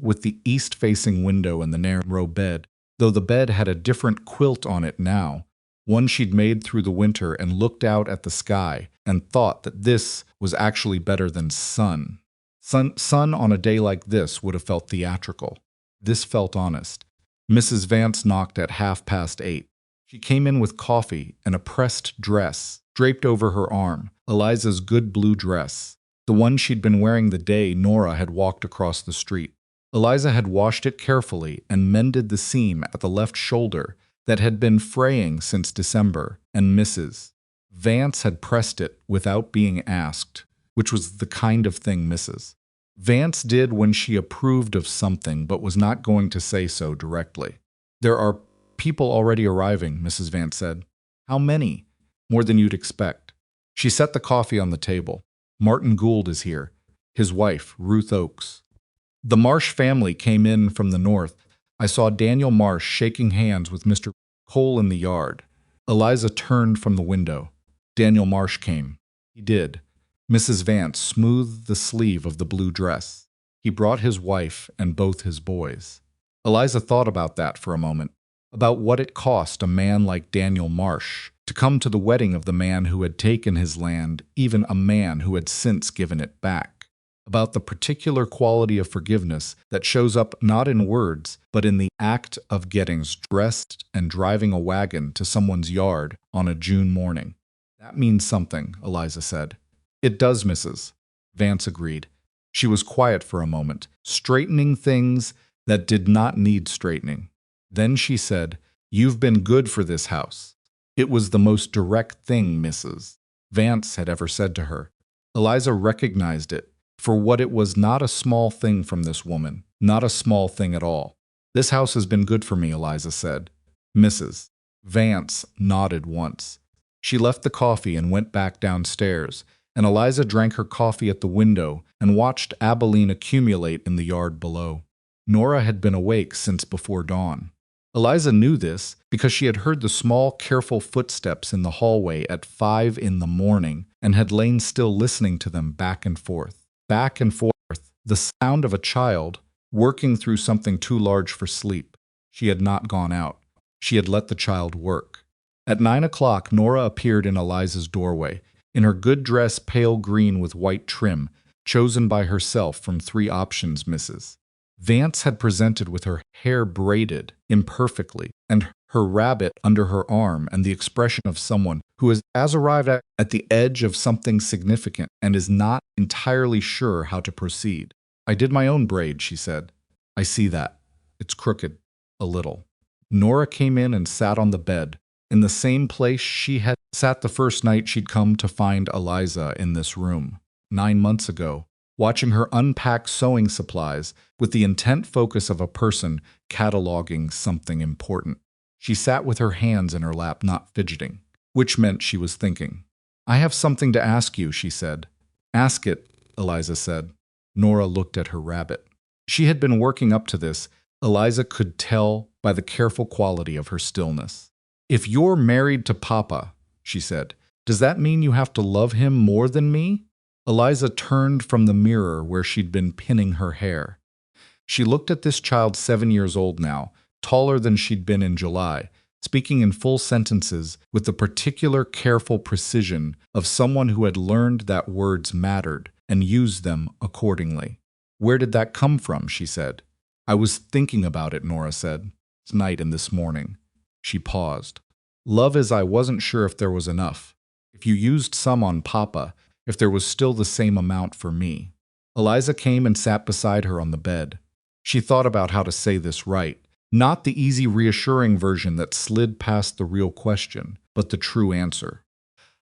with the east-facing window and the narrow bed, though the bed had a different quilt on it now, one she'd made through the winter, and looked out at the sky and thought that this was actually better than sun. Sun on a day like this would have felt theatrical. This felt honest. Mrs. Vance knocked at 8:30. She came in with coffee and a pressed dress draped over her arm, Eliza's good blue dress, the one she'd been wearing the day Nora had walked across the street. Eliza had washed it carefully and mended the seam at the left shoulder that had been fraying since December, and Mrs. Vance had pressed it without being asked, which was the kind of thing Mrs. Vance did when she approved of something but was not going to say so directly. "There are people already arriving," Mrs. Vance said. "How many?" "More than you'd expect." She set the coffee on the table. "Martin Gould is here. His wife, Ruth Oakes. The Marsh family came in from the north. I saw Daniel Marsh shaking hands with Mr. Cole in the yard." Eliza turned from the window. "Daniel Marsh came." "He did." Mrs. Vance smoothed the sleeve of the blue dress. "He brought his wife and both his boys." Eliza thought about that for a moment, about what it cost a man like Daniel Marsh to come to the wedding of the man who had taken his land, even a man who had since given it back, about the particular quality of forgiveness that shows up not in words, but in the act of getting dressed and driving a wagon to someone's yard on a June morning. "That means something," Eliza said. "It does, Mrs." Vance agreed. She was quiet for a moment, straightening things that did not need straightening. Then she said, "You've been good for this house." It was the most direct thing Mrs. Vance had ever said to her. Eliza recognized it for what it was, not a small thing from this woman, not a small thing at all. "This house has been good for me," Eliza said. Mrs. Vance nodded once. She left the coffee and went back downstairs, and Eliza drank her coffee at the window and watched abilene accumulate in the yard below. Nora had been awake since before dawn. Eliza knew this because she had heard the small, careful footsteps in the hallway at 5 in the morning and had lain still listening to them back and forth, the sound of a child working through something too large for sleep. She had not gone out. She had let the child work. At 9 o'clock, Nora appeared in Eliza's doorway, in her good dress pale green with white trim, chosen by herself from 3 options Mrs. Vance had presented, with her hair braided imperfectly and her rabbit under her arm, and the expression of someone who has arrived at the edge of something significant and is not entirely sure how to proceed. "I did my own braid," she said. "I see that. It's crooked. A little." Nora came in and sat on the bed, in the same place she had sat the first night she'd come to find Eliza in this room, 9 months ago, watching her unpack sewing supplies with the intent focus of a person cataloging something important. She sat with her hands in her lap, not fidgeting, which meant she was thinking. "I have something to ask you," she said. "Ask it," Eliza said. Nora looked at her rabbit. She had been working up to this. Eliza could tell by the careful quality of her stillness. "If you're married to Papa," she said, "does that mean you have to love him more than me?" Eliza turned from the mirror where she'd been pinning her hair. She looked at this child 7 years old now, taller than she'd been in July, speaking in full sentences with the particular careful precision of someone who had learned that words mattered and used them accordingly. "Where did that come from?" she said. "I was thinking about it," Nora said. "Tonight and this morning." She paused. "Love is, I wasn't sure if there was enough. If you used some on Papa, if there was still the same amount for me." Eliza came and sat beside her on the bed. She thought about how to say this right. Not the easy, reassuring version that slid past the real question, but the true answer.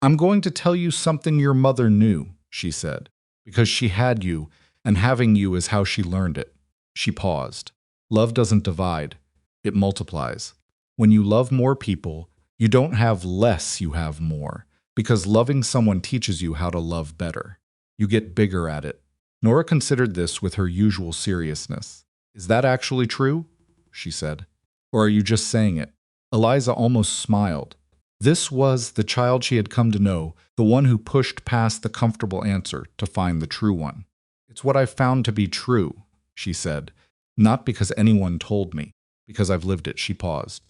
"I'm going to tell you something your mother knew," she said, "because she had you, and having you is how she learned it." She paused. "Love doesn't divide. It multiplies. When you love more people, you don't have less, you have more. Because loving someone teaches you how to love better. You get bigger at it." Nora considered this with her usual seriousness. "Is that actually true?" she said. "Or are you just saying it?" Eliza almost smiled. This was the child she had come to know, the one who pushed past the comfortable answer to find the true one. "It's what I've found to be true," she said. "Not because anyone told me, because I've lived it." She paused.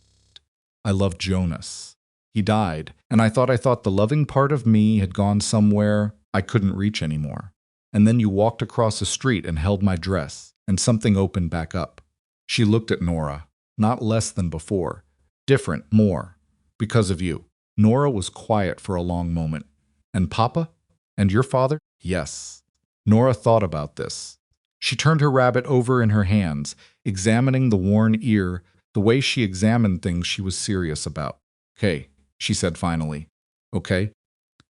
"I loved Jonas. He died, and I thought the loving part of me had gone somewhere I couldn't reach anymore. And then you walked across the street and held my dress, and something opened back up." She looked at Nora, not less than before. "Different, more. Because of you." Nora was quiet for a long moment. "And Papa? And your father?" "Yes." Nora thought about this. She turned her rabbit over in her hands, examining the worn ear, the way she examined things she was serious about. "Okay," she said finally. "Okay,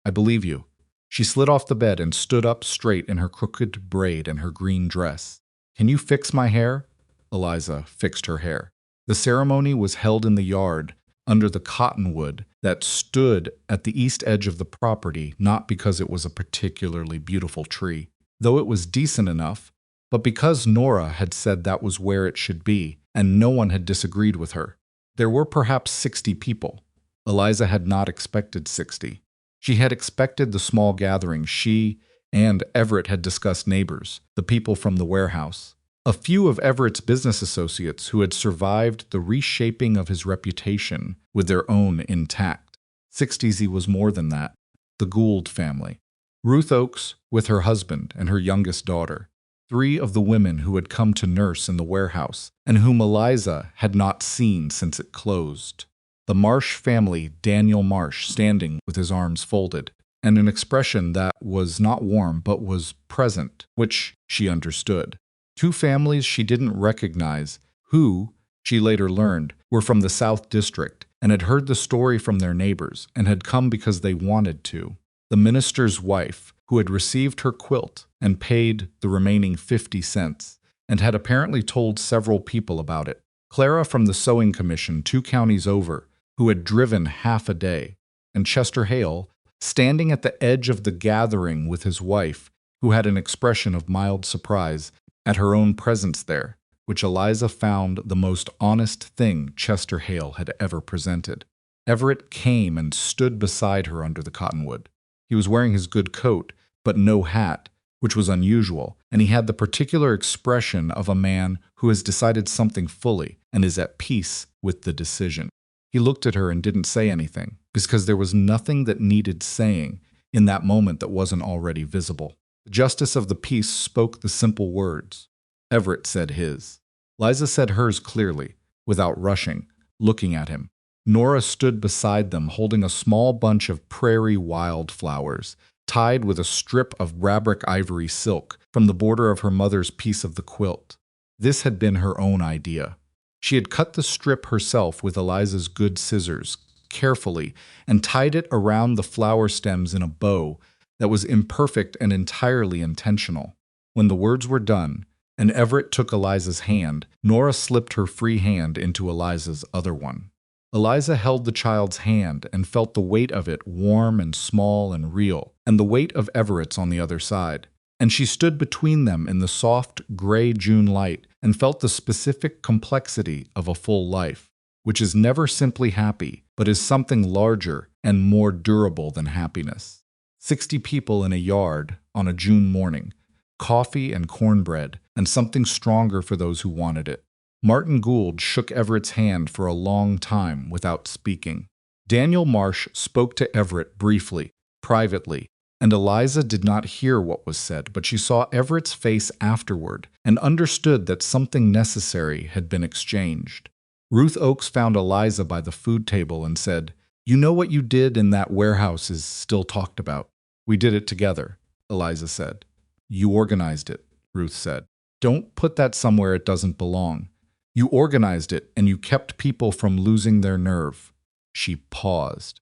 I believe you." She slid off the bed and stood up straight in her crooked braid and her green dress. "Can you fix my hair?" Eliza fixed her hair. The ceremony was held in the yard, under the cottonwood that stood at the east edge of the property, not because it was a particularly beautiful tree, though it was decent enough, but because Nora had said that was where it should be, and no one had disagreed with her. There were perhaps 60 people. Eliza had not expected 60. She had expected the small gathering. She and Everett had discussed neighbors, the people from the warehouse. A few of Everett's business associates who had survived the reshaping of his reputation with their own intact. 60 was more than that. The Gould family. Ruth Oakes with her husband and her youngest daughter. 3 of the women who had come to nurse in the warehouse and whom Eliza had not seen since it closed. The Marsh family, Daniel Marsh standing with his arms folded, and an expression that was not warm but was present, which she understood. 2 families she didn't recognize, who, she later learned, were from the South District and had heard the story from their neighbors and had come because they wanted to. The minister's wife, who had received her quilt and paid the remaining 50 cents, and had apparently told several people about it. Clara from the sewing commission 2 counties over, who had driven half a day, and Chester Hale, standing at the edge of the gathering with his wife, who had an expression of mild surprise at her own presence there, which Eliza found the most honest thing Chester Hale had ever presented. Everett came and stood beside her under the cottonwood. He was wearing his good coat, but no hat, which was unusual, and he had the particular expression of a man who has decided something fully and is at peace with the decision. He looked at her and didn't say anything, because there was nothing that needed saying in that moment that wasn't already visible. The justice of the peace spoke the simple words. Everett said his. Liza said hers clearly, without rushing, looking at him. Nora stood beside them holding a small bunch of prairie wildflowers, tied with a strip of Rabrick ivory silk from the border of her mother's piece of the quilt. This had been her own idea. She had cut the strip herself with Eliza's good scissors, carefully, and tied it around the flower stems in a bow that was imperfect and entirely intentional. When the words were done, and Everett took Eliza's hand, Nora slipped her free hand into Eliza's other one. Eliza held the child's hand and felt the weight of it warm and small and real, and the weight of Everett's on the other side. And she stood between them in the soft, gray June light and felt the specific complexity of a full life, which is never simply happy, but is something larger and more durable than happiness. 60 people in a yard on a June morning, coffee and cornbread, and something stronger for those who wanted it. Martin Gould shook Everett's hand for a long time without speaking. Daniel Marsh spoke to Everett briefly, privately, and Eliza did not hear what was said, but she saw Everett's face afterward and understood that something necessary had been exchanged. Ruth Oakes found Eliza by the food table and said, "You know what you did in that warehouse is still talked about." "We did it together," Eliza said. "You organized it," Ruth said. "Don't put that somewhere it doesn't belong. You organized it, and you kept people from losing their nerve." She paused.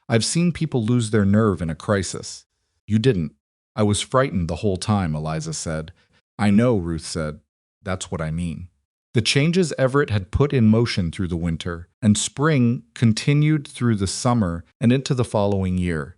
"I've seen people lose their nerve in a crisis. You didn't." "I was frightened the whole time," Eliza said. "I know," Ruth said. "That's what I mean." The changes Everett had put in motion through the winter and spring continued through the summer and into the following year.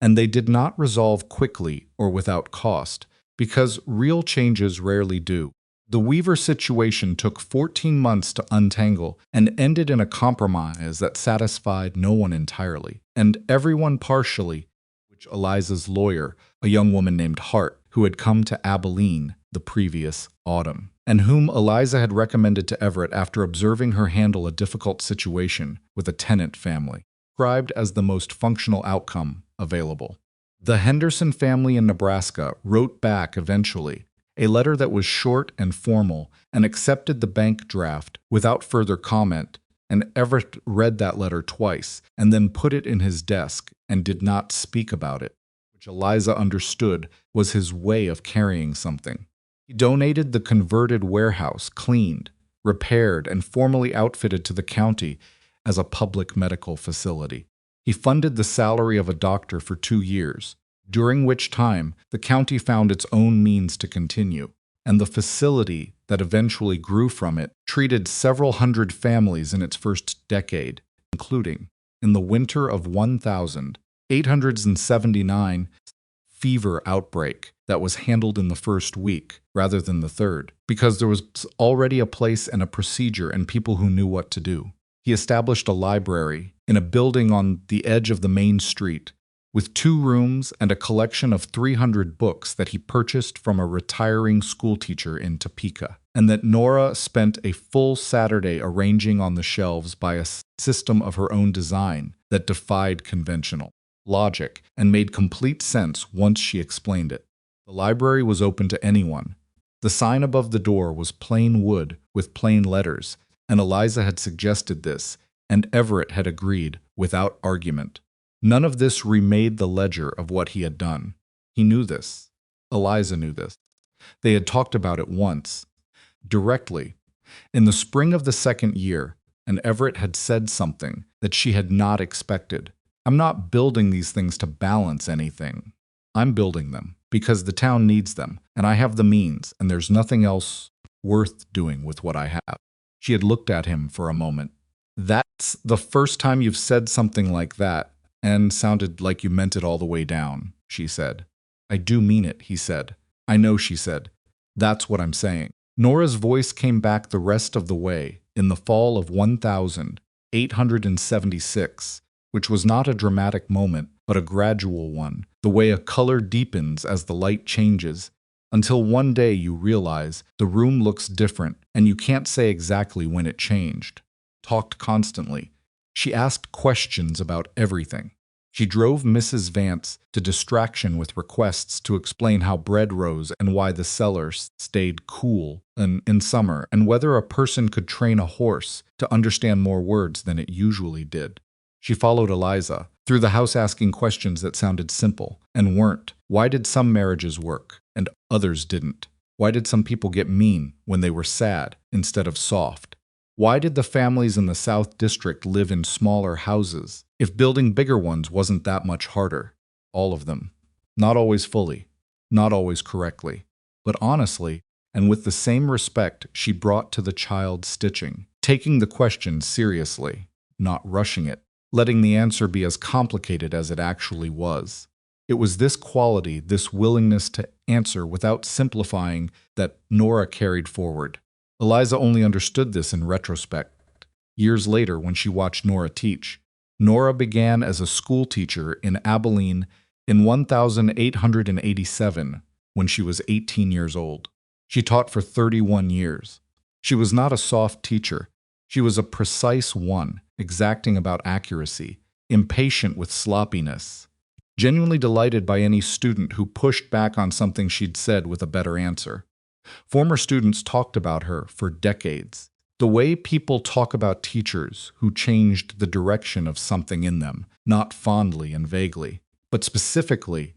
And they did not resolve quickly or without cost, because real changes rarely do. The Weaver situation took 14 months to untangle and ended in a compromise that satisfied no one entirely, and everyone partially, which Eliza's lawyer, a young woman named Hart, who had come to Abilene the previous autumn, and whom Eliza had recommended to Everett after observing her handle a difficult situation with a tenant family, described as the most functional outcome available. The Henderson family in Nebraska wrote back eventually, a letter that was short and formal, and accepted the bank draft without further comment, and Everett read that letter twice and then put it in his desk and did not speak about it, which Eliza understood was his way of carrying something. He donated the converted warehouse, cleaned, repaired, and formally outfitted to the county as a public medical facility. He funded the salary of a doctor for 2 years, during which time the county found its own means to continue, and the facility that eventually grew from it treated several hundred families in its first decade, including, in the winter of 1879, fever outbreak that was handled in the first week rather than the third, because there was already a place and a procedure and people who knew what to do. He established a library in a building on the edge of the main street, with 2 rooms and a collection of 300 books that he purchased from a retiring schoolteacher in Topeka, and that Nora spent a full Saturday arranging on the shelves by a system of her own design that defied conventional logic and made complete sense once she explained it. The library was open to anyone. The sign above the door was plain wood with plain letters, and Eliza had suggested this, and Everett had agreed without argument. None of this remade the ledger of what he had done. He knew this. Eliza knew this. They had talked about it once. Directly. In the spring of the second year, and Everett had said something that she had not expected. I'm not building these things to balance anything. I'm building them because the town needs them, and I have the means, and there's nothing else worth doing with what I have. She had looked at him for a moment. That's the first time you've said something like that, and sounded like you meant it all the way down, she said. I do mean it, he said. I know, she said. That's what I'm saying. Nora's voice came back the rest of the way in the fall of 1876, which was not a dramatic moment, but a gradual one, the way a color deepens as the light changes, until one day you realize the room looks different and you can't say exactly when it changed. Talked constantly. She asked questions about everything. She drove Mrs. Vance to distraction with requests to explain how bread rose and why the cellar stayed cool in summer, and whether a person could train a horse to understand more words than it usually did. She followed Eliza through the house asking questions that sounded simple and weren't. Why did some marriages work and others didn't? Why did some people get mean when they were sad instead of soft? Why did the families in the South District live in smaller houses if building bigger ones wasn't that much harder? All of them. Not always fully, not always correctly, but honestly, and with the same respect she brought to the child stitching, taking the question seriously, not rushing it, letting the answer be as complicated as it actually was. It was this quality, this willingness to answer without simplifying, that Nora carried forward. Eliza only understood this in retrospect. Years later, when she watched Nora teach, Nora began as a school teacher in Abilene in 1887 when she was 18 years old. She taught for 31 years. She was not a soft teacher. She was a precise one, exacting about accuracy, impatient with sloppiness, genuinely delighted by any student who pushed back on something she'd said with a better answer. Former students talked about her for decades. The way people talk about teachers who changed the direction of something in them, not fondly and vaguely, but specifically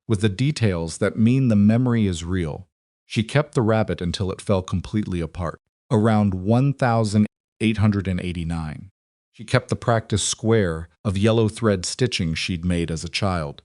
with the details that mean the memory is real. She kept the rabbit until it fell completely apart, around 1889. She kept the practice square of yellow thread stitching she'd made as a child,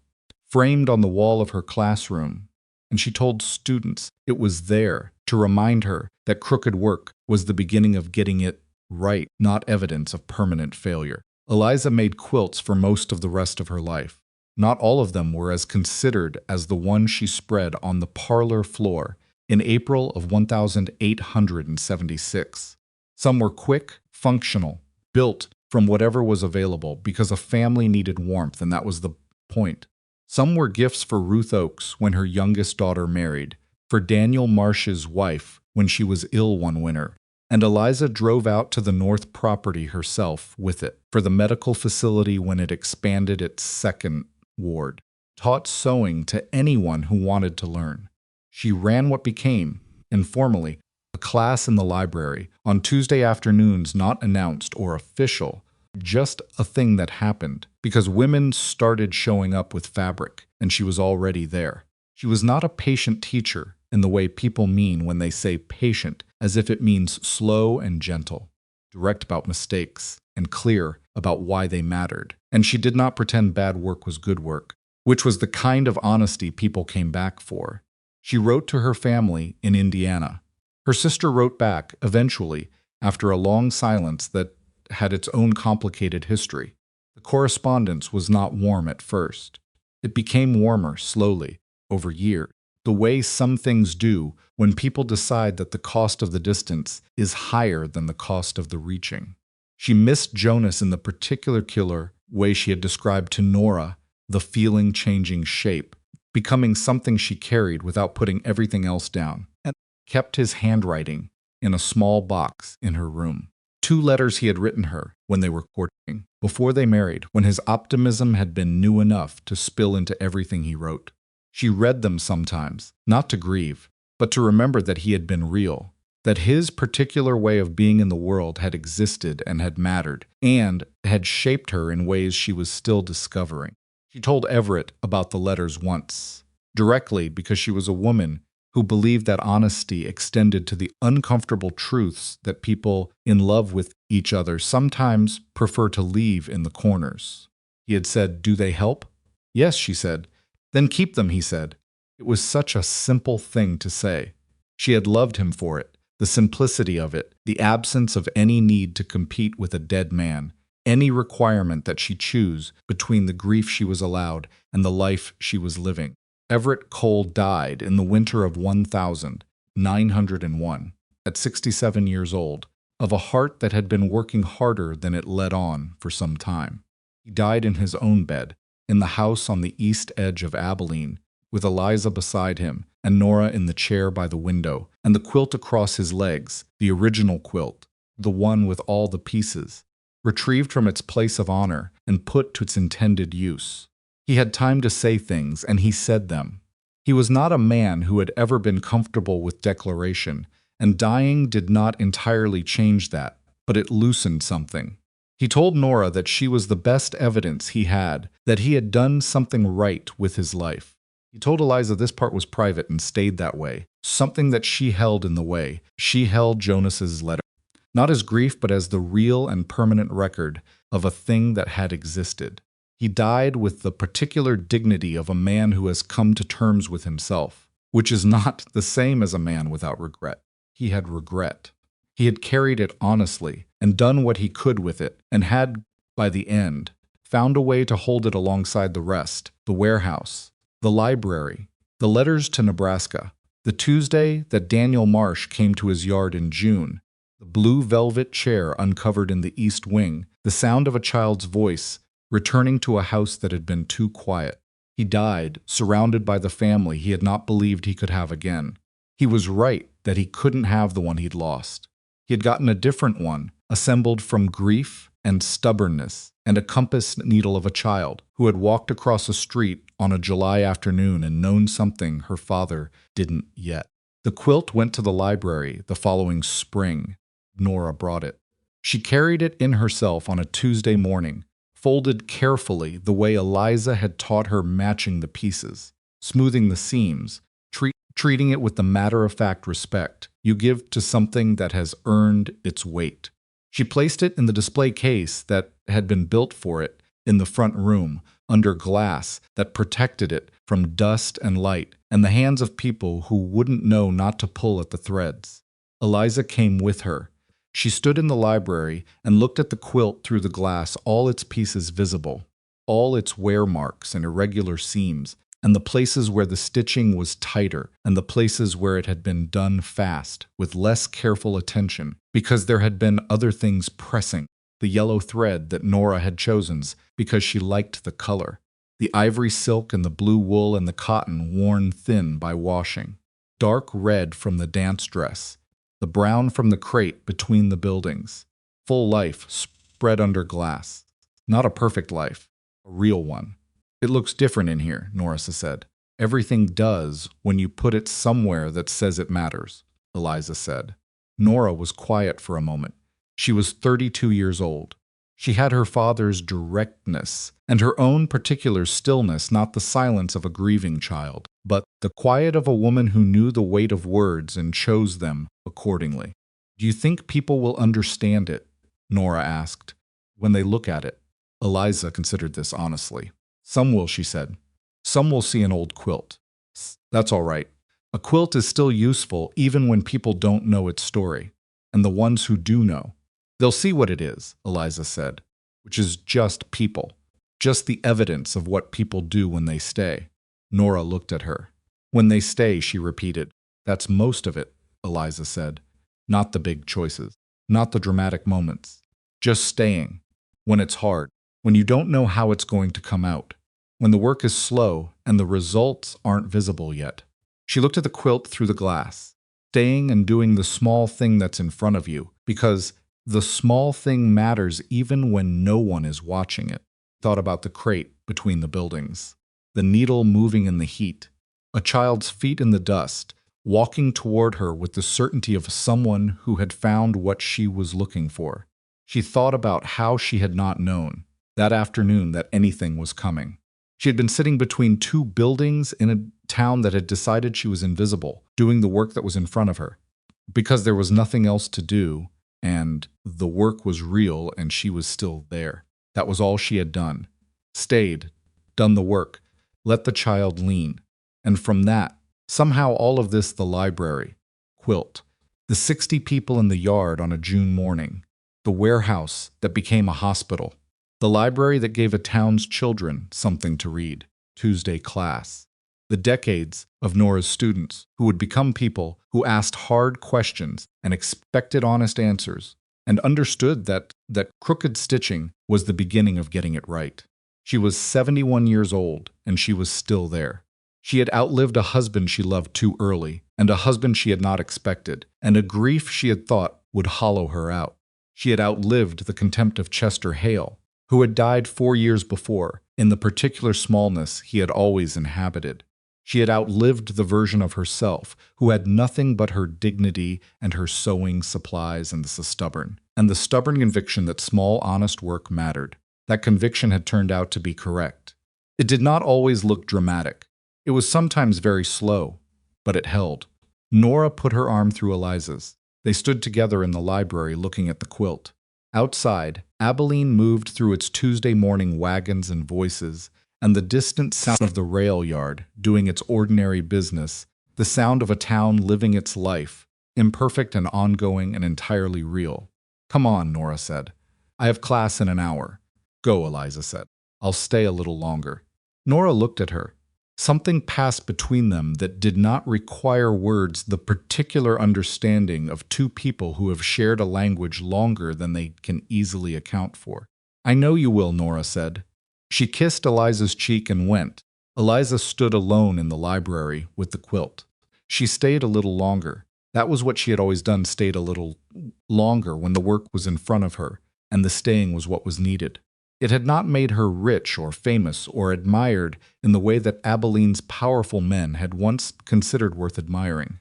framed on the wall of her classroom, and she told students it was there to remind her that crooked work was the beginning of getting it right, not evidence of permanent failure. Eliza made quilts for most of the rest of her life. Not all of them were as considered as the one she spread on the parlor floor in April of 1876. Some were quick, functional, built from whatever was available because a family needed warmth, and that was the point. Some were gifts for Ruth Oakes when her youngest daughter married, for Daniel Marsh's wife when she was ill one winter, and Eliza drove out to the North property herself with it for the medical facility when it expanded its second ward, taught sewing to anyone who wanted to learn. She ran what became, informally, a class in the library on Tuesday afternoons, not announced or official, just a thing that happened because women started showing up with fabric, and she was already there. She was not a patient teacher in the way people mean when they say patient, as if it means slow and gentle, direct about mistakes, and clear about why they mattered. And she did not pretend bad work was good work, which was the kind of honesty people came back for. She wrote to her family in Indiana. Her sister wrote back, eventually, after a long silence that had its own complicated history. The correspondence was not warm at first. It became warmer slowly, over years, the way some things do when people decide that the cost of the distance is higher than the cost of the reaching. She missed Jonas in the particular way she had described to Nora, the feeling changing shape, becoming something she carried without putting everything else down, and kept his handwriting in a small box in her room. 2 letters he had written her when they were courting, before they married, when his optimism had been new enough to spill into everything he wrote. She read them sometimes, not to grieve, but to remember that he had been real, that his particular way of being in the world had existed and had mattered, and had shaped her in ways she was still discovering. She told Everett about the letters once, directly because she was a woman who believed that honesty extended to the uncomfortable truths that people in love with each other sometimes prefer to leave in the corners. He had said, "Do they help?" "Yes," she said. "Then keep them," he said. It was such a simple thing to say. She had loved him for it, the simplicity of it, the absence of any need to compete with a dead man, any requirement that she choose between the grief she was allowed and the life she was living. Everett Cole died in the winter of 1901, at 67 years old, of a heart that had been working harder than it let on for some time. He died in his own bed, in the house on the east edge of Abilene, with Eliza beside him and Nora in the chair by the window, and the quilt across his legs, the original quilt, the one with all the pieces, retrieved from its place of honor and put to its intended use. He had time to say things, and he said them. He was not a man who had ever been comfortable with declaration, and dying did not entirely change that, but it loosened something. He told Nora that she was the best evidence he had that he had done something right with his life. He told Eliza this part was private and stayed that way, something that she held in the way. She held Jonas's letter, not as grief but as the real and permanent record of a thing that had existed. He died with the particular dignity of a man who has come to terms with himself, which is not the same as a man without regret. He had regret. He had carried it honestly and done what he could with it, and had, by the end, found a way to hold it alongside the rest, the warehouse, the library, the letters to Nebraska, the Tuesday that Daniel Marsh came to his yard in June, the blue velvet chair uncovered in the east wing, the sound of a child's voice returning to a house that had been too quiet. He died, surrounded by the family he had not believed he could have again. He was right that he couldn't have the one he'd lost. He had gotten a different one, assembled from grief and stubbornness and a compass needle of a child who had walked across a street on a July afternoon and known something her father didn't yet. The quilt went to the library the following spring. Nora brought it. She carried it in herself on a Tuesday morning, folded carefully the way Eliza had taught her, matching the pieces, smoothing the seams, treating it with the matter-of-fact respect you give to something that has earned its weight. She placed it in the display case that had been built for it in the front room, under glass that protected it from dust and light and the hands of people who wouldn't know not to pull at the threads. Eliza came with her. She stood in the library and looked at the quilt through the glass, all its pieces visible, all its wear marks and irregular seams, and the places where the stitching was tighter, and the places where it had been done fast, with less careful attention, because there had been other things pressing, the yellow thread that Nora had chosen because she liked the color, the ivory silk and the blue wool and the cotton worn thin by washing, dark red from the dance dress, the brown from the crate between the buildings, full life spread under glass. Not a perfect life, a real one. "It looks different in here," Nora said. "Everything does when you put it somewhere that says it matters," Eliza said. Nora was quiet for a moment. She was 32 years old. She had her father's directness and her own particular stillness, not the silence of a grieving child, but the quiet of a woman who knew the weight of words and chose them accordingly. "Do you think people will understand it?" Nora asked. "When they look at it?" Eliza considered this honestly. "Some will," she said. "Some will see an old quilt. That's all right. A quilt is still useful even when people don't know its story. And the ones who do know, they'll see what it is," Eliza said, "which is just people. Just the evidence of what people do when they stay." Nora looked at her. "When they stay," she repeated. "That's most of it," Eliza said. "Not the big choices. Not the dramatic moments. Just staying. When it's hard. When you don't know how it's going to come out. When the work is slow and the results aren't visible yet." She looked at the quilt through the glass, staying and doing the small thing that's in front of you, because the small thing matters even when no one is watching it. Thought about the crate between the buildings, the needle moving in the heat, a child's feet in the dust, walking toward her with the certainty of someone who had found what she was looking for. She thought about how she had not known that afternoon that anything was coming. She had been sitting between two buildings town that had decided she was invisible, doing the work that was in front of her. Because there was nothing else to do, and the work was real and she was still there. That was all she had done. Stayed, done the work, let the child lean. And from that, somehow all of this, the library, quilt, the 60 people in the yard on a June morning, the warehouse that became a hospital, the library that gave a town's children something to read, Tuesday class, the decades of Nora's students who would become people who asked hard questions and expected honest answers and understood that crooked stitching was the beginning of getting it right. She was 71 years old and she was still there. She had outlived a husband she loved too early, and a husband she had not expected, and a grief she had thought would hollow her out. She had outlived the contempt of Chester Hale, who had died 4 years before, in the particular smallness he had always inhabited. She had outlived the version of herself who had nothing but her dignity and her sewing supplies and the stubborn conviction that small, honest work mattered. That conviction had turned out to be correct. It did not always look dramatic. It was sometimes very slow, but it held. Nora put her arm through Eliza's. They stood together in the library looking at the quilt. Outside, Abilene moved through its Tuesday morning wagons and voices, and the distant sound of the rail yard doing its ordinary business, the sound of a town living its life, imperfect and ongoing and entirely real. "Come on," Nora said. "I have class in an hour." "Go," Eliza said. "I'll stay a little longer." Nora looked at her. Something passed between them that did not require words, the particular understanding of two people who have shared a language longer than they can easily account for. "I know you will," Nora said. She kissed Eliza's cheek and went. Eliza stood alone in the library with the quilt. She stayed a little longer. That was what she had always done, stayed a little longer when the work was in front of her, and the staying was what was needed. It had not made her rich or famous or admired in the way that Abilene's powerful men had once considered worth admiring.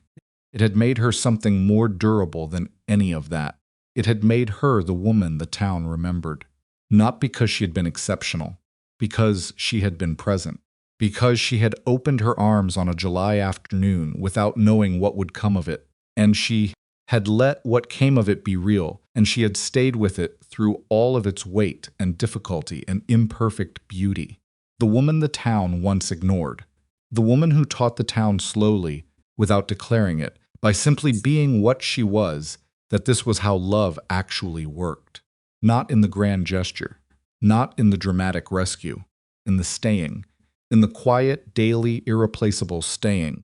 It had made her something more durable than any of that. It had made her the woman the town remembered. Not because she had been exceptional, because she had been present. Because she had opened her arms on a July afternoon without knowing what would come of it, and she had let what came of it be real, and she had stayed with it through all of its weight and difficulty and imperfect beauty. The woman the town once ignored. The woman who taught the town slowly, without declaring it, by simply being what she was, that this was how love actually worked. Not in the grand gesture, not in the dramatic rescue, in the staying, in the quiet, daily, irreplaceable staying.